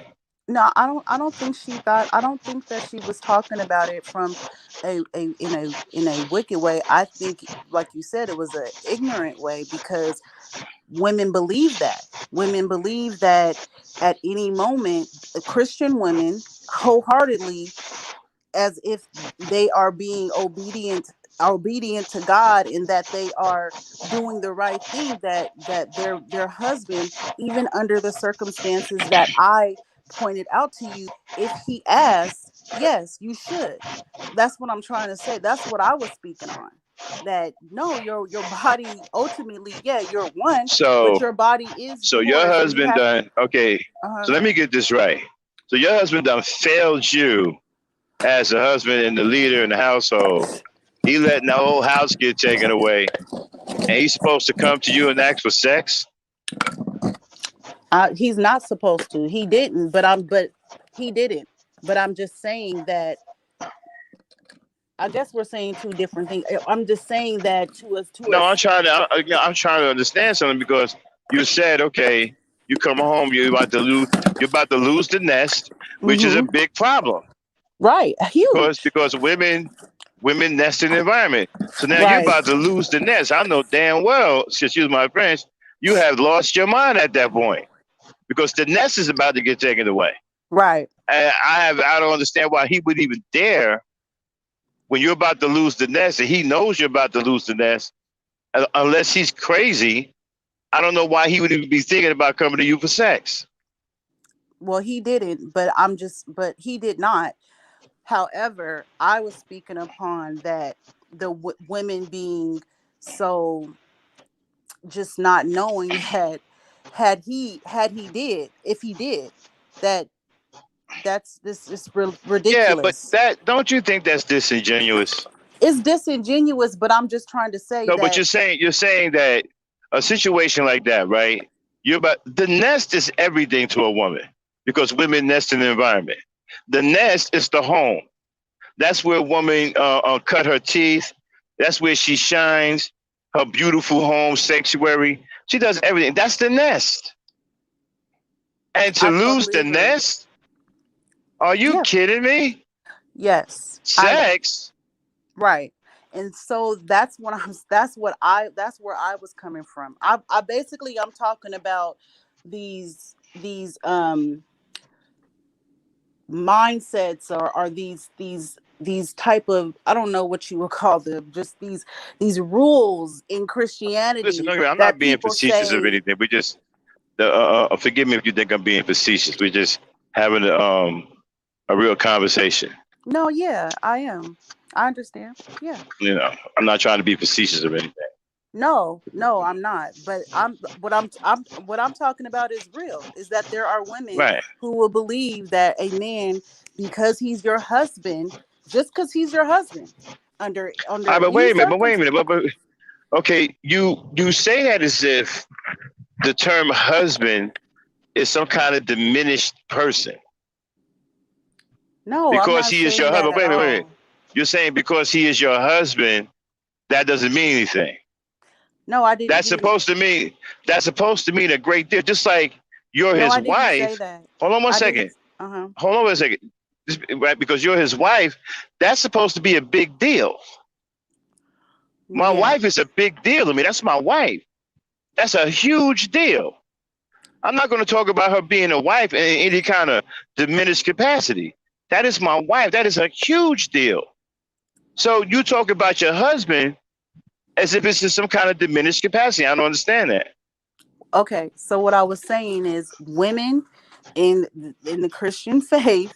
No, I don't think she thought. I don't think that she was talking about it from a wicked way. I think, like you said, it was a ignorant way, because women believe that. Women believe that at any moment, Christian women wholeheartedly, as if they are being obedient to God, and that they are doing the right thing, that their husband, even under the circumstances that I pointed out to you, if he asks, yes, you should. That's what I'm trying to say. That's what I was speaking on. That no, your body ultimately, yeah, you're one, but So, your body is so your yours, and you husband have. done okay. Uh-huh. So let me get this right. So your husband done failed you as a husband and the leader in the household. He letting the whole house get taken away, and he's supposed to come to you and ask for sex. He's not supposed to. He didn't, but he didn't. But I'm just saying that. I guess we're saying two different things. I'm just saying that to No, us. I'm trying to understand something because you said, okay, you come home, you're about to lose the nest, which is a Hmm. big problem Right, huge. because women nest in the environment. So now you're Right, about to lose the nest. I know damn well, since you my friends, you have lost your mind at that point because the nest is about to get taken away. right. And I don't understand why he would even dare when you're about to lose the nest and he knows you're about to lose the nest, unless he's crazy. I don't know why he would even be thinking about coming to you for sex. Well, he didn't, but he did not. However, I was speaking upon that the women being so just not knowing that had he did, if he did, that that's this is Yeah, but ridiculous. that don't you think that's disingenuous? It's disingenuous, but I'm just trying to say No, but that. you're saying that a situation like that, right? You're about the nest is everything to a woman because women nest in the environment. The nest is the home. That's where a woman cut her teeth. That's where she shines. Her beautiful home sanctuary. She does everything. That's the nest. And to I lose totally the agree. nest? Are you Yeah. kidding me? Yes. Sex? Right. And so that's where I was coming from. I basically I'm talking about these mindsets, or these type of, I don't know what you would call them, just these rules in Listen, Christianity I'm that not being people facetious of say. anything. We just forgive me if you think I'm being facetious. We're just having a real conversation. No, yeah, I am. I understand. Yeah. I'm not trying to be facetious of anything. No, no, I'm not. But what I'm talking about is real. Is that there are women Right. who will believe that a man, because he's your husband, just because he's your husband, All right, under but any wait a minute. But wait a circumstance. minute. Okay, you say that as if the term husband is some kind of diminished person No, I'm because not he is your saying that husband. at Wait a minute. Wait a minute. all. You're saying because he is your husband, that doesn't mean anything. No, I didn't. That's supposed to mean a great deal. Just like you're No, his I didn't say wife. that. Hold on one I didn't. second. Uh-huh. Hold on one second. Right, because you're his wife, that's supposed to be a big deal. My Yeah. wife is a big deal to me. That's my wife. That's a huge deal. I'm not going to talk about her being a wife in any kind of diminished capacity. That is my wife. That is a huge deal. So you talk about your husband as if it's in some kind of diminished capacity. I don't understand that. Okay, so what I was saying is women in the Christian faith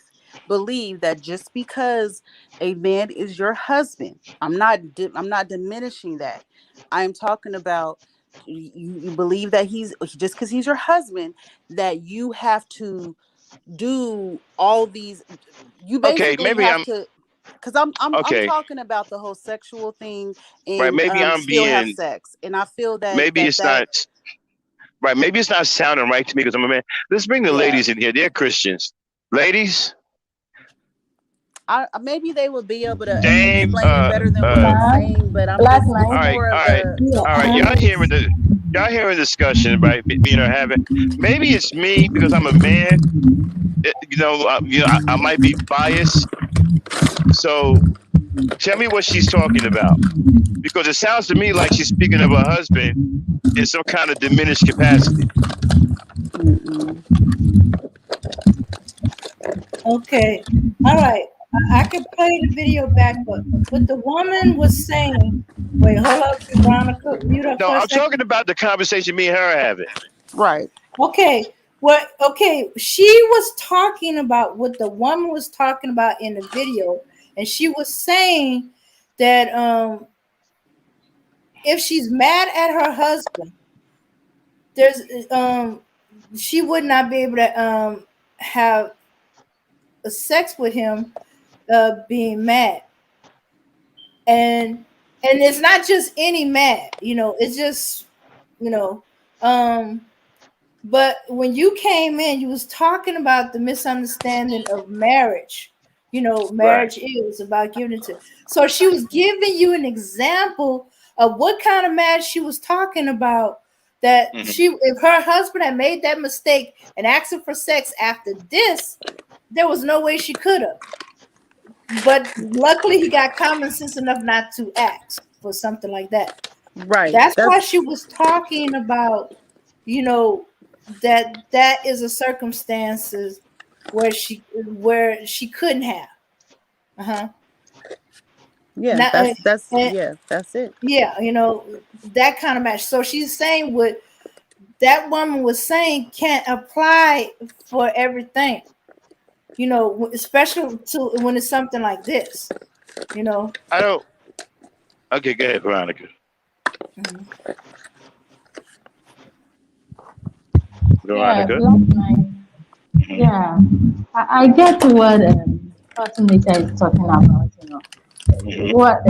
believe that just because a man is your husband, I'm not diminishing that. I'm talking about you believe that he's just because he's your husband, that you have to do all these, you Okay, basically maybe have I'm to, because I'm okay. talking about the whole sexual thing, Right, and maybe I'm still have being. sex, and I feel that Maybe it's not right. Maybe it's not sounding right to me because I'm a man. Let's bring the yeah. ladies in here. They're Christians. Ladies, Maybe they would be able to Dame. explain it better than what I'm Black, saying, but black All it's knight. right, more all of right, the Yeah, all right. Y'all hearing discussion, right? Having. Maybe it's me because I'm a man. I might be biased. So tell me what she's talking about because it sounds to me like she's speaking of her husband in some kind of diminished capacity. mm-mm. Okay. All right. I can play the video back, but what the woman was saying. Wait, hold up, Veronica. Mute up No, for a I'm talking second. about the conversation me and her are having. Right. Okay. What? Okay. She was talking about what the woman was talking about in the video, and she was saying that if she's mad at her husband, there's she would not be able to have sex with him being mad. And it's not just any mad, it's just, you know um but when you came in, you was talking about the misunderstanding of marriage. Right. Marriage is about giving it to, so she was giving you an example of what kind of marriage she was talking about, that Hmm. she, if her husband had made that mistake and asked her for sex after this, there was no way she could have. But luckily, he got common sense enough not to ask for something like that. Right. That's why That's she was talking about, you know, that is a circumstances where she couldn't have. Uh-huh. yeah. Not, That's and, yeah. That's it. yeah, that kind of match. So she's saying what that woman was saying can't apply for everything. Especially to when it's something like this. You know. I don't. Okay, go ahead, Veronica. Mhm. Yeah, Veronica. black knight. Hmm. Yeah, I get what Nature is talking about. Hmm. What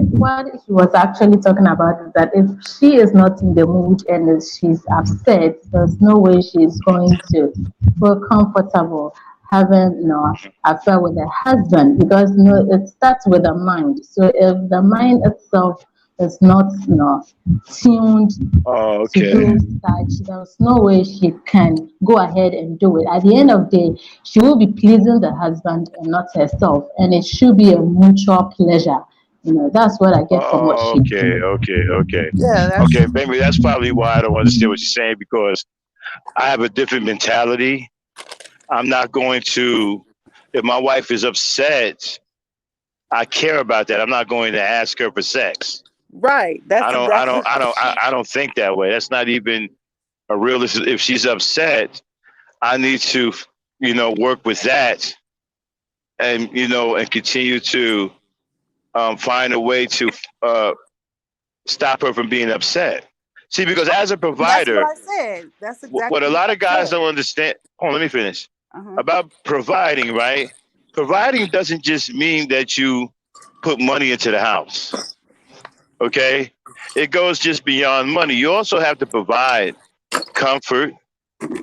she was actually talking about is that if she is not in the mood and she's upset, there's no way she's going to feel comfortable having affair with her husband, because it starts with the mind. So if the mind itself is not, tuned Oh, to okay. do such. There's no way she can go ahead and do it. At the end of the day, she will be pleasing the husband and not herself, and it should be a mutual pleasure. That's what I get from what Oh, she okay, did. okay, okay, Yeah, that's okay. Maybe that's probably why I don't understand what you're saying because I have a different mentality. I'm not going to. If my wife is upset, I care about that. I'm not going to ask her for sex. right. I That's don't. I don't. exactly. I don't. I don't think that way. That's not even a realistic. If she's upset, I need to, work with that, and and continue to find a way to uh, stop her from being upset. See, because as a That's what provider, I said. That's what a exactly what lot I of guys said. don't understand. Hold on, let me finish. Uh-huh. About providing, right? Providing doesn't just mean that you put money into the house. Okay, it goes just beyond money. You also have to provide comfort.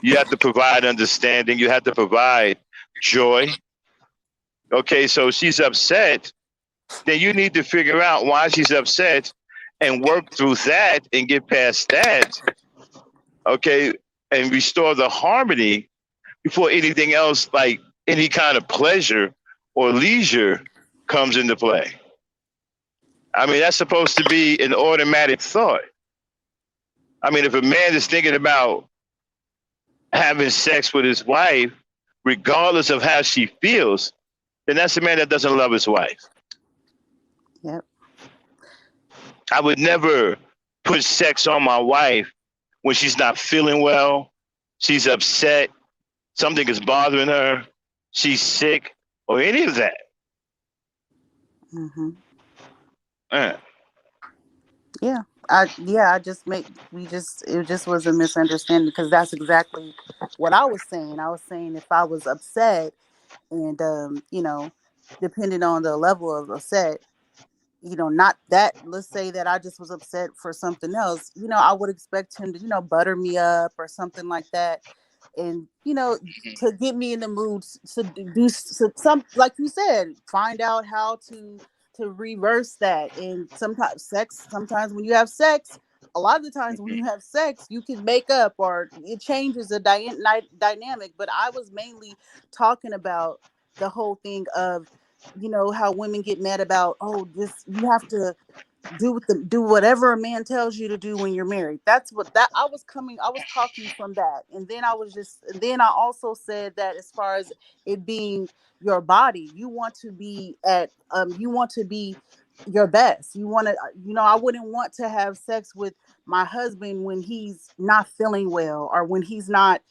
You have to provide understanding. You have to provide joy. Okay, so she's upset, then you need to figure out why she's upset and work through that and get past that. Okay, and restore the harmony before anything else, like any kind of pleasure or leisure, comes into play. I mean, that's supposed to be an automatic thought. I mean, if a man is thinking about having sex with his wife, regardless of how she feels, then that's a man that doesn't love his wife. Yep. I would never put sex on my wife when she's not feeling well, she's upset, something is bothering her, she's sick, or any of that. Hmm. Uh, Yeah. I just make we just it just was a misunderstanding because that's exactly what I was saying. I was saying if I was upset and depending on the level of upset, not that, let's say that I just was upset for something else, I would expect him to, butter me up or something like that. And, to get me in the mood to do some, like you said, find out how to reverse that. And sometimes when you have sex, a lot of the times when you have sex, you can make up or it changes the dynamic. But I was mainly talking about the whole thing of, how women get mad about, oh, this, you have to do whatever a man tells you to do when you're married. That's what that I was talking from that. And then I also said that as far as it being your body, you want to be your best. You want to, I wouldn't want to have sex with my husband when he's not feeling well or when he's not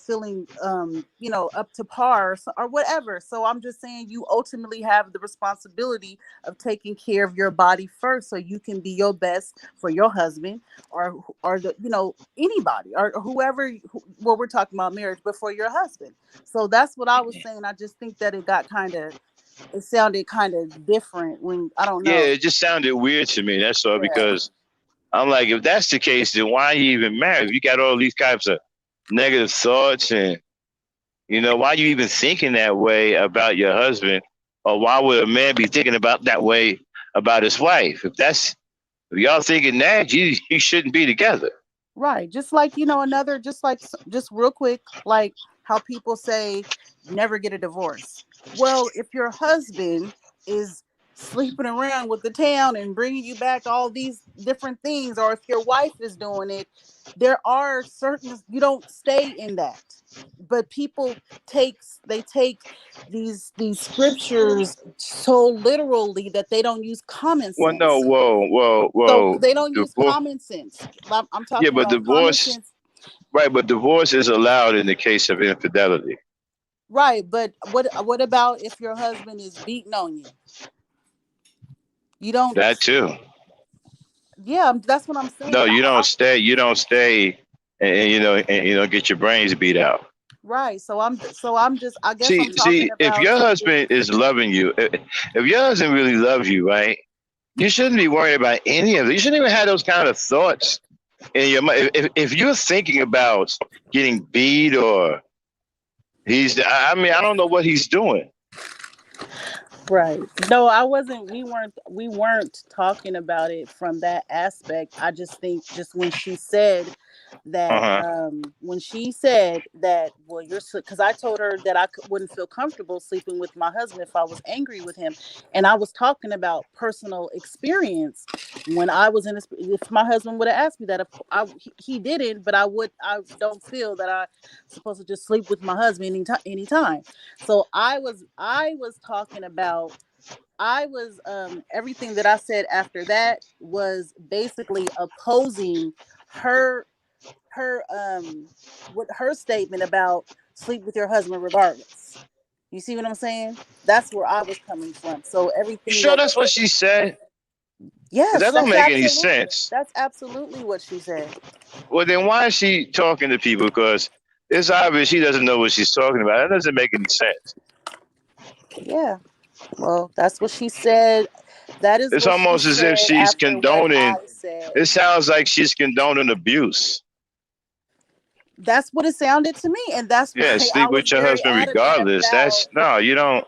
feeling up to par or whatever. So I'm just saying you ultimately have the responsibility of taking care of your body first so you can be your best for your husband or the anybody or whoever well, we're talking about marriage, but for your husband. So that's what I was saying. I just think that it sounded kind of different when I don't yeah, know. it just sounded weird to me. That's all Yeah. because I'm like, if that's the case, then why are you even married? You got all these types of negative thoughts, and why are you even thinking that way about your husband, or why would a man be thinking about that way about his wife? If y'all thinking that, you shouldn't be together. Right. Just like, just real quick, like how people say never get a divorce. Well, if your husband is sleeping around with the town and bringing you back all these different things, or if your wife is doing it, there are certain, you don't stay in that. But people take these scriptures so literally that they don't use common Well, no, sense. So whoa, they don't use divorce. common sense. I'm Yeah, talking but about common divorce, sense. right? But divorce is allowed in the case of infidelity. Right, but what about if your husband is beating on you? You don't. That too. Yeah, that's what I'm saying. No, you don't stay. You don't stay, and get your brains beat out. Right. So I'm just, I guess I'm talking See, if about your taking. husband is loving you, if your husband really loves you, right, you shouldn't be worried about any of it. You shouldn't even have those kind of thoughts in your mind. If you're thinking about getting beat or I mean, I don't know what he's doing. Right. No, I wasn't. We weren't talking about it from that aspect. I just think just Uh that huh. when she said that, well, because I told her that wouldn't feel comfortable sleeping with my husband if I was angry with him, and I was talking about personal experience when I was in this. If my husband would have asked me that, he didn't, but I don't feel that I supposed to just sleep with my husband anytime. So I was talking about I was everything that I said after that was basically opposing her with her statement about sleep with your husband regardless. You see what I'm saying? That's where I was coming from. So You everything sure that that's what she said? Because yes, that don't make any sense. that's absolutely what she said. Well, then why is she talking to people? Because it's obvious she doesn't know what she's talking about. That doesn't make any sense. Yeah. Well, that's what she said. That is It's what she almost as if said she's after what condoning. I said. It sounds like she's condoning abuse. That's what it sounded to me, and that's Yeah, why I sleep was with your very husband adamant regardless. about. That's no, you don't.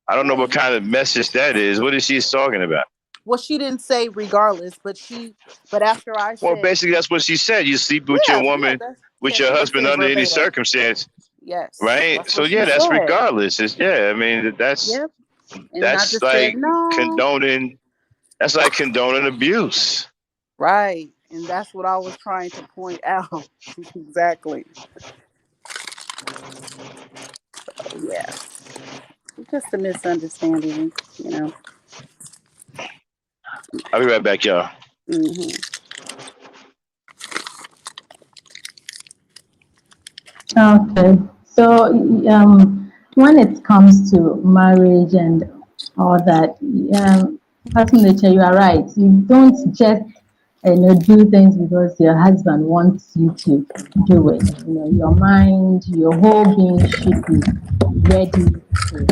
I don't know what Right. kind of message that is. What is she talking about? Well, she didn't say regardless, but after I Well, said, basically, that's what she said. You sleep with your yeah, yeah, woman, that's yeah, with your she didn't husband say it under any verbatim. circumstance, Yes, right? that's So what she yeah, that's said. regardless. It's, yeah, I mean Yep. And I that's just said like no. condoning. That's like condoning abuse. Right. And that's what I was trying to point out. Exactly. Yeah. Just a misunderstanding, you know. I'll be right back, y'all. Hmm. Okay, so when it comes to marriage and all that, person nature, you are right. You don't just do things because your husband wants you to do it. Your mind, your whole being should be ready to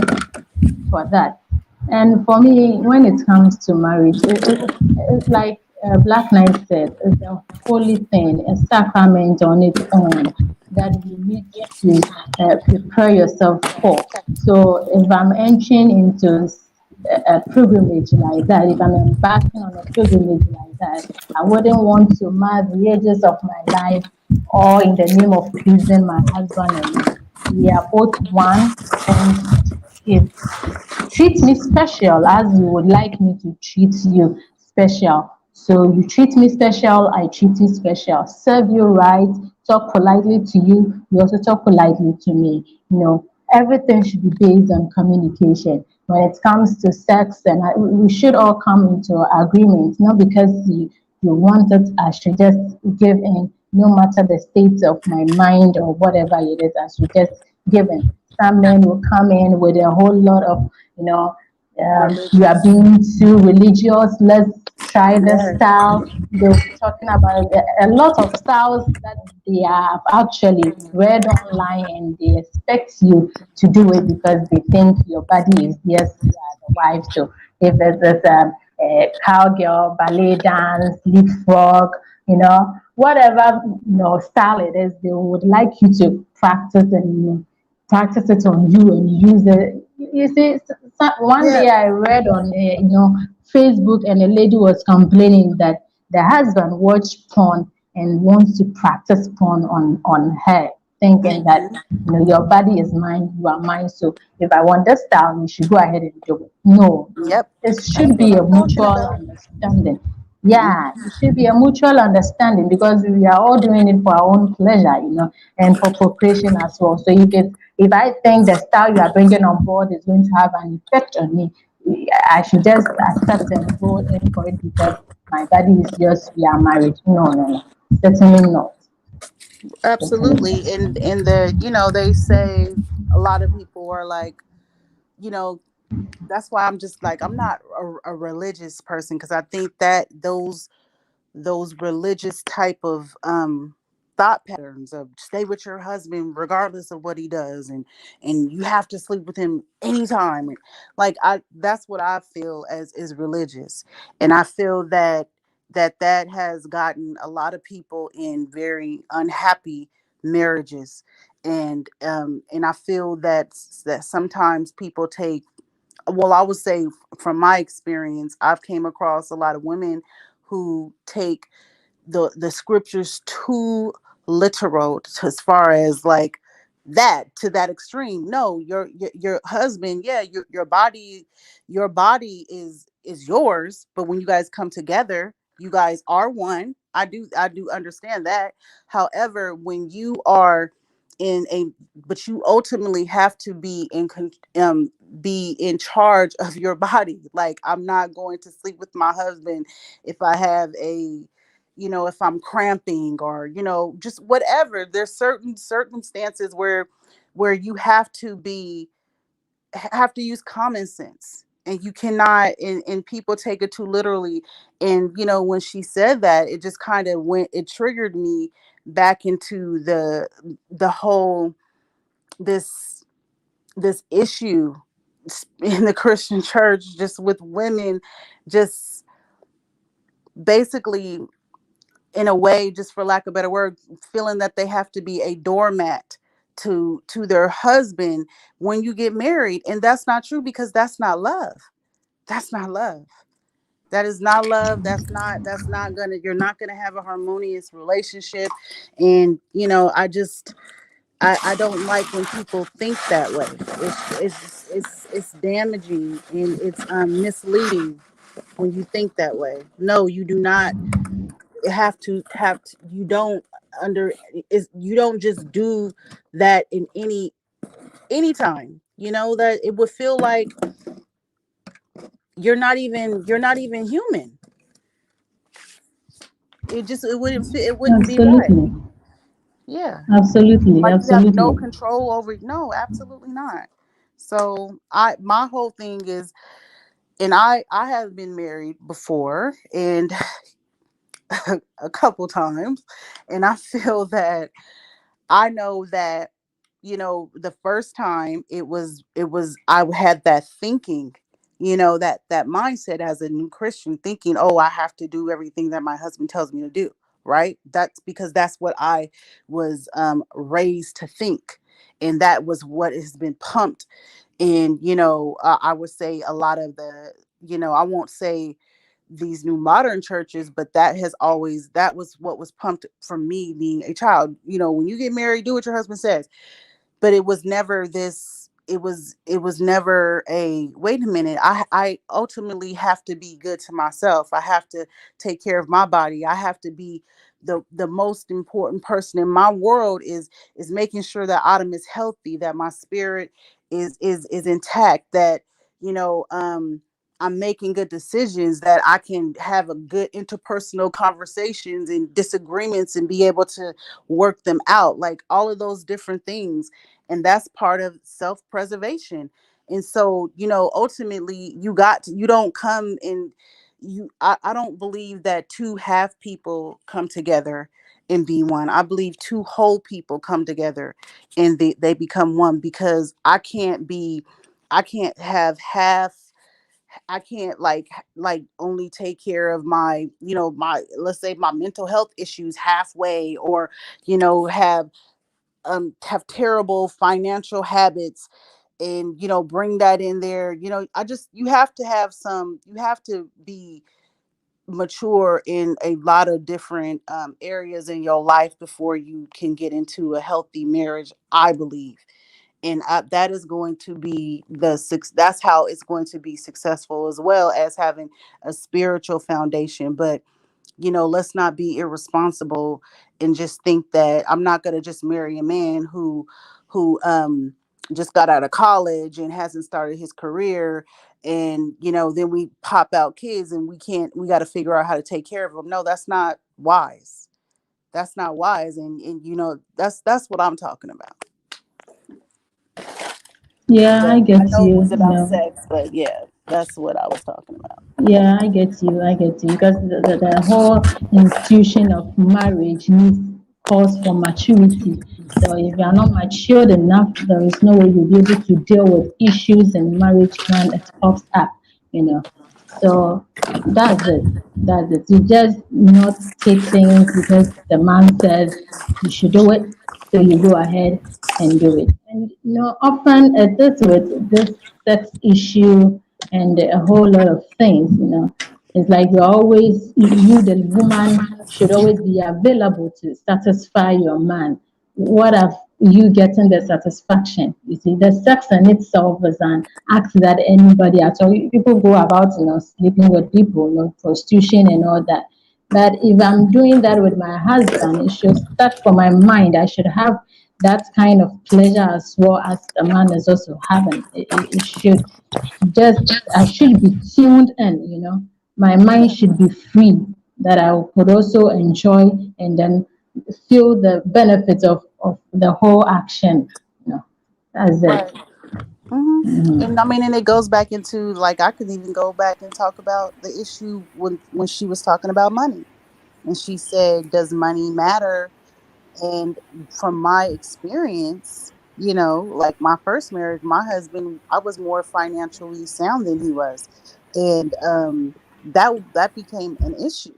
for that. And for me, when it comes to marriage, it's like Black Knight said, it's a holy thing, a sacrament on its own that you need to prepare yourself for. So if I'm entering into a pilgrimage like that, if I'm embarking on a pilgrimage like that, I wouldn't want to mar the edges of my life or in the name of pleasing my husband and me. We are both one, and if treat me special as you would like me to treat you special. So you treat me special, I treat you special. Serve you right, talk politely to you, you also talk politely to me. Everything should be based on communication. When it comes to sex, and we should all come into agreement, not because you want it, I should just give in, no matter the state of my mind or whatever it is, I should just give in. Some men will come in with a whole lot of, you know, you are Religious. being too religious. Let's try this Yes. style. They'll be talking about a lot of styles that they have actually read online, and they expect you to do it because they think your body is yes, you are the wife. So if there's this cowgirl, ballet dance, leapfrog, whatever style it is, they would like you to practice and practice it on you and use it. You see, one Yeah. day I read on Facebook, and a lady was complaining that the husband watched porn and wants to practice porn on her, thinking that Hmm. your body is mine, you are mine. So if I want this style, you should go ahead and do it. No, Yep. it That's should what be a I'm talking mutual about. understanding. Hmm. Yeah, it should be a mutual understanding because we are all doing it for our own pleasure, and for procreation as well. So if I think the style you are bringing on board is going to have an effect on me, I should just accept and go in for it because my body is yours. We are married. No, no, no, certainly not. Certainly not. Absolutely. And they say a lot of people are like, you know, that's why I'm just like I'm not a religious person because I think that those religious type of thought patterns of stay with your husband regardless of what he does and you have to sleep with him anytime, and like I that's what I feel as is religious, and I feel that has gotten a lot of people in very unhappy marriages, and I feel that sometimes people take well, I would say from my experience, I've came across a lot of women who take the scriptures too literal, as far as like that, to that extreme. No, your husband, yeah, your body is yours, but when you guys come together, you guys are one. I do understand that. However, when you are in a but you ultimately have to be in charge of your body. Like, I'm not going to sleep with my husband if I have a, if I'm cramping, or just whatever. There's certain circumstances where you have to use common sense, and you cannot, and people take it too literally. And when she said that, it just kind of it triggered me back into the whole this this issue in the Christian church, just with women, just basically, in a way, just for lack of a better word, feeling that they have to be a doormat to their husband when you get married. And that's not true, because that's not love. That's not love. That is not love. That's not gonna, you're not gonna have a harmonious relationship. And I don't like when people think that way. It's damaging, and it's misleading when you think that way. No, you do not have to, you don't you don't just do that in anytime. That it would feel like you're not even human. It wouldn't be right. Absolutely. Yeah. Absolutely. Like, you have no Absolutely. control over. No, absolutely not. So my whole thing is, and I have been married before, and a couple times, and I feel that, I know that, the first time, it was I had that thinking, that mindset as a new Christian, thinking, oh, I have to do everything that my husband tells me to do. Right? That's because that's what I was raised to think, and that was what has been pumped. And I would say a lot of I won't say these new modern churches, but that was what was pumped from me being a child. When you get married, do what your husband says. But it was never this. It was never a, wait a minute, I ultimately have to be good to myself. I have to take care of my body. I have to be the most important person in my world, is making sure that Autumn is healthy, that my spirit is intact, that you know um I'm making good decisions, that I can have a good interpersonal conversations and disagreements and be able to work them out, like all of those different things. And that's part of self-preservation. And so, ultimately, you don't come in. I don't believe that two half people come together and be one. I believe two whole people come together and they become one, because I can't have half. I can't like only take care of my, my, let's say, my mental health issues halfway, or have terrible financial habits, and bring that in there. I just you have to be mature in a lot of different areas in your life before you can get into a healthy marriage, I believe. And that is going to be that's how it's going to be successful, as well as having a spiritual foundation. But let's not be irresponsible and just think that I'm not going to just marry a man who just got out of college and hasn't started his career, and then we pop out kids, and we got to figure out how to take care of them. No, that's not wise. That's not wise. And that's what I'm talking about. Yeah, I But I get know it you. was about sex, but yeah, that's what I was talking about. Yeah, I get you. I get you. Because the whole institution of marriage needs calls for maturity. So if you are not matured enough, there is no way you'll be able to deal with issues in marriage when it pops up, you know. So that's it. That's it. You just not take things because the man says you should do it, so you go ahead and do it. And often this with this sex issue and a whole lot of things, it's like you, the woman, should always be available to satisfy your man. What of you getting the satisfaction? You see, the sex in itself is an act that anybody at all. People go about, sleeping with people, prostitution and all that. But if I'm doing that with my husband, it should start from my mind. I should have that kind of pleasure as well as the man is also having. It should just, I should be tuned in, My mind should be free that I could also enjoy and then feel the benefits of the whole action. That's it. Right. And I mean, and it goes back into, like, I could even go back and talk about the issue when she was talking about money, and she said, "Does money matter?" And from my experience, like my first marriage, my husband, I was more financially sound than he was, and that became an issue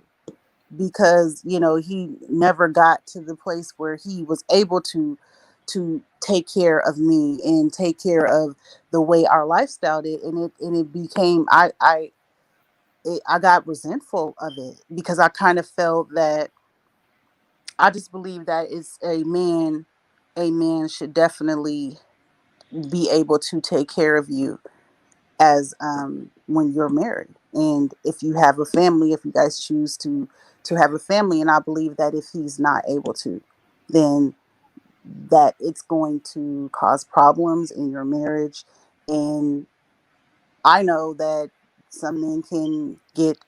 because he never got to the place where he was able to take care of me and take care of the way our lifestyle did, and it became I got resentful of it because I kind of felt that I just believe that it's a man should definitely be able to take care of you as when you're married, and if you have a family, if you guys choose to have a family. And I believe that if he's not able to, then that it's going to cause problems in your marriage. And I know that some men can get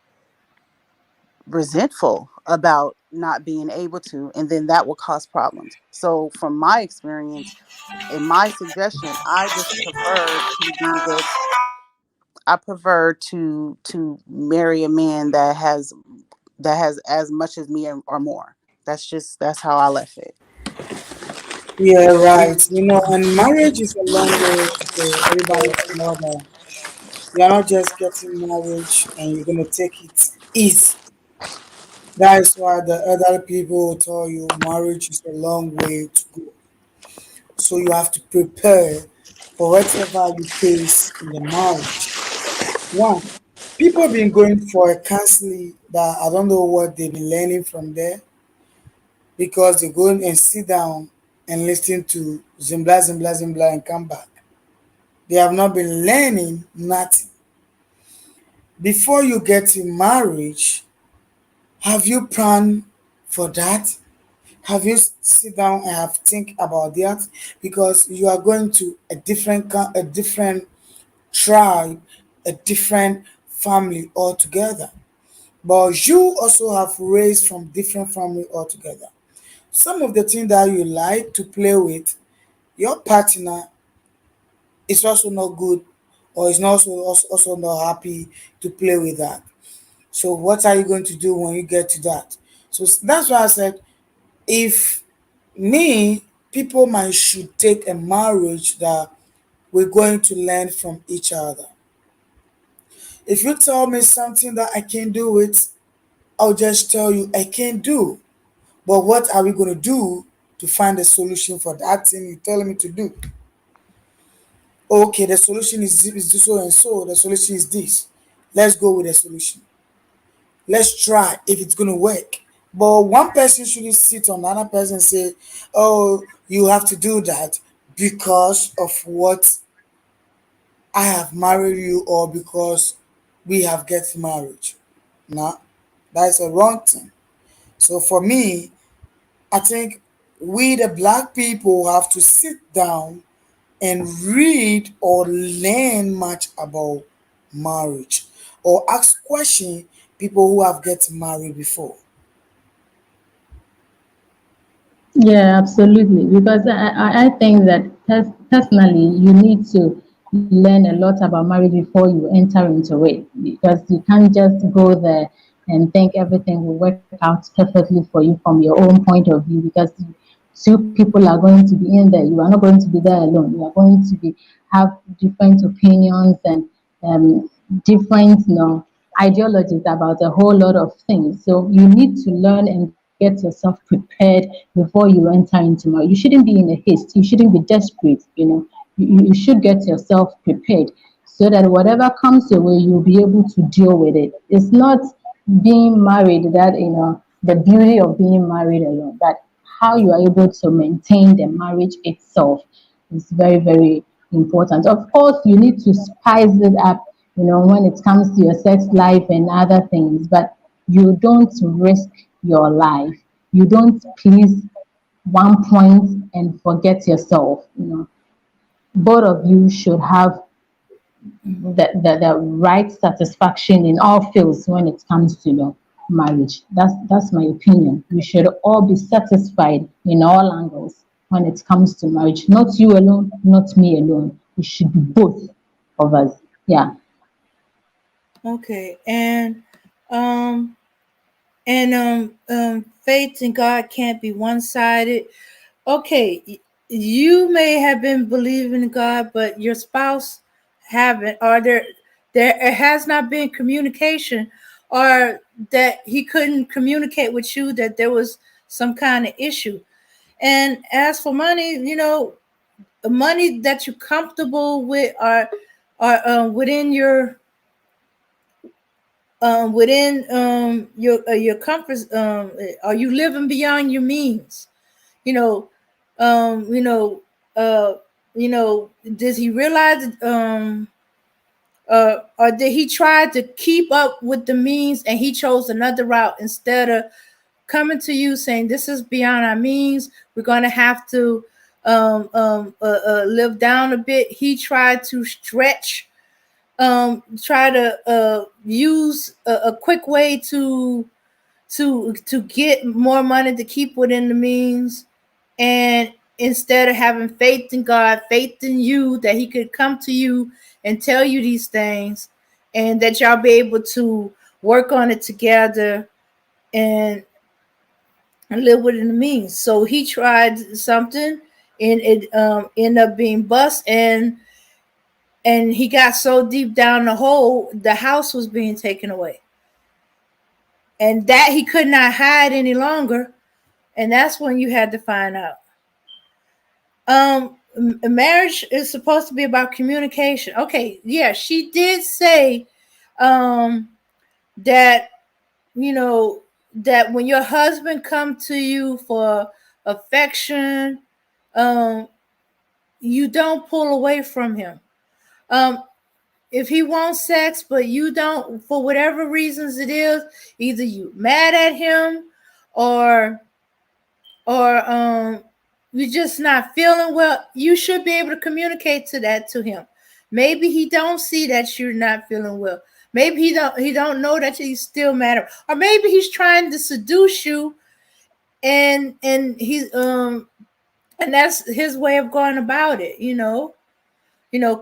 resentful about not being able to, and then that will cause problems. So from my experience, in my suggestion, I just prefer to do the I prefer to marry a man that has as much as me or more. That's how I left it. Yeah, right. And marriage is a long way to go. Everybody should know that you're not just getting marriage and you're gonna take it easy. That is why the elder people will tell you marriage is a long way to go. So you have to prepare for whatever you face in the marriage. One, people been going for a counseling that I don't know what they've been learning from there because they go and sit down and listen to Zimbla, Zimbla, Zimbla and come back. They have not been learning nothing. Before you get in marriage, have you planned for that? Have you sit down and have think about that? Because you are going to a different tribe, a different family altogether. But you also have raised from different family altogether. Some of the things that you like to play with, your partner is also not good or is not also not happy to play with that. So what are you going to do when you get to that? So that's why I said if me, people might should take a marriage that we're going to learn from each other. If you tell me something that I can do it, I'll just tell you I can't do. But what are we going to do to find a solution for that thing you're telling me to do? Okay, the solution is this so and so. The solution is this. Let's go with the solution. Let's try if it's going to work. But one person shouldn't sit on another person and say, oh, you have to do that because of what I have married you or because we have get married. No, that's a wrong thing. So for me, I think we the black people have to sit down and read or learn much about marriage or ask questions people who have get married before. Yeah, absolutely. Because I think that personally, you need to learn a lot about marriage before you enter into it. Because you can't just go there and think everything will work out perfectly for you from your own point of view. Because two people are going to be in there. You are not going to be there alone. You are going to be have different opinions and different, ideologies about a whole lot of things. So you need to learn and get yourself prepared before you enter into marriage. You shouldn't be in a haste. You shouldn't be desperate. You should get yourself prepared so that whatever comes your way, you'll be able to deal with it. It's not being married that, the beauty of being married alone, that how you are able to maintain the marriage itself is very, very important. Of course, you need to spice it up, when it comes to your sex life and other things, but you don't risk your life. You don't please one point and forget yourself. Both of you should have the right satisfaction in all fields when it comes to marriage. That's my opinion. We should all be satisfied in all angles when it comes to marriage. Not you alone, not me alone. It should be both of us. Yeah. Okay, um, faith in God can't be one-sided. Okay, you may have been believing in God, but your spouse haven't, or there has not been communication, or that he couldn't communicate with you that there was some kind of issue. And as for money, money that you're comfortable with are within your comfort. Are you living beyond your means? You know, um, you know, uh, does he realize or did he try to keep up with the means and he chose another route instead of coming to you saying this is beyond our means, we're going to have to live down a bit. He tried to stretch, try to use a quick way to get more money to keep within the means, and instead of having faith in God, faith in you, that he could come to you and tell you these things, and that y'all be able to work on it together and live within the means. So he tried something, and it ended up being bust, and he got so deep down the hole, the house was being taken away, and that he could not hide any longer. And that's when you had to find out. Marriage is supposed to be about communication. Okay, yeah, she did say um that you know that when your husband come to you for affection, um you don't pull away from him. um if he wants sex but you don't, for whatever reasons it is, either you mad at him, or or you're just not feeling well, you should be able to communicate to him. Maybe he don't see that you're not feeling well. Maybe he don't know that you still matter, or maybe he's trying to seduce you, and he's and that's his way of going about it.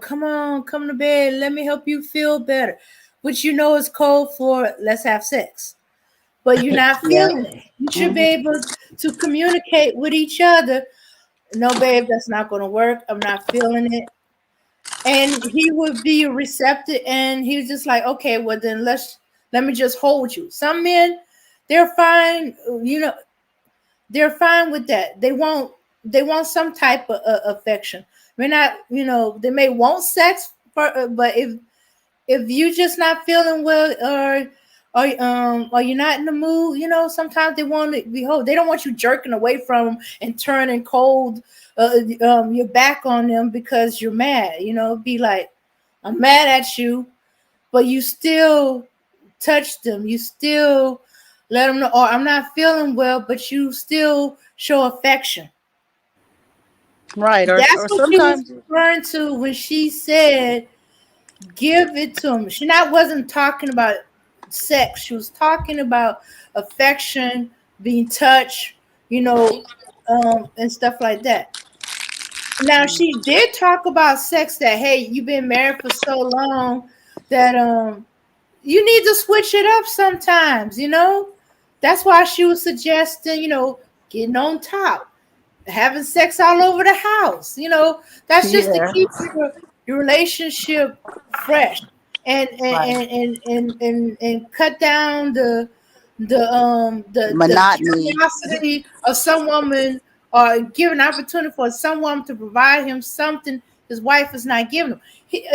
Come on, come to bed, let me help you feel better, which is code for let's have sex, but you're not Yep. feeling it. You should be Hmm. able to communicate with each other. No, babe, that's not going to work. I'm not feeling it. And he would be receptive, and he was just like, okay, well then let me just hold you. Some men, they're fine, they're fine with that. They want some type of affection. May not, they may want sex, but if you just not feeling well, or you're not in the mood, sometimes they want to behold. They don't want you jerking away from them and turning cold, your back on them because you're mad. Be like, I'm mad at you, but you still touch them. You still let them know, or I'm not feeling well, but you still show affection. Right. That's Or what she was sometimes. referring to when she said give it to him. She not wasn't talking about sex. She was talking about affection, being touched, you know, and stuff like that. Now she did talk about sex, that hey, you've been married for so long that you need to switch it up sometimes. That's why she was suggesting, getting on top, having sex all over the house. That's just to Yeah. keep your relationship fresh, and Right. and cut down the Monotony. curiosity of some woman, or give an opportunity for some woman to provide him something his wife is not giving him. He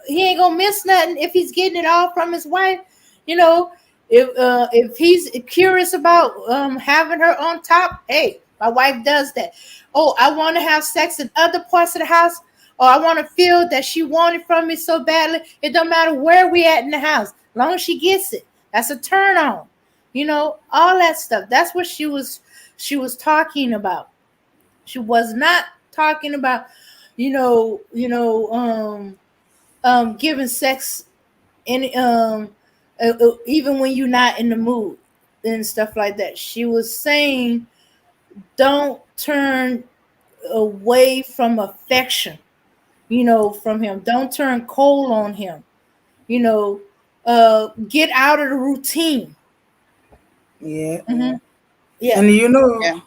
ain't gonna miss nothing if he's getting it all from his wife. You know, if he's curious about having her on top, hey, my wife does that. Oh, I want to have sex in other parts of the house, or I want to feel that she wanted from me so badly. It don't matter where we at in the house, as long as she gets it. That's a turn on. All that stuff. That's what she was talking about. She was not talking about, giving sex any even when you're not in the mood and stuff like that. She was saying, don't turn away from affection, from him. Don't turn cold on him. You know, get out of the routine. Yeah. Hmm. Yeah. And Yeah.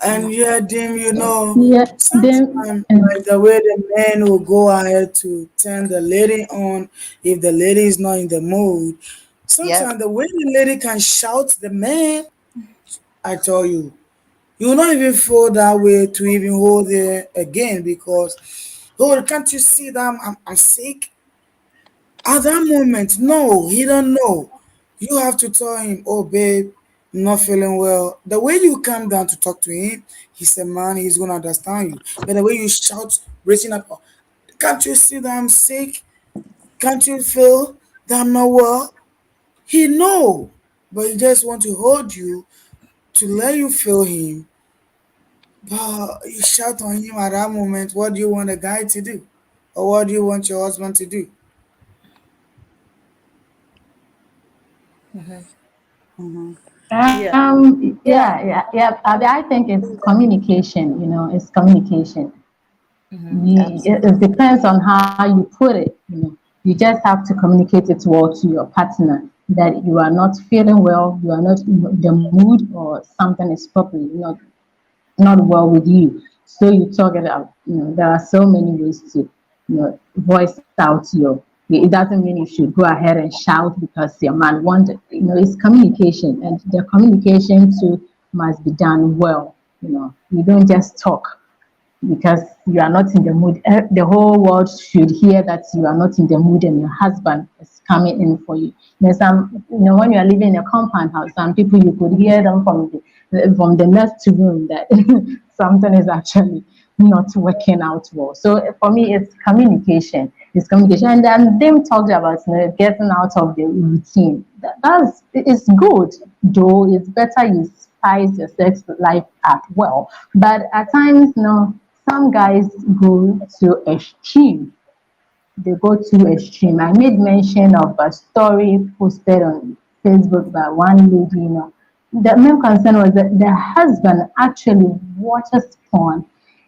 and yeah, Dim, Yeah, then sometimes like the way the man will go ahead to turn the lady on if the lady is not in the mood. Yep. Sometimes the way the lady can shout the man, I tell you, you will not even feel that way to even hold it again because, oh, can't you see that I'm sick? At that moment, no, he don't know. You have to tell him, oh babe, I'm not feeling well. The way you come down to talk to him, he's a man, he's gonna understand you. But the way you shout, raising up, "Oh, can't you see that I'm sick? Can't you feel that I'm not well?" He know, but he just want to hold you to let you feel him. But you shout on him at that moment, what do you want a guy to do? Or what do you want your husband to do? Hmm. Hmm. Yeah. Yeah. yeah. I think it's communication. It's communication. Hmm. It Absolutely. depends on how you put it. You just have to communicate it well to your partner that you are not feeling well, you are not in the mood, or something is probably not well with you. So you talk it out. There are so many ways to, voice out your. It doesn't mean you should go ahead and shout because your man wanted. It's communication, and the communication too must be done well. You don't just talk because you are not in the mood. The whole world should hear that you are not in the mood and your husband is coming in for you. When you are living in a compound house, some people you could hear them from the next room that something is actually not working out well. So for me, it's communication. It's communication, and then them talked about getting out of the routine. It's good, though. It's better you spice your sex life up well, but at times, some guys go to extreme. They go to extreme. I made mention of a story posted on Facebook by one lady. The main concern was that the husband actually watches porn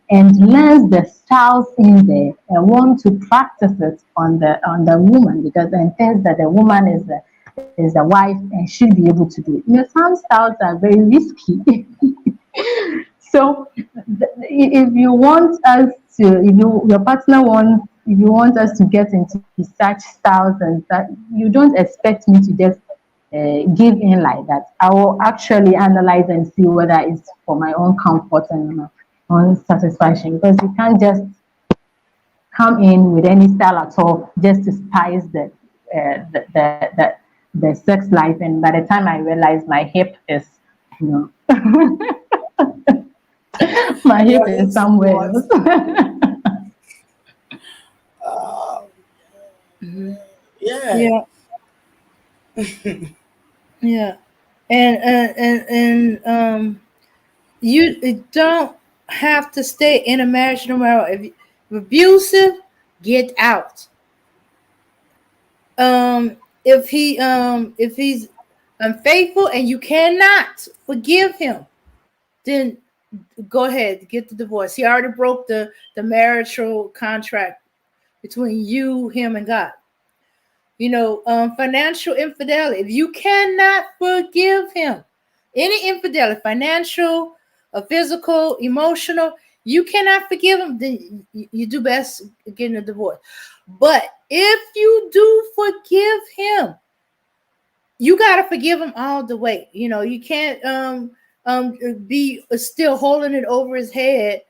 and learns the styles in there and want to practice it on the woman, because and thinks that the woman is the wife and should be able to do it. Some styles are very risky. So if you want us to, if your partner wants, if you want us to get into such styles and that, you don't expect me to just give in like that. I will actually analyze and see whether it's for my own comfort and my own satisfaction, because you can't just come in with any style at all just to spice the sex life. And by the time I realize my hip is, you know, my hip Your is hips is somewhere what? else. Uh, Hmm. yeah. Yeah. Yeah. And you don't have to stay in a marriage no matter what. If abusive, get out. If he's unfaithful and you cannot forgive him, then go ahead, get the divorce. He already broke the marital contract between you, him, and God. Financial infidelity. If you cannot forgive him, any infidelity, financial, physical, emotional, you cannot forgive him, then you do best getting a divorce. But if you do forgive him, you got to forgive him all the way. You can't be still holding it over his head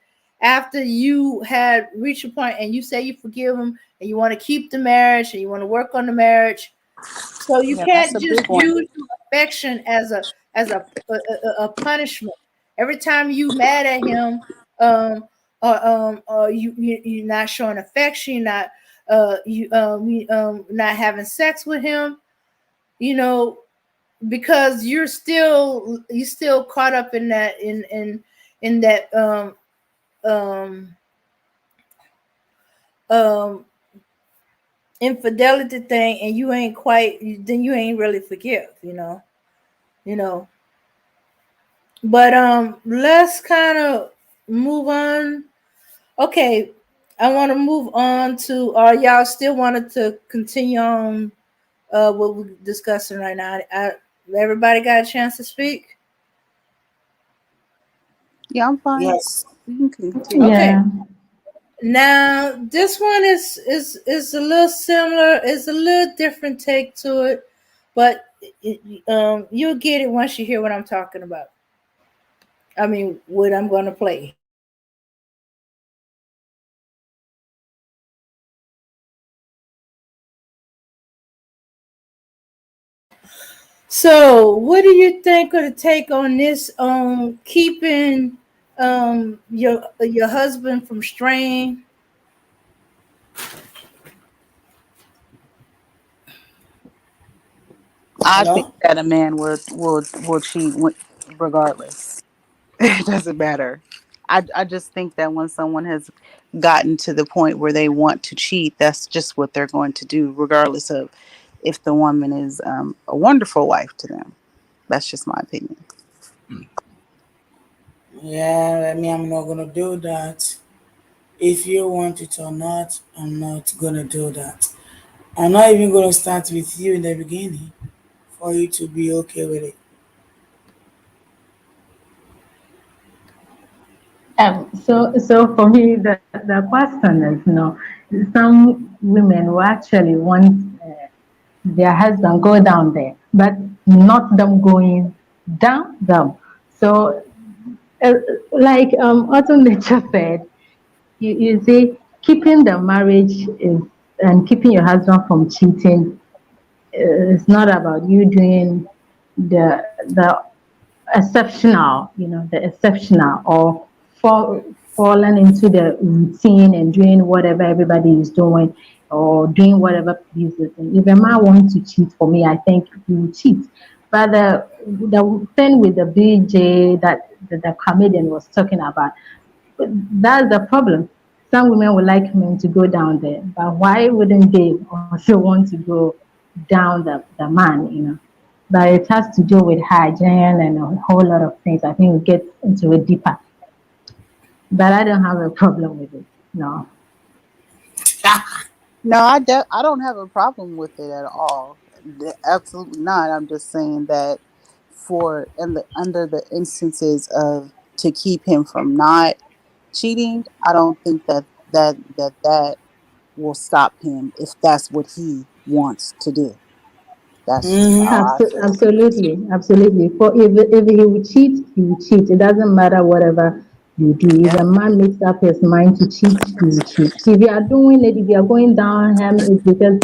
after you had reached a point and you say you forgive him and you want to keep the marriage and you want to work on the marriage. So you Yeah, that's can't a just big one. use your affection as a punishment. Every time you mad at him, or you're not showing affection, you're not not having sex with him, you know, because you still caught up in that in that um um infidelity thing, and you ain't quite, then you ain't really forgive, you know but let's kind of move on. Okay, I want to move on to, y'all still wanted to continue on what we're discussing right now. Everybody got a chance to speak? Yeah, I'm fine. Yes. We can continue. Okay. Yeah. Now this one is a little similar. It's a little different take to it, but you'll get it once you hear what I'm talking about. I mean, what I'm going to play. So, what do you think of the take on this? Keeping your husband from straying. I think Hello? that a man will cheat regardless. It doesn't matter. I just think that when someone has gotten to the point where they want to cheat, that's just what they're going to do, regardless of if the woman is a wonderful wife to them. That's just my opinion. Yeah, I mean, I'm not gonna do that. If you want it or not, I'm not gonna do that. I'm not even gonna start with you in the beginning for you to be okay with it. So for me, the question is, some women will actually want their husband go down there, but not them going down them. So, uh, like Autumn Nature said, you see, keeping the marriage is and keeping your husband from cheating is not about you doing the the exceptional, or falling into the routine and doing whatever everybody is doing, or doing whatever pleases them. If a man wants to cheat, for me, I think he will cheat. But the thing with the BJ that the comedian was talking about, that's the problem. Some women would like men to go down there, but why wouldn't they also want to go down the man, But it has to do with hygiene and a whole lot of things. I think we get into it deeper. But I don't have a problem with it. No. No, I don't have a problem with it at all. Absolutely not. I'm just saying that for under the instances of to keep him from not cheating, I don't think that will stop him if that's what he wants to do. That's just how Mm-hmm. I feel. Absolutely, absolutely. For if he will cheat, he will cheat. It doesn't matter whatever you do. If Yeah, a man makes up his mind to cheat, he will cheat. If you are doing it, if you are going down him, it's because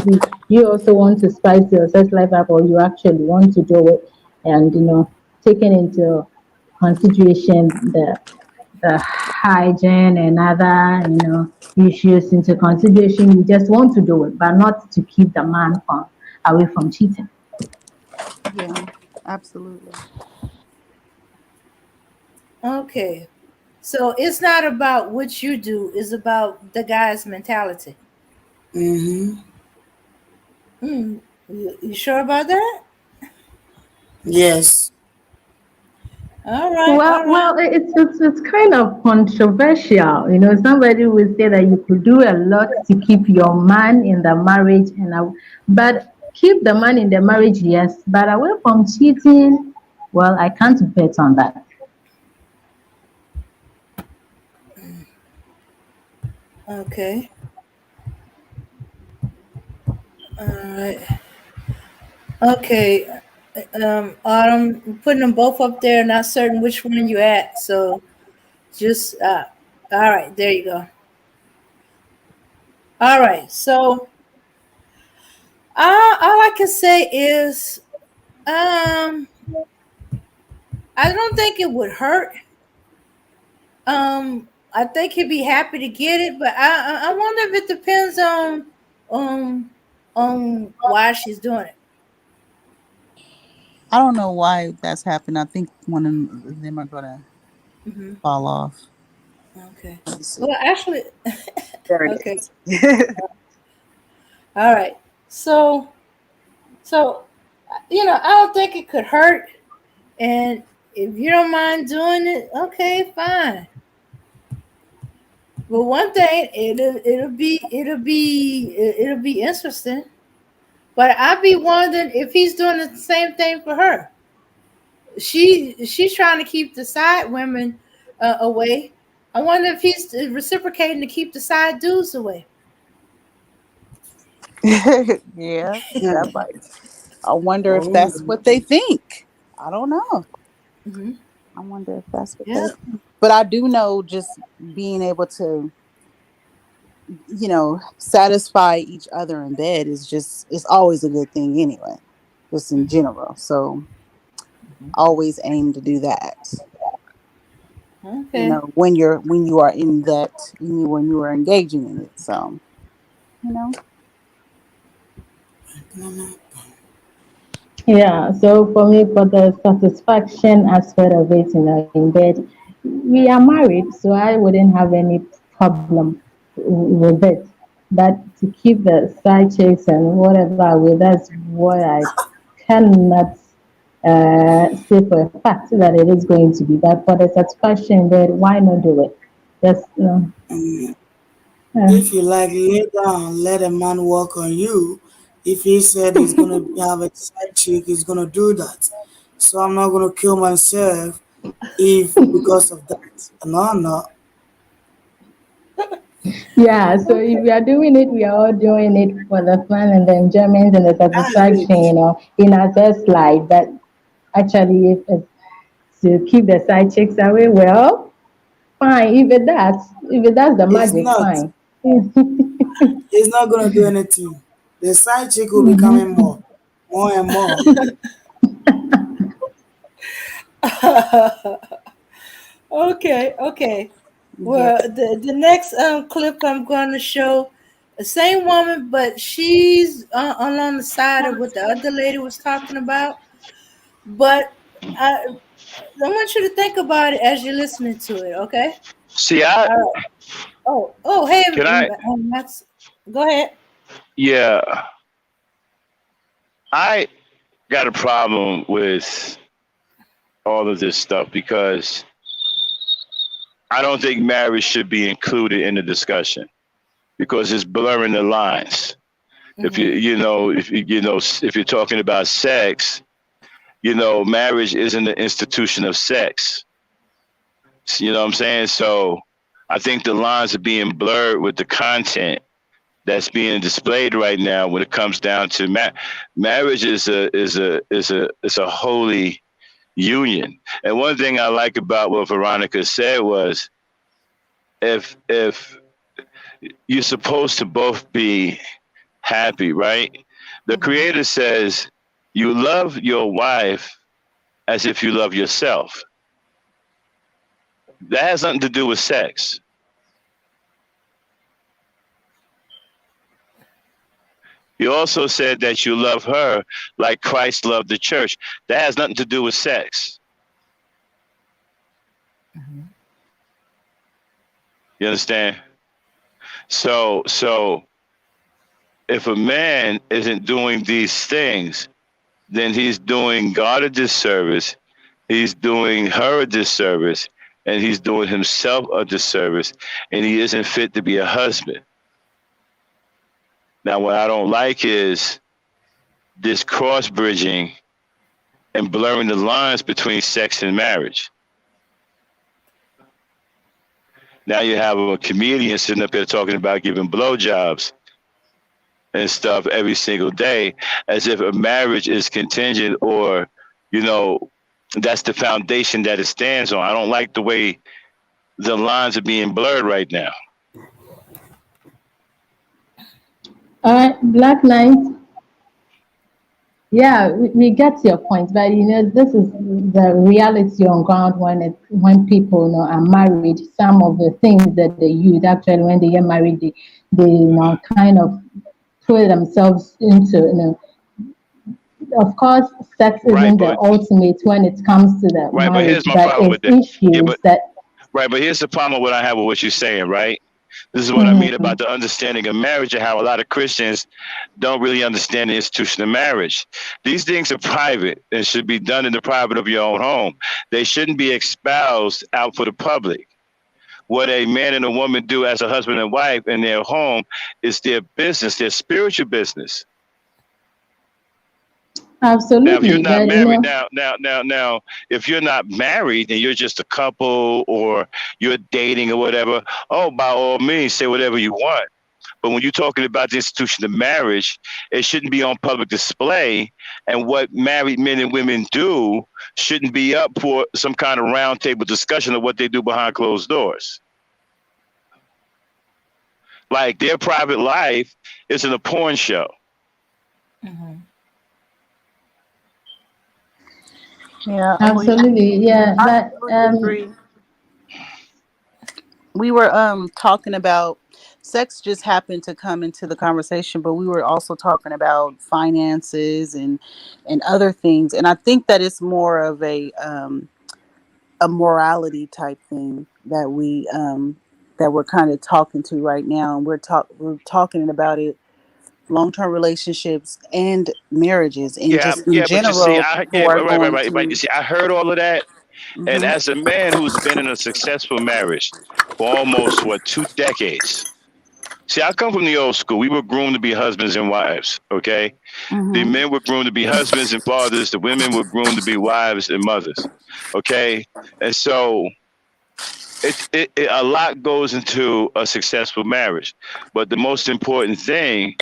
you also want to spice your sex life up, or you actually want to do it, and taking into consideration the hygiene and other issues into consideration. You just want to do it, but not to keep the man from away from cheating. yeah, absolutely. Okay, so it's not about what you do; it's about the guy's mentality. Mm-hmm. You sure about that? Yes. All right, Well, all right. well, it's kind of controversial. Somebody would say that you could do a lot to keep your man in the marriage, but keep the man in the marriage, yes, but away from cheating, well, I can't bet on that. Okay, all right. Okay. Autumn, putting them both up there, not certain which one you at. So just all right, there you go. All right, so all I can say is um I don't think it would hurt. I think he'd be happy to get it, but I wonder if it depends um on why she's doing it. I don't know why that's happened. I think one of them are gonna Hmm. fall off. Okay. Let me see. Well, actually, There it okay. is. All right. So so I don't think it could hurt, and if you don't mind doing it, okay, fine. But one thing, it'll be interesting. But I'd be wondering if he's doing the same thing for her. She's trying to keep the side women away. I wonder if he's reciprocating to keep the side dudes away. Yeah, that might. I wonder if Oh, that's what they think. I don't know. Hmm. I wonder if that's what they Yeah. think. But I do know just being able to, satisfy each other in bed is just, it's always a good thing anyway, just in general. So always aim to do that. Okay. When you are in that, when you are engaging in it. So, you know. Yeah, so for me, for the satisfaction aspect of it, in bed, we are married, so I wouldn't have any problem with it. But to keep the side chicks and whatever away, that's what I cannot say for a fact that it is going to be. But for the satisfaction in bed, why not do it? Just, uh, if you like, lay down, let a man work on you. If he said he's gonna have a side chick, he's gonna do that. So I'm not gonna kill myself if because of that. No, no, yeah, so if we are doing it, we are all doing it for the fun and the enjoyment and the that's satisfaction, it. in our just life. But actually, if it's to keep the side chicks away, well, fine. If it does the It's magic, not. fine. He's not gonna do anything. The side chick will be coming more and more. Okay. Okay. Yeah. Well, the next clip I'm going to show, the same woman, but she's along the side of what the other lady was talking about. But I want you to think about it as you're listening to it. Okay. See, I All right. Oh, hey, can I. Max. Go ahead. Yeah, I got a problem with all of this stuff because I don't think marriage should be included in the discussion because it's blurring the lines. If Hmm. if you're talking about sex, marriage isn't an institution of sex. You know what I'm saying? So I think the lines are being blurred with the content that's being displayed right now when it comes down to marriage is a holy union. And one thing I like about what Veronica said was if you're supposed to both be happy, right? The Hmm. creator says you love your wife as if you love yourself. That has nothing to do with sex. He also said that you love her like Christ loved the church. That has nothing to do with sex. You understand? So if a man isn't doing these things, then he's doing God a disservice, he's doing her a disservice, and he's doing himself a disservice, and he isn't fit to be a husband. Now, what I don't like is this cross bridging and blurring the lines between sex and marriage. Now you have a comedian sitting up there talking about giving blowjobs. and stuff every single day, as if a marriage is contingent, or you know that's the foundation that it stands on. I don't like the way the lines are being blurred right now. All right, Black Knight. Yeah, we get your point, but this is the reality on ground when people are married. Some of the things that they use actually when they get married, they kind of put themselves into. Of course, sex Right, isn't the but ultimate when it comes to the right, but marriage, here's my but problem it's with it. Yeah, issues but that. right, but here's the problem with what I have with what you're saying. Right, this is what I mean Mhm. about the understanding of marriage and how a lot of Christians don't really understand the institution of marriage. These things are private and should be done in the private of your own home. They shouldn't be espoused out for the public. What a man and a woman do as a husband and wife in their home is their business, their spiritual business. Now, if you're Absolutely, not but married, if you're not married and you're just a couple or you're dating or whatever, oh, by all means, say whatever you want. But when you're talking about the institution of marriage, it shouldn't be on public display. And what married men and women do shouldn't be up for some kind of roundtable discussion of what they do behind closed doors. Like their private life isn't a porn show. Mhm. Yeah, absolutely, yeah, I but totally agree. We were talking about sex just happened to come into the conversation, but we were also talking about finances and other things. And I think that it's more of a morality type thing that we're kind of talking to right now, and we're talking about it, long-term relationships and marriages, and Yeah, just in yeah, but you see, general people yeah, are right, going right, right. You to. see, I heard all of that, and Hmm. as a man who's been in a successful marriage for almost 2 decades. See, I come from the old school. We were groomed to be husbands and wives. Okay, the Hmm. men were groomed to be husbands and fathers. The women were groomed to be wives and mothers. Okay, and so a lot goes into a successful marriage, but the most important thing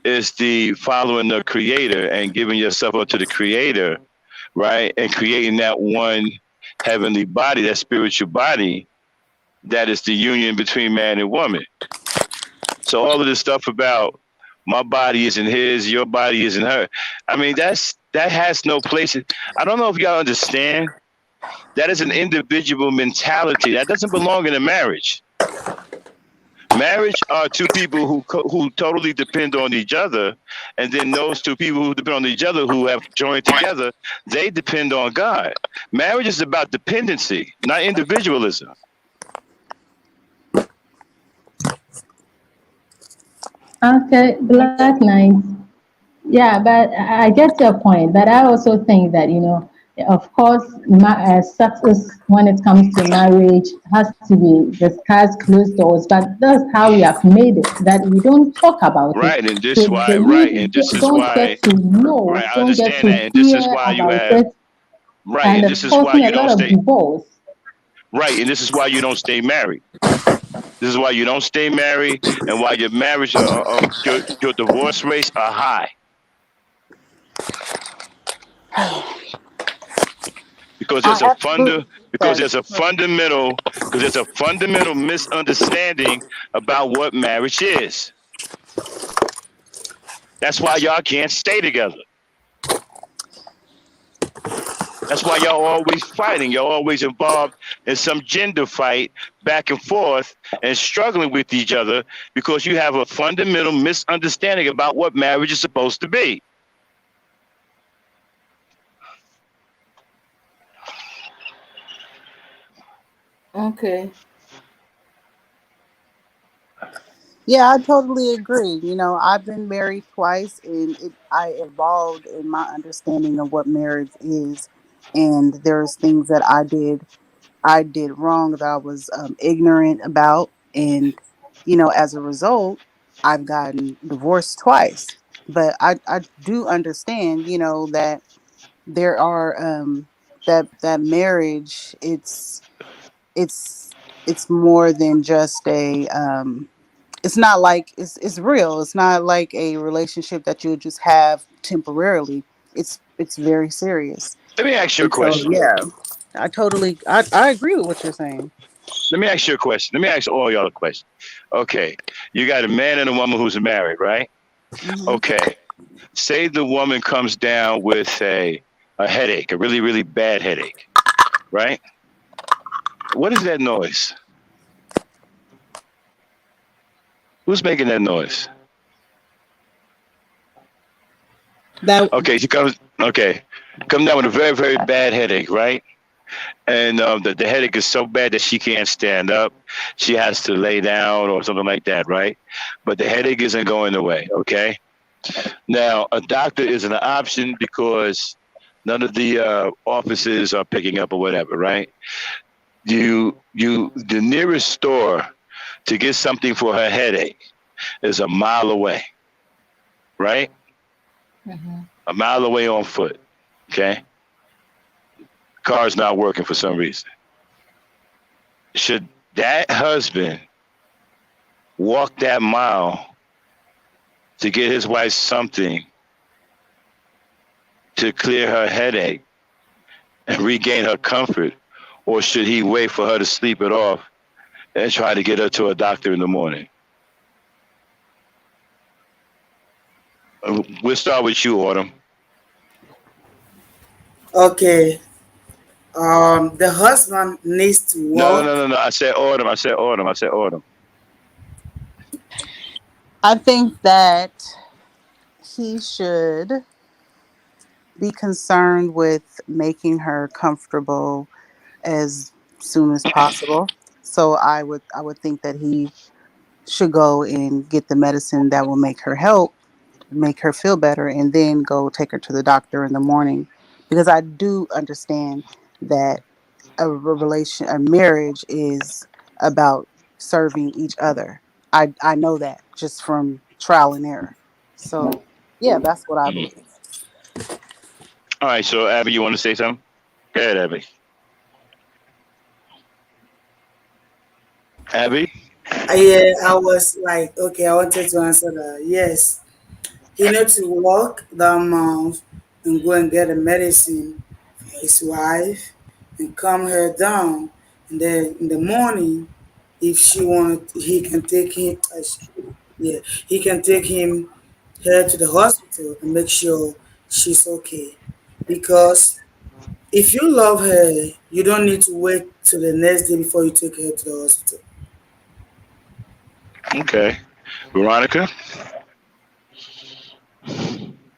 is the following the creator and giving yourself up to the creator, right? And creating that one heavenly body, that spiritual body that is the union between man and woman. So all of this stuff about my body isn't his, your body isn't her. I mean, that has no place. I don't know if y'all understand. That is an individual mentality. That doesn't belong in a marriage. Marriage are two people who totally depend on each other, and then those two people who depend on each other who have joined together, they depend on God. Marriage is about dependency, not individualism. Okay, Black Knight. Yeah, but I get your point. But I also think that, of course, success when it comes to marriage has to be discussed closed doors. But that's how we have made it, that we don't talk about it. Right, and So this why the right, youth and this is don't get why to know, right, I don't get understand to that, and this is hear why you about have it, right, and and it's this is why causing you a don't lot of stay divorce. right, and this is why you don't stay married. This is why you don't stay married, and why your marriage, your divorce rates are high because I there's a absolutely think because that there's a fundamental misunderstanding about what marriage is. That's why y'all can't stay together. That's why y'all always fighting. Y'all always involved in some gender fight back and forth and struggling with each other because you have a fundamental misunderstanding about what marriage is supposed to be. Okay. Yeah, I totally agree. I've been married twice, and I evolved in my understanding of what marriage is. And there's things that I did wrong, that I was ignorant about, and as a result, I've gotten divorced twice. But I do understand, that there are that marriage. It's more than just it's not like it's real. It's not like a relationship that you just have temporarily. It's very serious. Let me ask you a And so question. yeah, I agree with what you're saying. Let me ask you a question. Let me ask all y'all a question. Okay, you got a man and a woman who's married, right? Hmm. Okay, say the woman comes down with a headache, a really really bad headache, right? What is that noise? Who's making that noise? That Okay, she comes. Okay, come down with a very very bad headache, right? And the headache is so bad that she can't stand up. She has to lay down or something like that, right? But the headache isn't going away. Okay. Now a doctor isn't an option because none of the offices are picking up or whatever, right? The nearest store to get something for her headache is a mile away, right? Mhm. A mile away on foot. Okay. Car's not working for some reason. Should that husband walk that mile to get his wife something to clear her headache and regain her comfort? Or should he wait for her to sleep it off and try to get her to a doctor in the morning? We'll start with you, Autumn. Okay. The husband needs to No, no, no, work. no, no. I said Autumn. I said Autumn. I said Autumn. I think that he should be concerned with making her comfortable as soon as possible. So I would think that he should go and get the medicine that will make her feel better, and then go take her to the doctor in the morning. Because I do understand that a marriage is about serving each other. I know that just from trial and error. So yeah, that's what I Mhm. believe. All right. So, Abby, you want to say something? Go ahead, Abby. Abby? Yeah, I was like, okay, I wanted to answer that. Yes, he needs to walk the amount and go and get a medicine for his wife and calm her down. And then in the morning, if she want, he can take him. Yeah, he can take him her to the hospital and make sure she's okay. Because if you love her, you don't need to wait till the next day before you take her to the hospital. Okay. Veronica?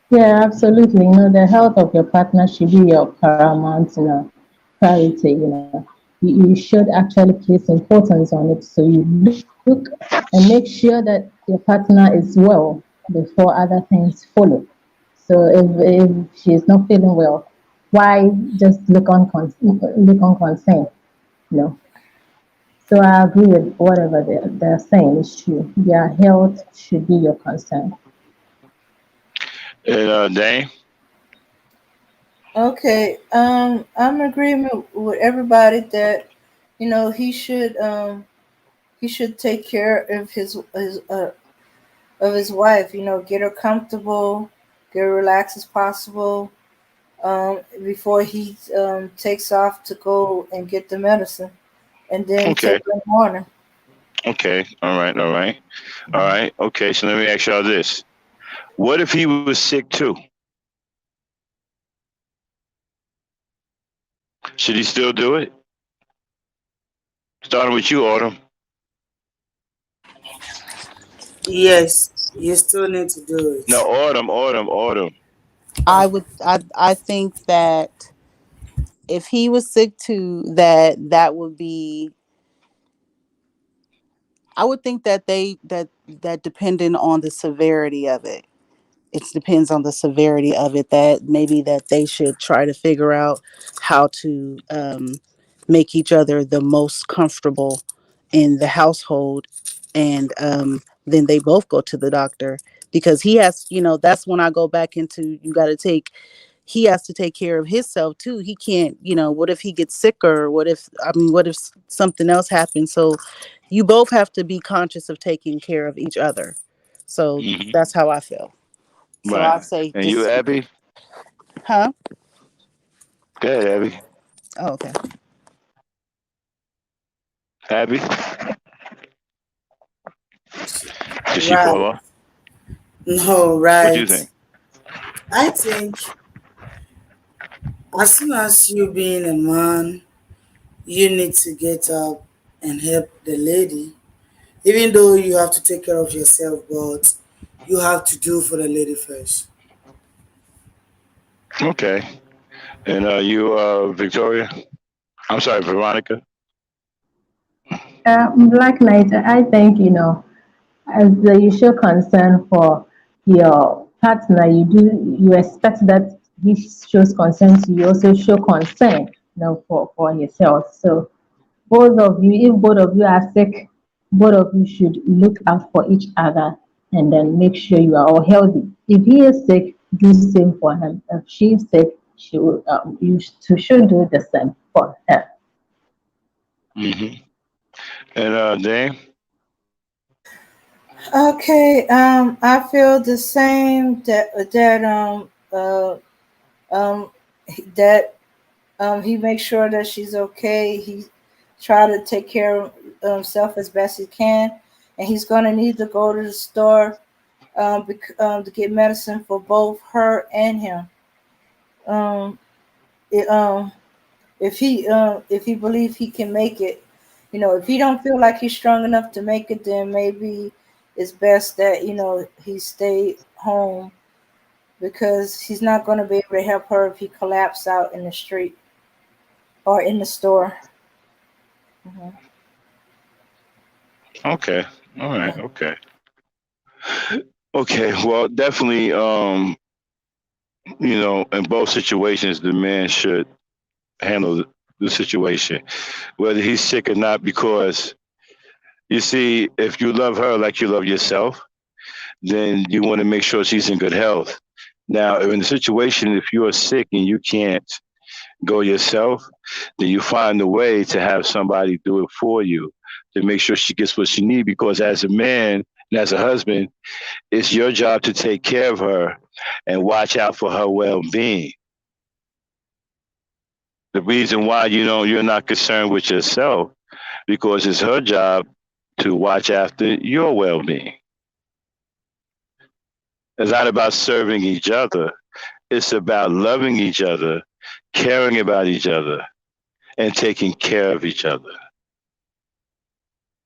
Yeah, absolutely. The health of your partner should be your paramount, priority. You should actually place importance on it. So you look and make sure that your partner is well before other things follow. So if she's not feeling well, why just look unconcerned? You know. So I agree with whatever they're saying is true. Their health should be your concern. And Dane? Okay, I'm in agreement with everybody that he should take care of his wife. Get her comfortable, get her relaxed as possible, before he takes off to go and get the medicine, and then take Okay. her in the morning. Okay. All right. All right. All right. Okay. So let me ask y'all this. What if he was sick too? Should he still do it? Starting with you, Autumn. Yes, you still need to do No, it. Autumn, Autumn, Autumn. I think that if he was sick too, that would be, I would think that that depending on the severity of it, it depends on the severity of it, that maybe that they should try to figure out how to make each other the most comfortable in the household, and then they both go to the doctor. Because he has, that's when I go back into, you got to take, he has to take care of himself too. He can't, what if he gets sicker? What if something else happens? So you both have to be conscious of taking care of each other. So Hmm. that's how I feel. So Right. I say And you, just, Abby? huh? Go ahead, Abby. Oh, okay. Abby? Did she fall Right. off? No, What do you right. think? I think as soon as you being a man, you need to get up and help the lady. Even though you have to take care of yourself, but you have to do for the lady first. Okay. And you, Victoria? I'm sorry, Veronica? Black Knight, I think, as you show concern for your partner, you expect that he shows concern to you, also show concern, for yourself. So both of you, if both of you are sick, both of you should look out for each other and then make sure you are all healthy. If he is sick, do same for him. If she is sick, you two should do the same for her. Hmm. And Dame? Okay, I feel the same um that he makes sure that she's okay. He try to take care of himself as best he can, and he's gonna need to go to the store to get medicine for both her and him. Um, it, if he believes he can make it, if he don't feel like he's strong enough to make it, then maybe it's best that he stay home because he's not going to be able to help her if he collapse out in the street or in the store. Mhm. Okay. All right. Okay. Okay. Well, definitely, in both situations, the man should handle the situation, whether he's sick or not, because you see, if you love her like you love yourself, then you want to make sure she's in good health. Now, in the situation, if you are sick and you can't go yourself, then you find a way to have somebody do it for you to make sure she gets what she needs. Because as a man and as a husband, it's your job to take care of her and watch out for her well-being. The reason why you're not concerned with yourself because it's her job to watch after your well-being. It's not about serving each other. It's about loving each other, caring about each other, and taking care of each other.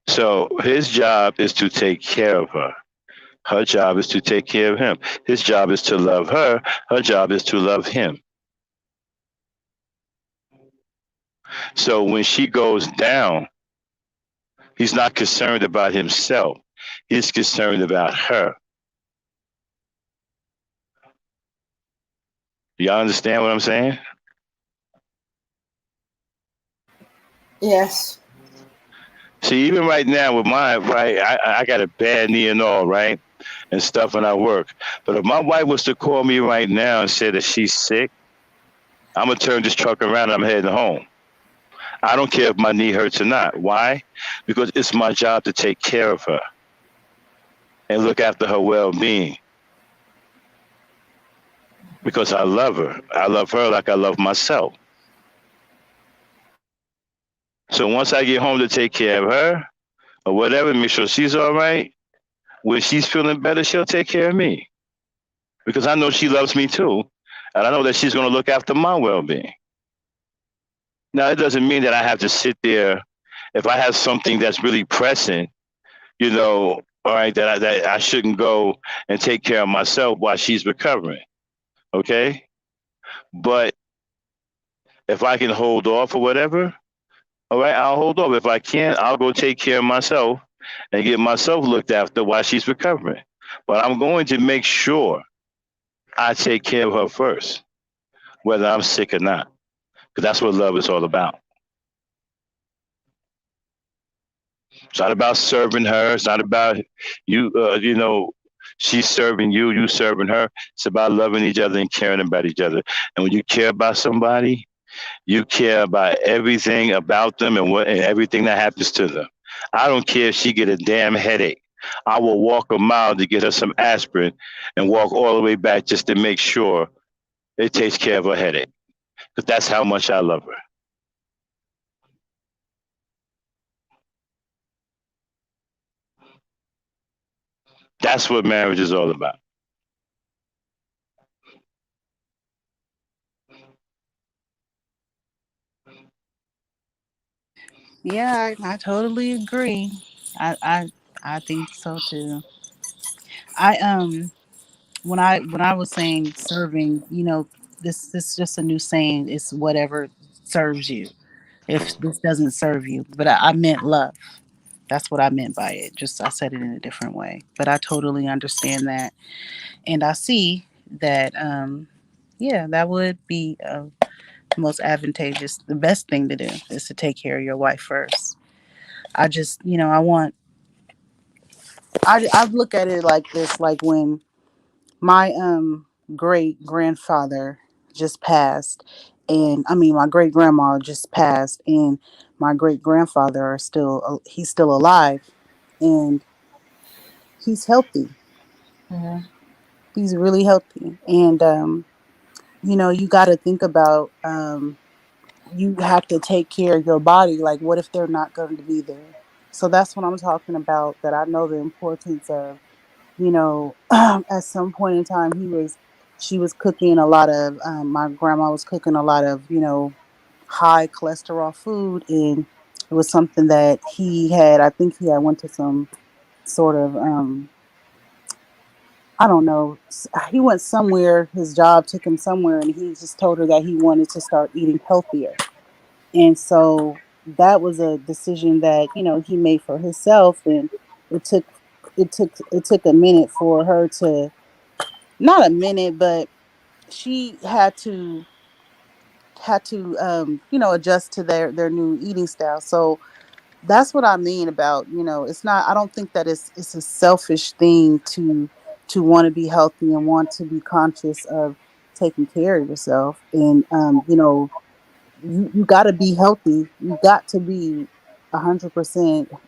So his job is to take care of her. Her job is to take care of him. His job is to love her. Her job is to love him. So when she goes down, he's not concerned about himself. He's concerned about her. Y'all understand what I'm saying? Yes. See, even right now with my right, I got a bad knee and all, right, and stuff, and I work. But if my wife was to call me right now and say that she's sick, I'm gonna turn this truck around and I'm heading home. I don't care if my knee hurts or not. Why? Because it's my job to take care of her and look after her well-being. Because I love her. I love her like I love myself. So once I get home to take care of her or whatever, make sure she's all right. When she's feeling better, she'll take care of me because I know she loves me too, and I know that she's going to look after my well-being. Now, it doesn't mean that I have to sit there if I have something that's really pressing, all right, that I shouldn't go and take care of myself while she's recovering. Okay, but if I can hold off or whatever, all right, I'll hold off. If I can't, I'll go take care of myself and get myself looked after while she's recovering. But I'm going to make sure I take care of her first, whether I'm sick or not, because that's what love is all about. It's not about serving her. It's not about you. She's serving you. You serving her. It's about loving each other and caring about each other. And when you care about somebody, you care about everything about them and everything that happens to them. I don't care if she get a damn headache. I will walk a mile to get her some aspirin and walk all the way back just to make sure it takes care of her headache. Because that's how much I love her. That's what marriage is all about. Yeah, I totally agree. I I think so too. I when I was saying serving, this is just a new saying. It's whatever serves you. If this doesn't serve you, but I meant love. That's what I meant by it. Just I said it in a different way, but I totally understand that, and I see that. Yeah, that would be most advantageous. The best thing to do is to take care of your wife first. I just, I want. I look at it like this, like when my great grandfather just passed, and I mean my great grandma just passed, and my great grandfather are still he's still alive, and he's healthy. He's really healthy, and you got to think about you have to take care of your body. Like, what if they're not going to be there? So that's what I'm talking about. That I know the importance of. At some point in time, she was cooking a lot of. My grandma was cooking a lot of high cholesterol food, and it was something that he had. I think he had went to some sort of I don't know. He went somewhere. His job took him somewhere, and he just told her that he wanted to start eating healthier. And so that was a decision that he made for himself, and it took it took a minute for her to, not a minute, but she had to adjust to their new eating style. So that's what I mean about, it's not, I don't think that it's a selfish thing to want to be healthy and want to be conscious of taking care of yourself. And you got to be healthy. You got to be 100%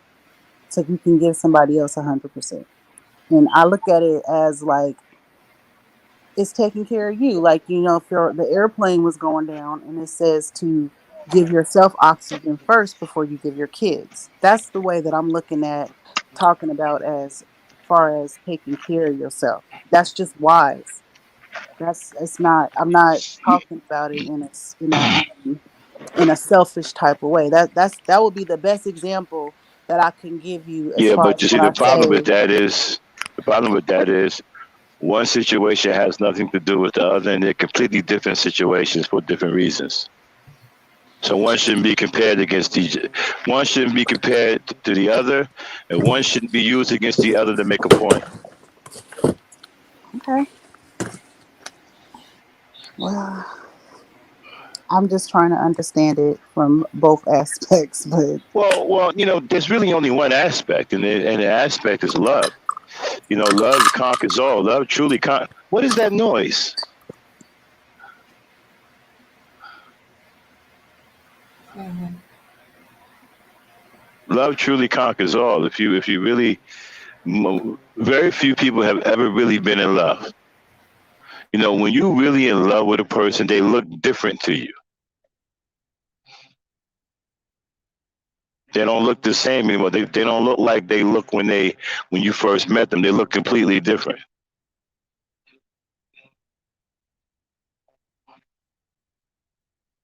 so you can give somebody else 100%. And I look at it as like it's taking care of you. Like, if the airplane was going down and it says to give yourself oxygen first before you give your kids. That's the way that I'm looking at talking about as far as taking care of yourself. That's just wise. That's it's not. I'm not talking about it in a selfish type of way. That would be the best example that I can give you as Yeah, far but as you see, when I say. the problem with that is one situation has nothing to do with the other, and they're completely different situations for different reasons. So one shouldn't be compared against each. One shouldn't be compared to the other, and one shouldn't be used against the other to make a point. Okay, well, I'm just trying to understand it from both aspects, but Well, there's really only one aspect, and the aspect is love. Love conquers all. Love truly con. What is that noise? Love truly conquers all. If you really, very few people have ever really been in love. When you really in love with a person, they look different to you. They don't look the same anymore. They don't look like they look when you first met them. They look completely different.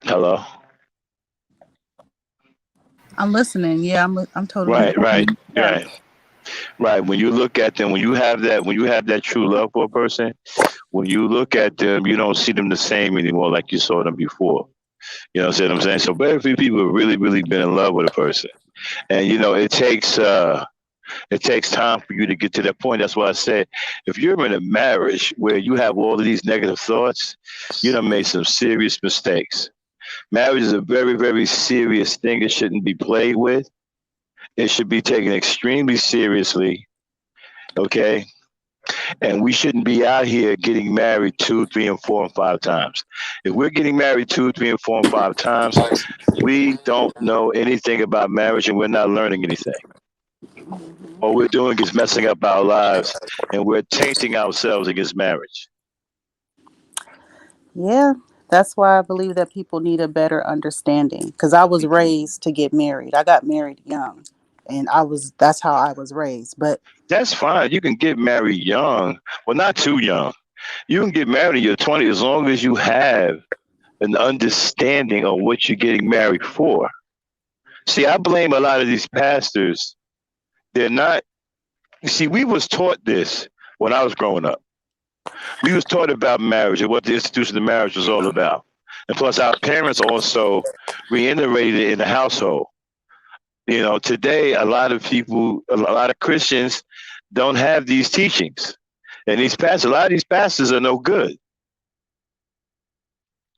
Hello. I'm listening. Yeah, I'm totally Right, right, listening. Yeah. right, right. When you look at them, when you have that true love for a person, when you look at them, you don't see them the same anymore like you saw them before. You know what I'm saying? So very few people have really, really been in love with a person, and it takes time for you to get to that point. That's why I said, if you're in a marriage where you have all of these negative thoughts, you done made some serious mistakes. Marriage is a very, very serious thing. It shouldn't be played with. It should be taken extremely seriously. Okay. And we shouldn't be out here getting married two, three, and four, and five times. If we're getting married two, three, and four, and five times, we don't know anything about marriage and we're not learning anything. All we're doing is messing up our lives and we're tainting ourselves against marriage. Yeah, that's why I believe that people need a better understanding. Because I was raised to get married. I got married young, and that's how I was raised. But That's fine. You can get married young. Well, not too young. You can get married in your 20s as long as you have an understanding of what you're getting married for. See, I blame a lot of these pastors. They're not, you see, we was taught this when I was growing up. We was taught about marriage and what the institution of marriage was all about. And plus our parents also reiterated it in the household. You know, today a lot of people, a lot of Christians don't have these teachings. And these pastors, a lot of these pastors are no good.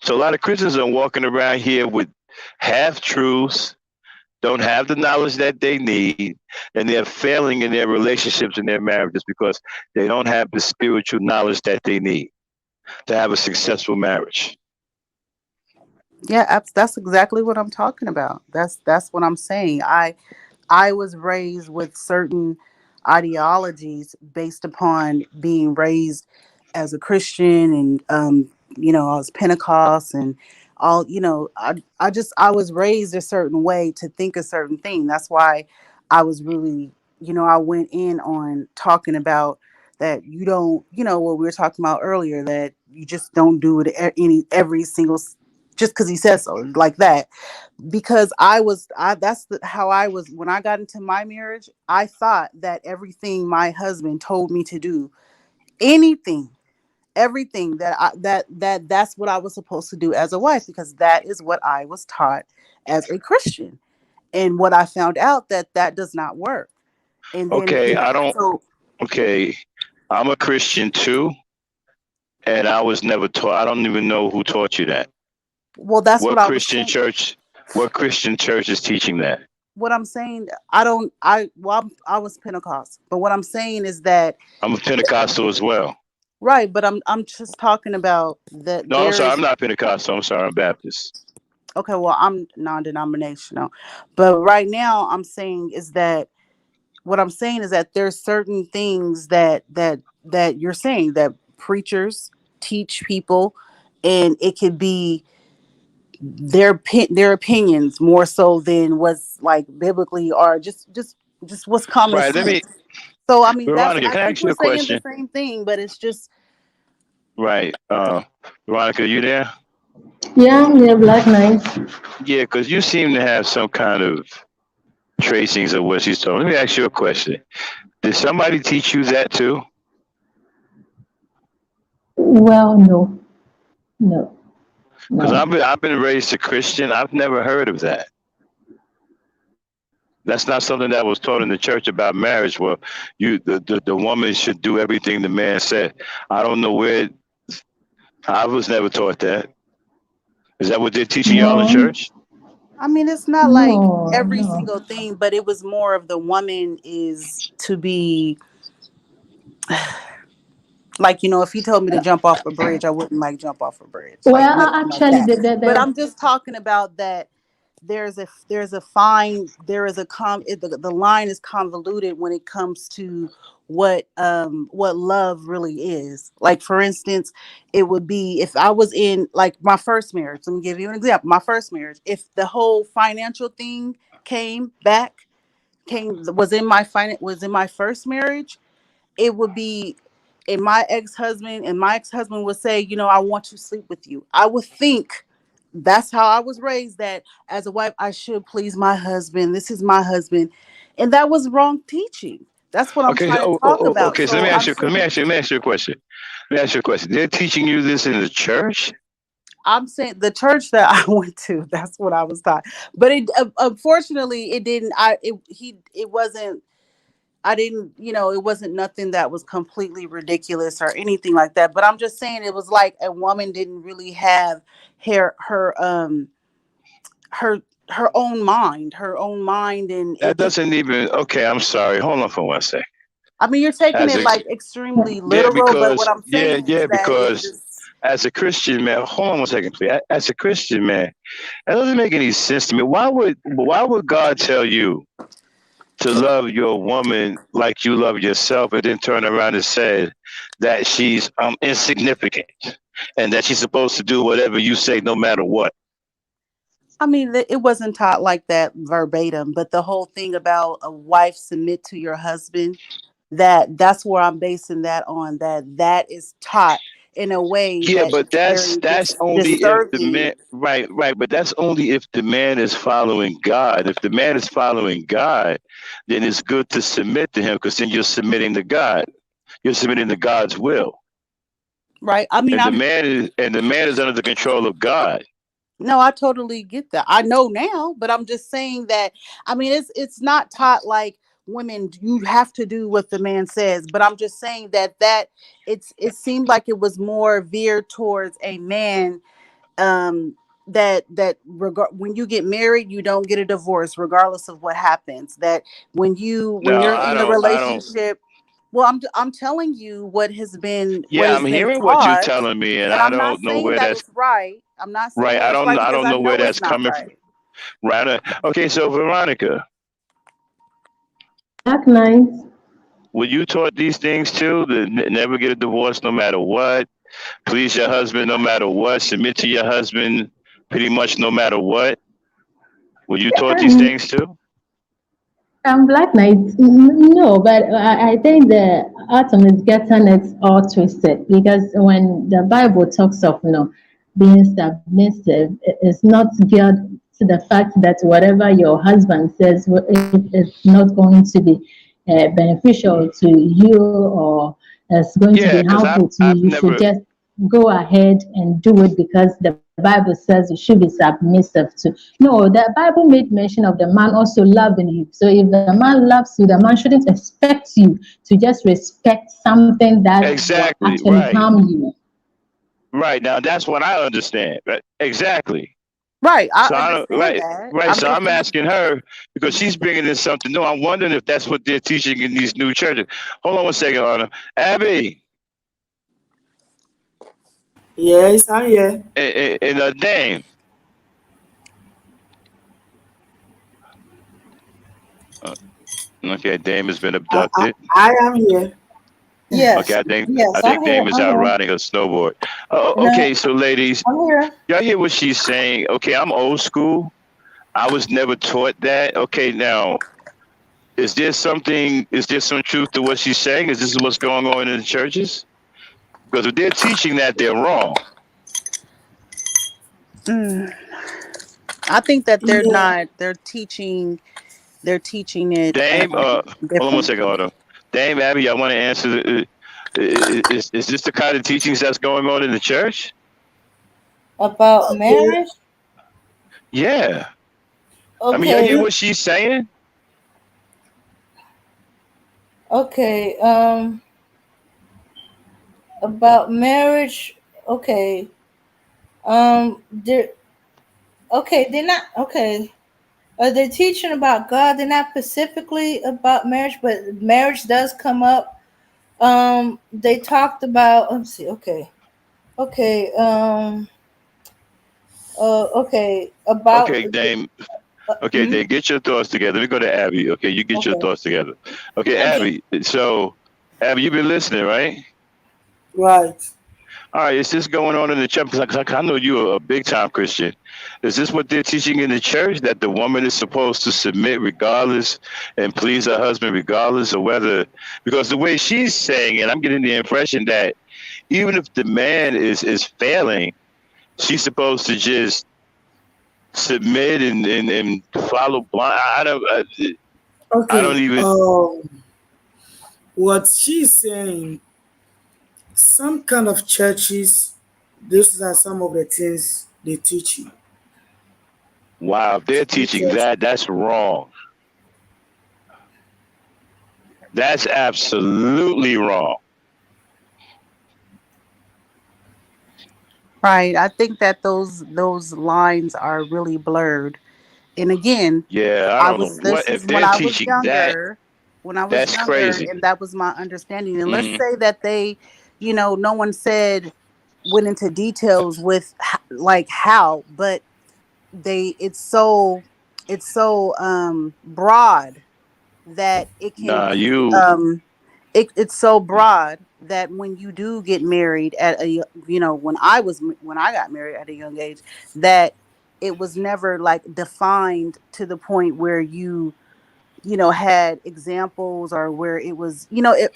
So a lot of Christians are walking around here with half truths, don't have the knowledge that they need, and they're failing in their relationships and their marriages because they don't have the spiritual knowledge that they need to have a successful marriage. yeah, that's exactly what I'm talking about. That's what I'm saying. I was raised with certain ideologies based upon being raised as a Christian, and I was Pentecost and all. I was raised a certain way to think a certain thing. That's why I was really, I went in on talking about that. You don't, what we were talking about earlier, that you just don't do it every single just because he says so, like that. Because how I was when I got into my marriage. I thought that everything my husband told me to do, anything, everything that's what I was supposed to do as a wife, because that is what I was taught as a Christian. And what I found out, that does not work. And then, Okay, I don't, so, okay, I'm a Christian too, and I was never taught, I don't even know who taught you that. well, that's what What I was Christian saying. church, what Christian church is teaching that? What I'm saying, I don't, I, well, I was Pentecost, but what I'm saying is that, I'm a Pentecostal as well. right, but I'm just talking about that No, I'm there sorry, I'm is. not Pentecostal. I'm sorry, I'm Baptist. Okay, well, I'm non-denominational, but right now I'm saying is that what I'm saying is that there's certain things that you're saying that preachers teach people, and it could be their opinions more so than what's like biblically, or just what's common Right, let sense. me, So I mean, Veronica, I can I think ask you we're a saying the question? same thing, but it's just. Right, Veronica, you there? Yeah, yeah, Black Knight. Yeah, because you seem to have some kind of tracings of what she's talking. Let me ask you a question. Did somebody teach you that too? Well, no, no, Because no. I've been raised a Christian. I've never heard of that. That's not something that was taught in the church about marriage. Well, the woman should do everything the man said. I don't know where. I was never taught that. Is that what they're teaching y'all in No, church? I mean, it's not like no, every no. single thing, but it was more of the woman is to be like, if he told me to jump off a bridge, I wouldn't like jump off a bridge, like Well, nothing like actually, that. But the I'm just talking about that there's a fine, there is a the line is convoluted when it comes to what love really is. Like, for instance, it would be if I was in like my first marriage. Let me give you an example. My first marriage, if the whole financial thing came back, came was in my first marriage, it would be, and my ex-husband would say, I want to sleep with you. I would think that's how I was raised, that as a wife I should please my husband. This is my husband. And that was wrong teaching. That's what I'm Okay. trying to talk about. Okay. So let me So ask I'm you. Let me saying ask you. Let me ask you a question. Let me ask you a question. They're teaching you this in the church. I'm saying the church that I went to, that's what I was taught. But it unfortunately it didn't I it wasn't, I didn't, it wasn't nothing that was completely ridiculous or anything like that. But I'm just saying it was like a woman didn't really have her her own mind, and That it. doesn't even. Okay. I'm sorry. Hold on for one sec. I mean, you're taking As it a like extremely Yeah, literal, but what because I'm saying is that it just, as a Christian man, hold on one second, please. As a Christian man, that doesn't make any sense to me. Why would God tell you to love your woman like you love yourself, and then turn around and say that she's insignificant and that she's supposed to do whatever you say no matter what? I mean, it wasn't taught like that verbatim, but the whole thing about a wife submit to your husband, that's where I'm basing that on, that is taught in a way Yeah, that but is very that's only if the disturbing. man, right, but that's only if the man is following God. If the man is following God, then it's good to submit to him, because then you're submitting to God. You're submitting to God's will. Right. I mean, And the man is under the control of God. no, I totally get that. I know now, but I'm just saying that, I mean, it's not taught like women, you have to do what the man says, but I'm just saying that it seemed like it was more veered towards a man, um when you get married, you don't get a divorce regardless of what happens, that when No, you're I in the don't. I don't. relationship. Well, I'm telling you what Yeah, has I'm been hearing what you're taught, telling me, and and I I'm not don't know saying where that that's it's right. I'm not saying right. that I it's don't. right I because don't I know where know it's that's not coming from. right. Right. Okay, so Veronica, Black night. were you taught these things too? To never get a divorce no matter what. Please your husband no matter what. Submit to your husband pretty much no matter what. Were you taught these Um, things too? Black Knight, no, but I think the autumn is getting it all twisted because when the Bible talks of being submissive, it's not geared to the fact that whatever your husband says is not going to be beneficial to you or it's going to Yeah, be because I've harmful to you. I've You should never. just go ahead and do it because the Bible says you should be submissive to. No, the Bible made mention of the man also loving you. So if the man loves you, the man shouldn't expect you to just respect something that will Exactly. actually Right. harm you. Right. Now that's what I understand. Right? Exactly. Right, I So I don't. understand Right. that. Right. I'm So just I'm saying. asking her because she's bringing in something new. I'm wondering if that's what they're teaching in these new churches. Hold on one second, Anna. Abby Yes, I'm here. and Dame. Uh, okay, Dame has been I, I, abducted. I am here. Okay, Yes, I yes, I'm think here. Dame is I'm out here. riding her snowboard. No, Okay, so ladies, I'm here. y'all hear what she's saying? Okay, I'm old school. I was never taught that. Okay, now is there something? Is there some truth to what she's saying? Is this what's going on in the churches? Because if they're teaching that, they're wrong. Mm, I think that they're Yeah. not. They're teaching it Dame, hold on one second, differently. hold on. Dame, Abby, I want to answer. Is this the kind of teachings that's going on in the church? About Okay. marriage. Yeah. I mean, y'all hear Okay, what she's saying? okay. About marriage. Okay. They're okay. They're not okay. They're teaching about God. They're not specifically about marriage, but marriage does come up. They talked about. Let's see. Okay. Okay. Okay. About. Okay, Dame. Okay, Mhm. Dame, get your thoughts together. Let me go to Abby. Okay, you get your Okay. thoughts together. Okay, Okay. Abby. So, Abby, you've been listening, right? Right. All right, is this going on in the church? Because I know you're a big time Christian. Is this what they're teaching in the church, that the woman is supposed to submit regardless and please her husband regardless of whether? Because the way she's saying it, I'm getting the impression that even if the man is failing, she's supposed to just submit and follow blind. I don't Okay. even. What she's saying, some kind of churches, these are some of the things they teach you. Wow, if they're Some teaching churches. that, that's wrong. That's absolutely wrong. Right. I think that those lines are really blurred. And again, Yeah, I I don't know was what this if is when they're I was teaching that. younger. when I was That's younger, crazy. and that was my understanding. And let's Hmm. say that they, no one said went into details with like how, but they it's so broad that it can Nah, be you. it's so broad that when you do get married at when I got married at a young age, that it was never like defined to the point where you had examples, or where it was,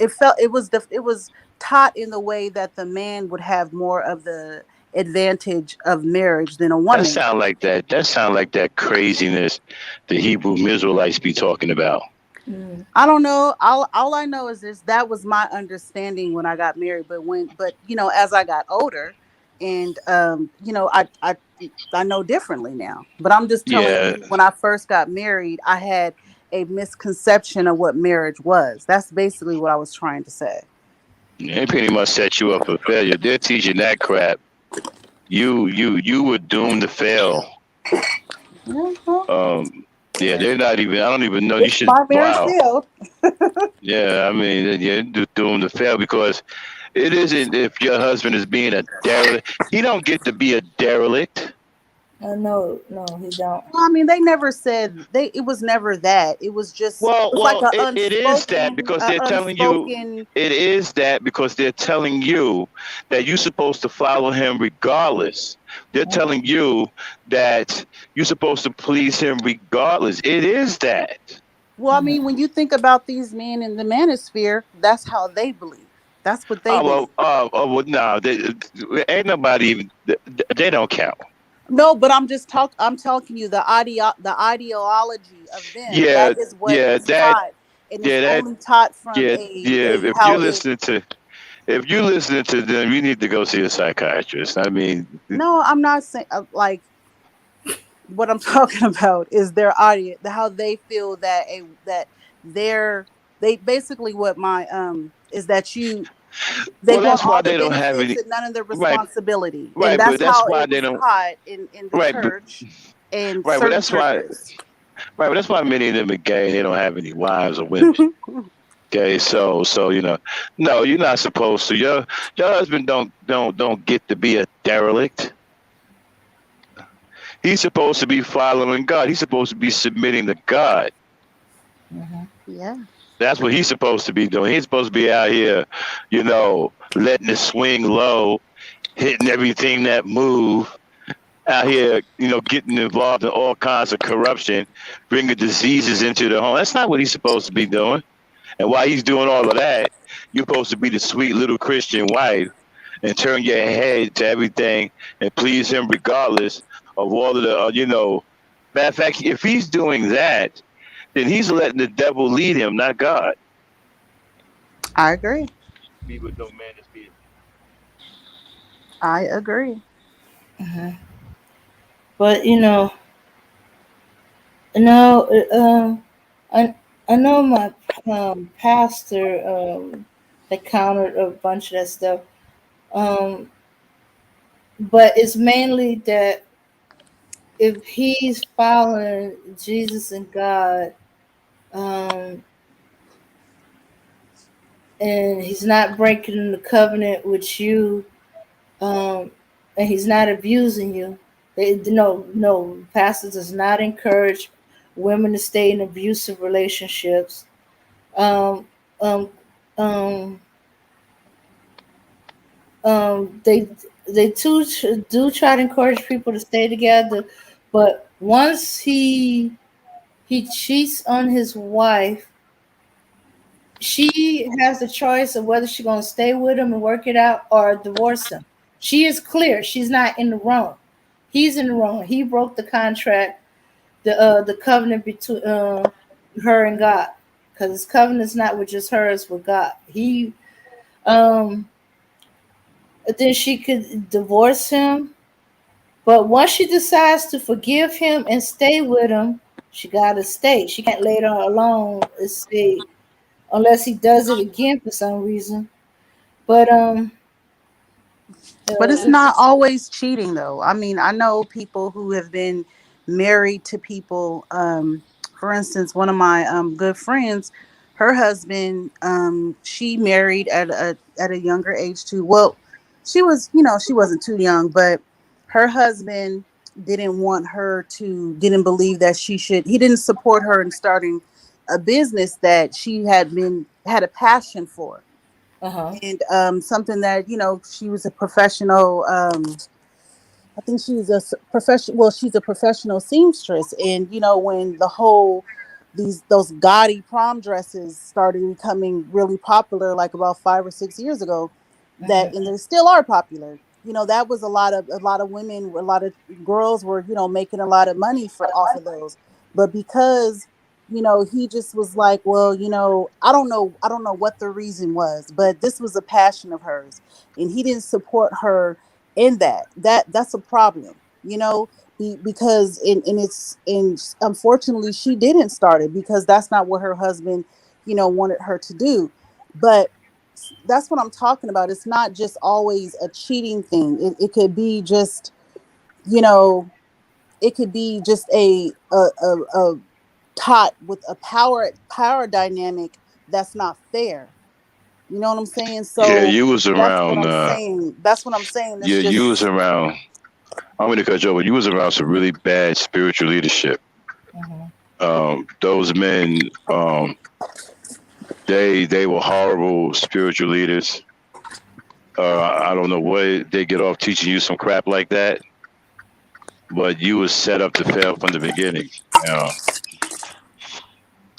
it felt it was taught in the way that the man would have more of the advantage of marriage than a That woman. sound like that. That sound like that craziness the Hebrew Israelites be talking about. Mm. I don't know. All I know is this: that was my understanding when I got married. But as I got older, and I know differently now. But I'm just telling Yeah, you, when I first got married, I had a misconception of what marriage was. That's basically what I was trying to say. they pretty much set you up for failure. They're teaching that crap. You were doomed to fail. Yeah, well, Yeah, they're not even. I don't even know. You should. my marriage Wow. failed. Yeah, I mean, you're doomed to fail because it isn't if your husband is being a derelict. He don't get to be a derelict. No, no, he don't. Well, I mean, they never said they. It was never that. It was just. Well, It's like well, a it is that unspoken, because they're telling you. It is that because they're telling you that you're supposed to follow him regardless. They're telling you that you're supposed to please him regardless. It is that. Well, I Mhm. mean, when you think about these men in the manosphere, that's how they believe. That's what they Oh believe. well, no, ain't nobody even. They don't count. No, but I'm talking you the ideology of them. Yeah, That is what yeah, is that, taught, and it's yeah, that, only taught from yeah, yeah. a how it. If you're listening to them, you need to go see a psychiatrist. I mean, No, I'm not saying like what I'm talking about is their audience, how they feel that they're they basically what my is that they well, want that's all why the they don't have benefits any. and none of the Right, responsibility, and right, but that's that's how why it they was don't. taught in the Right, but church and right, but certain that's why. churches. Right, but that's why many of them are gay. They don't have any wives or women. Okay, so no, you're not supposed to. Your husband don't get to be a derelict. He's supposed to be following God. He's supposed to be submitting to God. Mhm. Yeah. That's what he's supposed to be doing. He's supposed to be out here, letting it swing low, hitting everything that move. Out here, getting involved in all kinds of corruption, bringing diseases into the home. That's not what he's supposed to be doing. And while he's doing all of that, you're supposed to be the sweet little Christian wife and turn your head to everything and please him regardless of all of the, matter of fact, if he's doing that, then he's letting the devil lead him, not God. I agree. Be with no man that's being. I agree. Mhm. But no, I I know my pastor that countered a bunch of that stuff. Um, but it's mainly that if he's following Jesus and God, um, and he's not breaking the covenant with you, and he's not abusing you. No, pastor does not encourage women to stay in abusive relationships. Um, um, um, they do try to encourage people to stay together, but once he cheats on his wife, she has the choice of whether she's gonna stay with him and work it out or divorce him. She is clear; she's not in the wrong. He's in the wrong. He broke the contract, the covenant between her and God, because his covenant is not with just her; it's with God. Um, then she could divorce him. But once she decides to forgive him and stay with him, she gotta stay. She can't lay it on alone and stay unless he does it again for some reason. But But it's it's not always cheating though. I mean, I know people who have been married to people. For instance, one of my good friends, her husband, she married at a younger age too. Well, she was, she wasn't too young, but her husband didn't believe that he didn't support her in starting a business that she had a passion for. Uh-huh. And something that, she was a professional, I think she's a professional. Well, she's a professional seamstress, and when the whole those gaudy prom dresses started becoming really popular, like about 5 or 6 years ago, that and they still are popular. That was a lot of women, a lot of girls were making a lot of money for off of those, but because he just was like, well, I don't know what the reason was, but this was a passion of hers, and he didn't support her in that's a problem, because unfortunately she didn't start it because that's not what her husband wanted her to do. But that's what I'm talking about. It's not just always a cheating thing. It could be just, you know it could be just a taught with a power dynamic that's not fair. You know what I'm saying? Yeah, So you was that's what around. I'm saying. That's what I'm saying. It's Yeah, you was just around. I'm going to cut you over. You was around some really bad spiritual leadership. Those men, they were horrible spiritual leaders. I don't know what they get off teaching you some crap like that, but you was set up to fail from the beginning. Uh,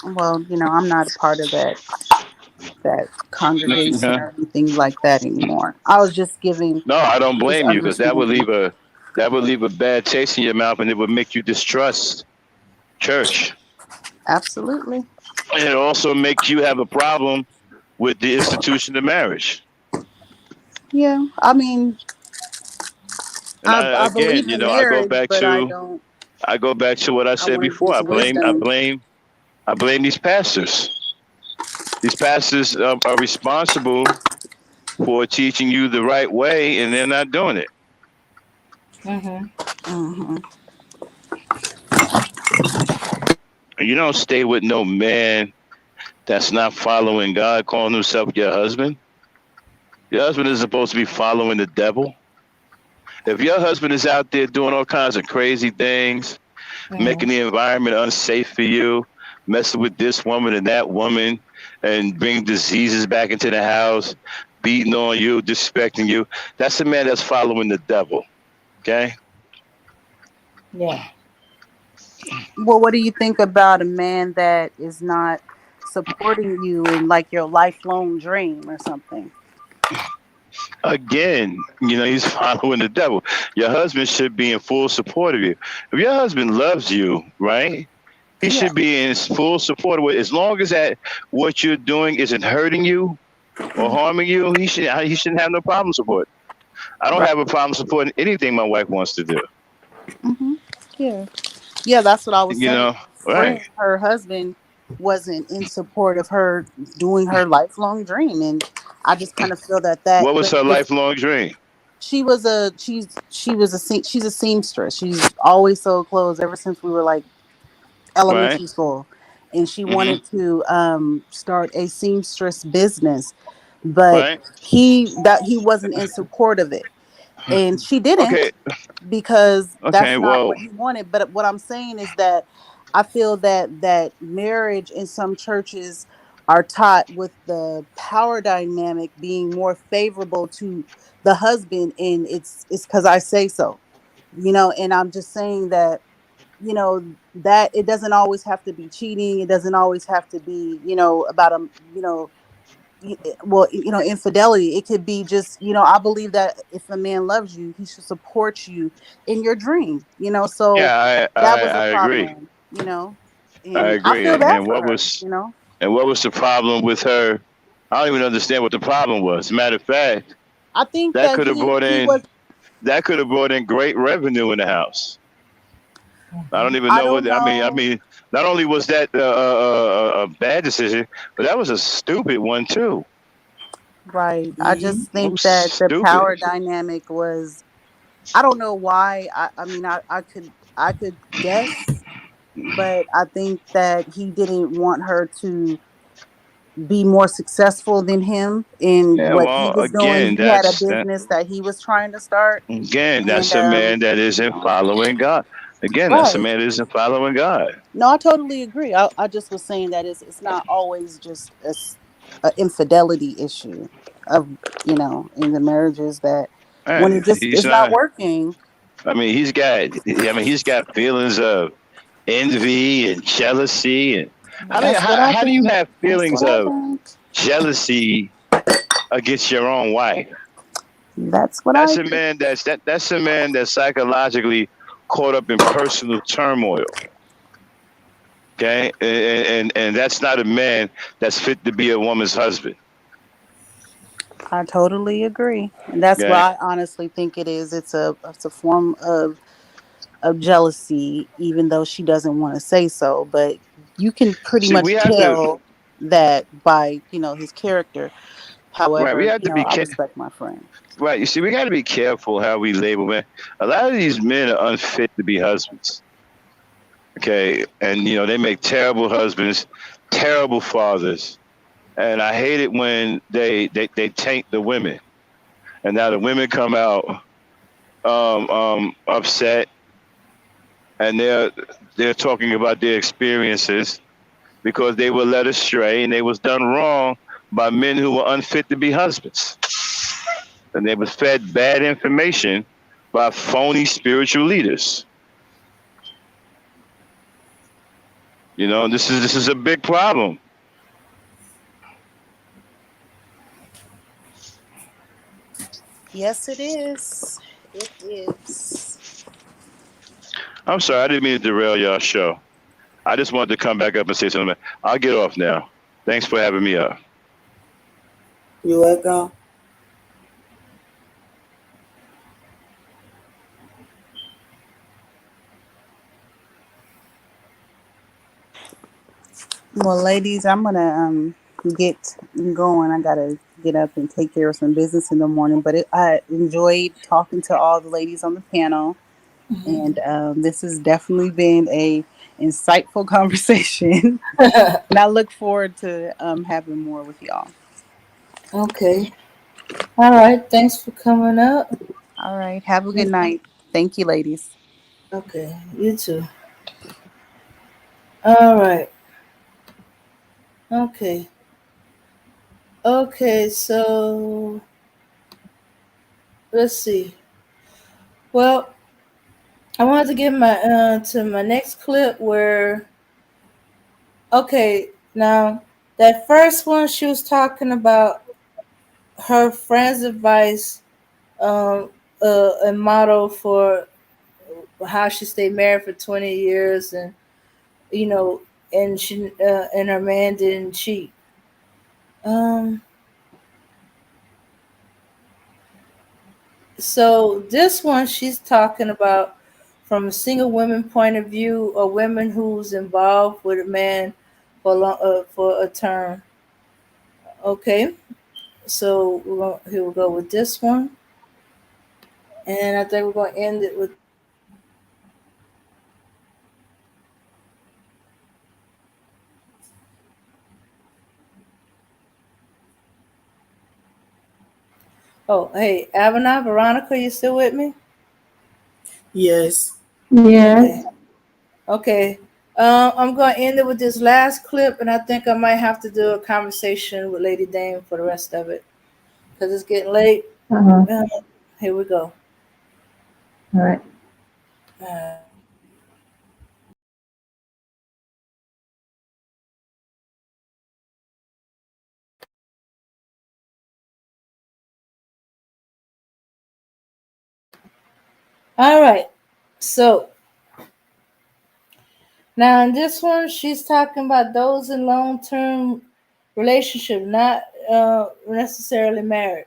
well, I'm not a part of that congregation or anything like that anymore. I was just giving no, I don't just blame you because understanding. that would leave a bad taste in your mouth, and it would make you distrust church. Absolutely. And it also makes you have a problem with the institution of marriage. Yeah. I mean, And I believe again, in marriage, but I go back to what I I said want to before. use wisdom. I blame these pastors. These pastors are responsible for teaching you the right way, and they're not doing it. Mm-hmm. Hmm. You don't stay with no man that's not following God, calling himself your husband. Your husband is supposed to be following the devil. If your husband is out there doing all kinds of crazy things, making the environment unsafe for you, messing with this woman and that woman, and bring diseases back into the house, beating on you, disrespecting you, that's a man that's following the devil. Okay? Yeah. Well, what do you think about a man that is not supporting you in like your lifelong dream or something? Again, he's following the devil. Your husband should be in full support of you. If your husband loves you, right? He Yeah. should be in full support of it. As long as that what you're doing isn't hurting you or harming you, he shouldn't have no problem supporting. I don't Right. have a problem supporting anything my wife wants to do. Hmm. Yeah. Yeah, that's what I was You saying. know, My right? friend, her husband wasn't in support of her doing her lifelong dream, and I just kind of feel What was but her it was lifelong dream? she's a seamstress. She's always sold clothes ever since we were like Right? elementary school, and she Hmm. wanted to start a seamstress business, but Right? he wasn't in support of it, and she didn't Okay. because Okay. that's not Well, what he wanted. But what I'm saying is that I feel that marriage in some churches are taught with the power dynamic being more favorable to the husband, and it's because I say so, and I'm just saying that that it doesn't always have to be cheating. It doesn't always have to be about a well, infidelity. It could be just, I believe that if a man loves you, he should support you in your dream, so yeah, that was a I agree. problem, I and I agree. feel And, bad and for what her, was and what was the problem with her? I don't even understand what the problem was. Matter of fact, I think that that could have brought he in was, that could have brought in great revenue in the house. I don't even I know don't what I know. mean, not only was that a bad decision, but that was a stupid one too. Right. I just It think was that the stupid. power dynamic was, I don't know why. I mean, I could guess, but I think that he didn't want her to be more successful than him in Yeah, what he well, was doing. again, He had a that's that. business that he was trying to start, Again, and that's a man that you isn't know, following God. Again, that's a right. man that isn't following God. No, I totally agree. I just was saying that it's not always just a infidelity issue of, in the marriages, that when Right? it just He's it's not not. working. I mean, he's got. I mean, he's got feelings of envy and jealousy. And I mean, That's what I how do you think. have That's feelings what I of think. jealousy against your own wife? That's what That's I a think. man that's a man that's psychologically caught up in personal turmoil. Okay, and that's not a man that's fit to be a woman's husband. I totally agree, and that's what Okay. I honestly think it is. It's a form of jealousy, even though she doesn't want to say so. But you can pretty See, we much have to. tell that by his character. Right, we However, have to be I respect my friend. right. You see, we got to be careful how we label men. A lot of these men are unfit to be husbands. Okay, and they make terrible husbands, terrible fathers, and I hate it when they taint the women, and now the women come out upset, and they're talking about their experiences because they were led astray and they was done wrong by men who were unfit to be husbands, and they was fed bad information by phony spiritual leaders. This is a big problem. Yes, it is. It is. I'm sorry, I didn't mean to derail y'all show. I just wanted to come back up and say something. I'll get off now. Thanks for having me up. You welcome. Well, ladies, I'm gonna get going. I gotta get up and take care of some business in the morning. But I enjoyed talking to all the ladies on the panel, and this has definitely been a insightful conversation. And I look forward to having more with y'all. Okay. All right. Thanks for coming up. All right. Have a good night. Thank you, ladies. Okay. You too. All right. Okay. Okay. So let's see. Well, I wanted to get my to my next clip where okay now that first one she was talking about her friend's advice a model for how she stayed married for 20 years and you know and her man didn't cheat. Um, so this one she's talking about from a single woman point of view, a woman who's involved with a man for a term. Okay, so here we go with this one, and I think we're gonna end it with. Oh, hey, Avana, Veronica, you still with me? Yes. Yes. Okay. Okay. I'm going to end it with this last clip, and I think I might have to do a conversation with Lady Dame for the rest of it because it's getting late. Uh-huh. Uh, here we go. All right. Uh, all right. So now in this one, she's talking about those in long-term relationship, not necessarily married.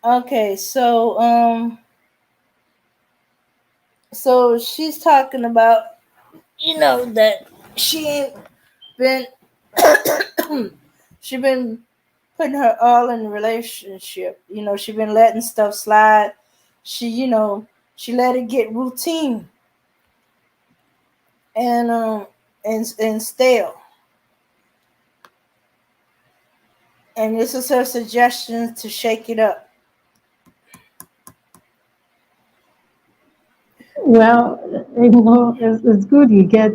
Okay. So she's talking about that she ain't been she been putting her all in the relationship. She been letting stuff slide. She let it get routine. And and stale. And this is her suggestion to shake it up. Well, it's good you get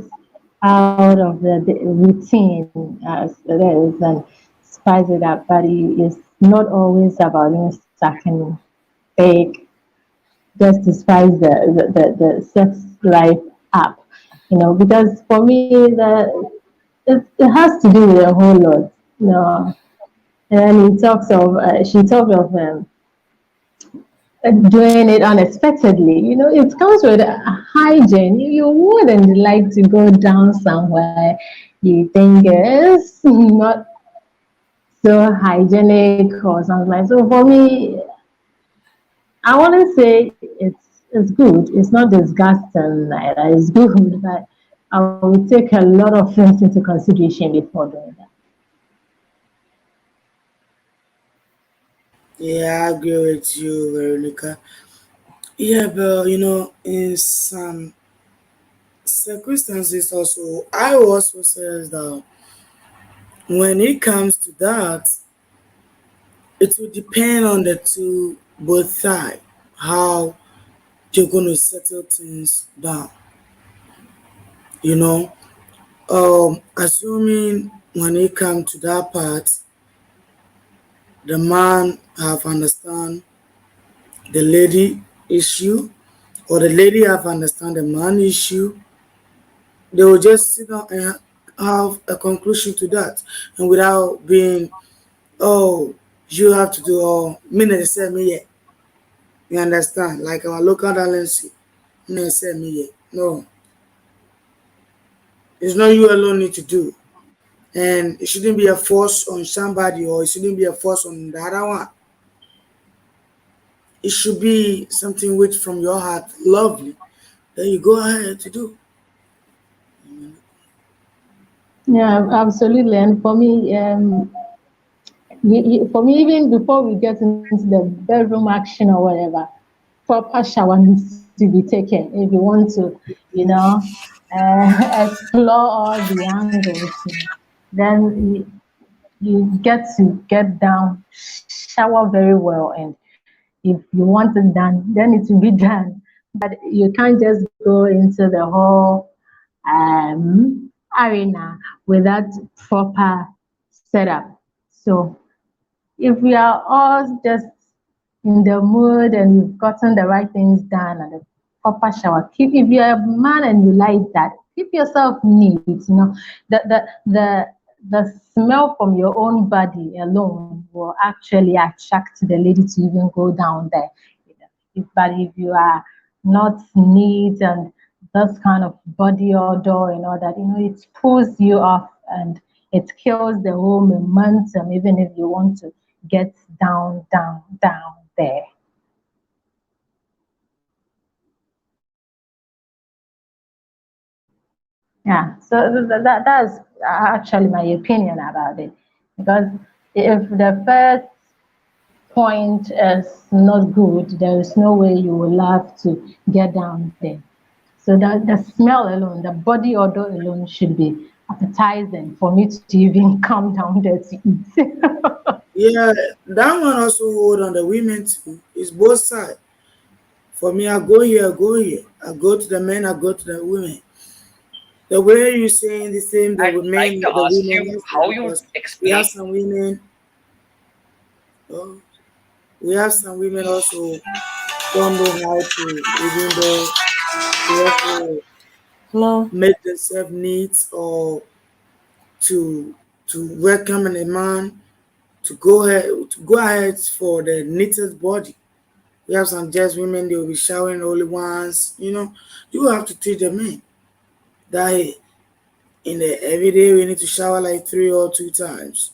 out of the routine as it is and spice it up, but it's not always about sucking big just to spice the sex life up, because for me, it has to do with a whole lot. And she talks of doing it unexpectedly. It comes with a hygiene. You wouldn't like to go down somewhere you think is not so hygienic or something like. So for me, I want to say it's good. It's not disgusting. It's good, but I will take a lot of things into consideration before doing that. Yeah, I agree with you, Veronica. Yeah, but in some circumstances also, I also says that when it comes to that, it will depend on the two both sides how you're going to settle things down. You know, assuming when it comes to that part, the man have understand the lady issue, or the lady have understand the man issue, they will just sit down and have a conclusion to that, and without being, oh, you have to do all me na say me yeah. You understand? Like our local darling say, me na say me yeah. No, it's not you alone need to do. And it shouldn't be a force on somebody, or it shouldn't be a force on the other one. It should be something which from your heart, lovely, that you go ahead to do. Yeah, absolutely. And for me, even before we get into the bedroom action or whatever, proper shower needs to be taken if you want to, you know, explore all the angles. Then you get to get down, shower very well, and if you want it done, then it will be done. But you can't just go into the whole arena without proper setup. So if we are all just in the mood and you've gotten the right things done and the proper shower, if you're a man and you like that, keep yourself neat. The smell from your own body alone will actually attract the lady to even go down there. But if you are not neat and this kind of body odor and all that, it pulls you off and it kills the whole momentum, even if you want to get down, down, down there. Yeah, so that's actually my opinion about it. Because if the first point is not good, there is no way you will love to get down there. So that the smell alone, the body odor alone should be appetizing for me to even come down there to eat. Yeah, that one also hold on the women too. It's both sides. For me, I go here, I go here. I go to the men, I go to the women. The way you saying the same, the I'd like men, to the ask women you also, how you because we have explain. some women, oh, we have some women also don't know how to, even though to also Hello? make themselves neat, or to welcome a man to go ahead for the neatest body. We have some just women, they will be showering only once. You have to teach the men that hey, in the everyday we need to shower like 3 or 2 times.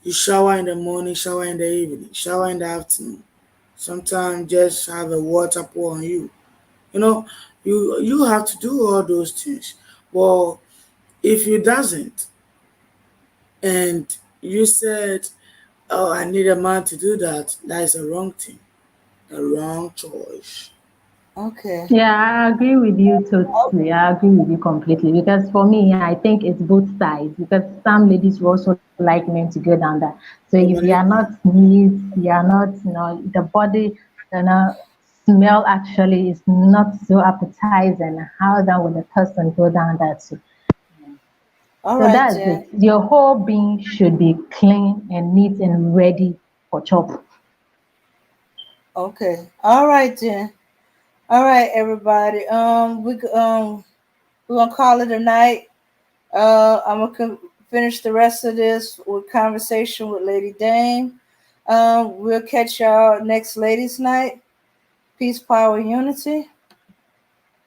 You shower in the morning, shower in the evening, shower in the afternoon. Sometimes just have a water pour on you. You know, you have to do all those things. Well, if you doesn't, and you said, "Oh, I need a man to do that," that is a wrong thing, a wrong choice. Okay. Yeah, I agree with you totally. I agree with you completely because for me, I think it's both sides because some ladies will also like men to go down there. So if you are not neat, you are not, the body, smell actually is not so appetizing. How then will the person go down there to? All So right, that's Jen. it. Your whole being should be clean and neat and ready for chop. Okay. All right, Jen. All right, everybody. We're gonna call it a night. I'm gonna finish the rest of this with conversation with Lady Dame. We'll catch y'all next ladies' night. Peace, power, unity.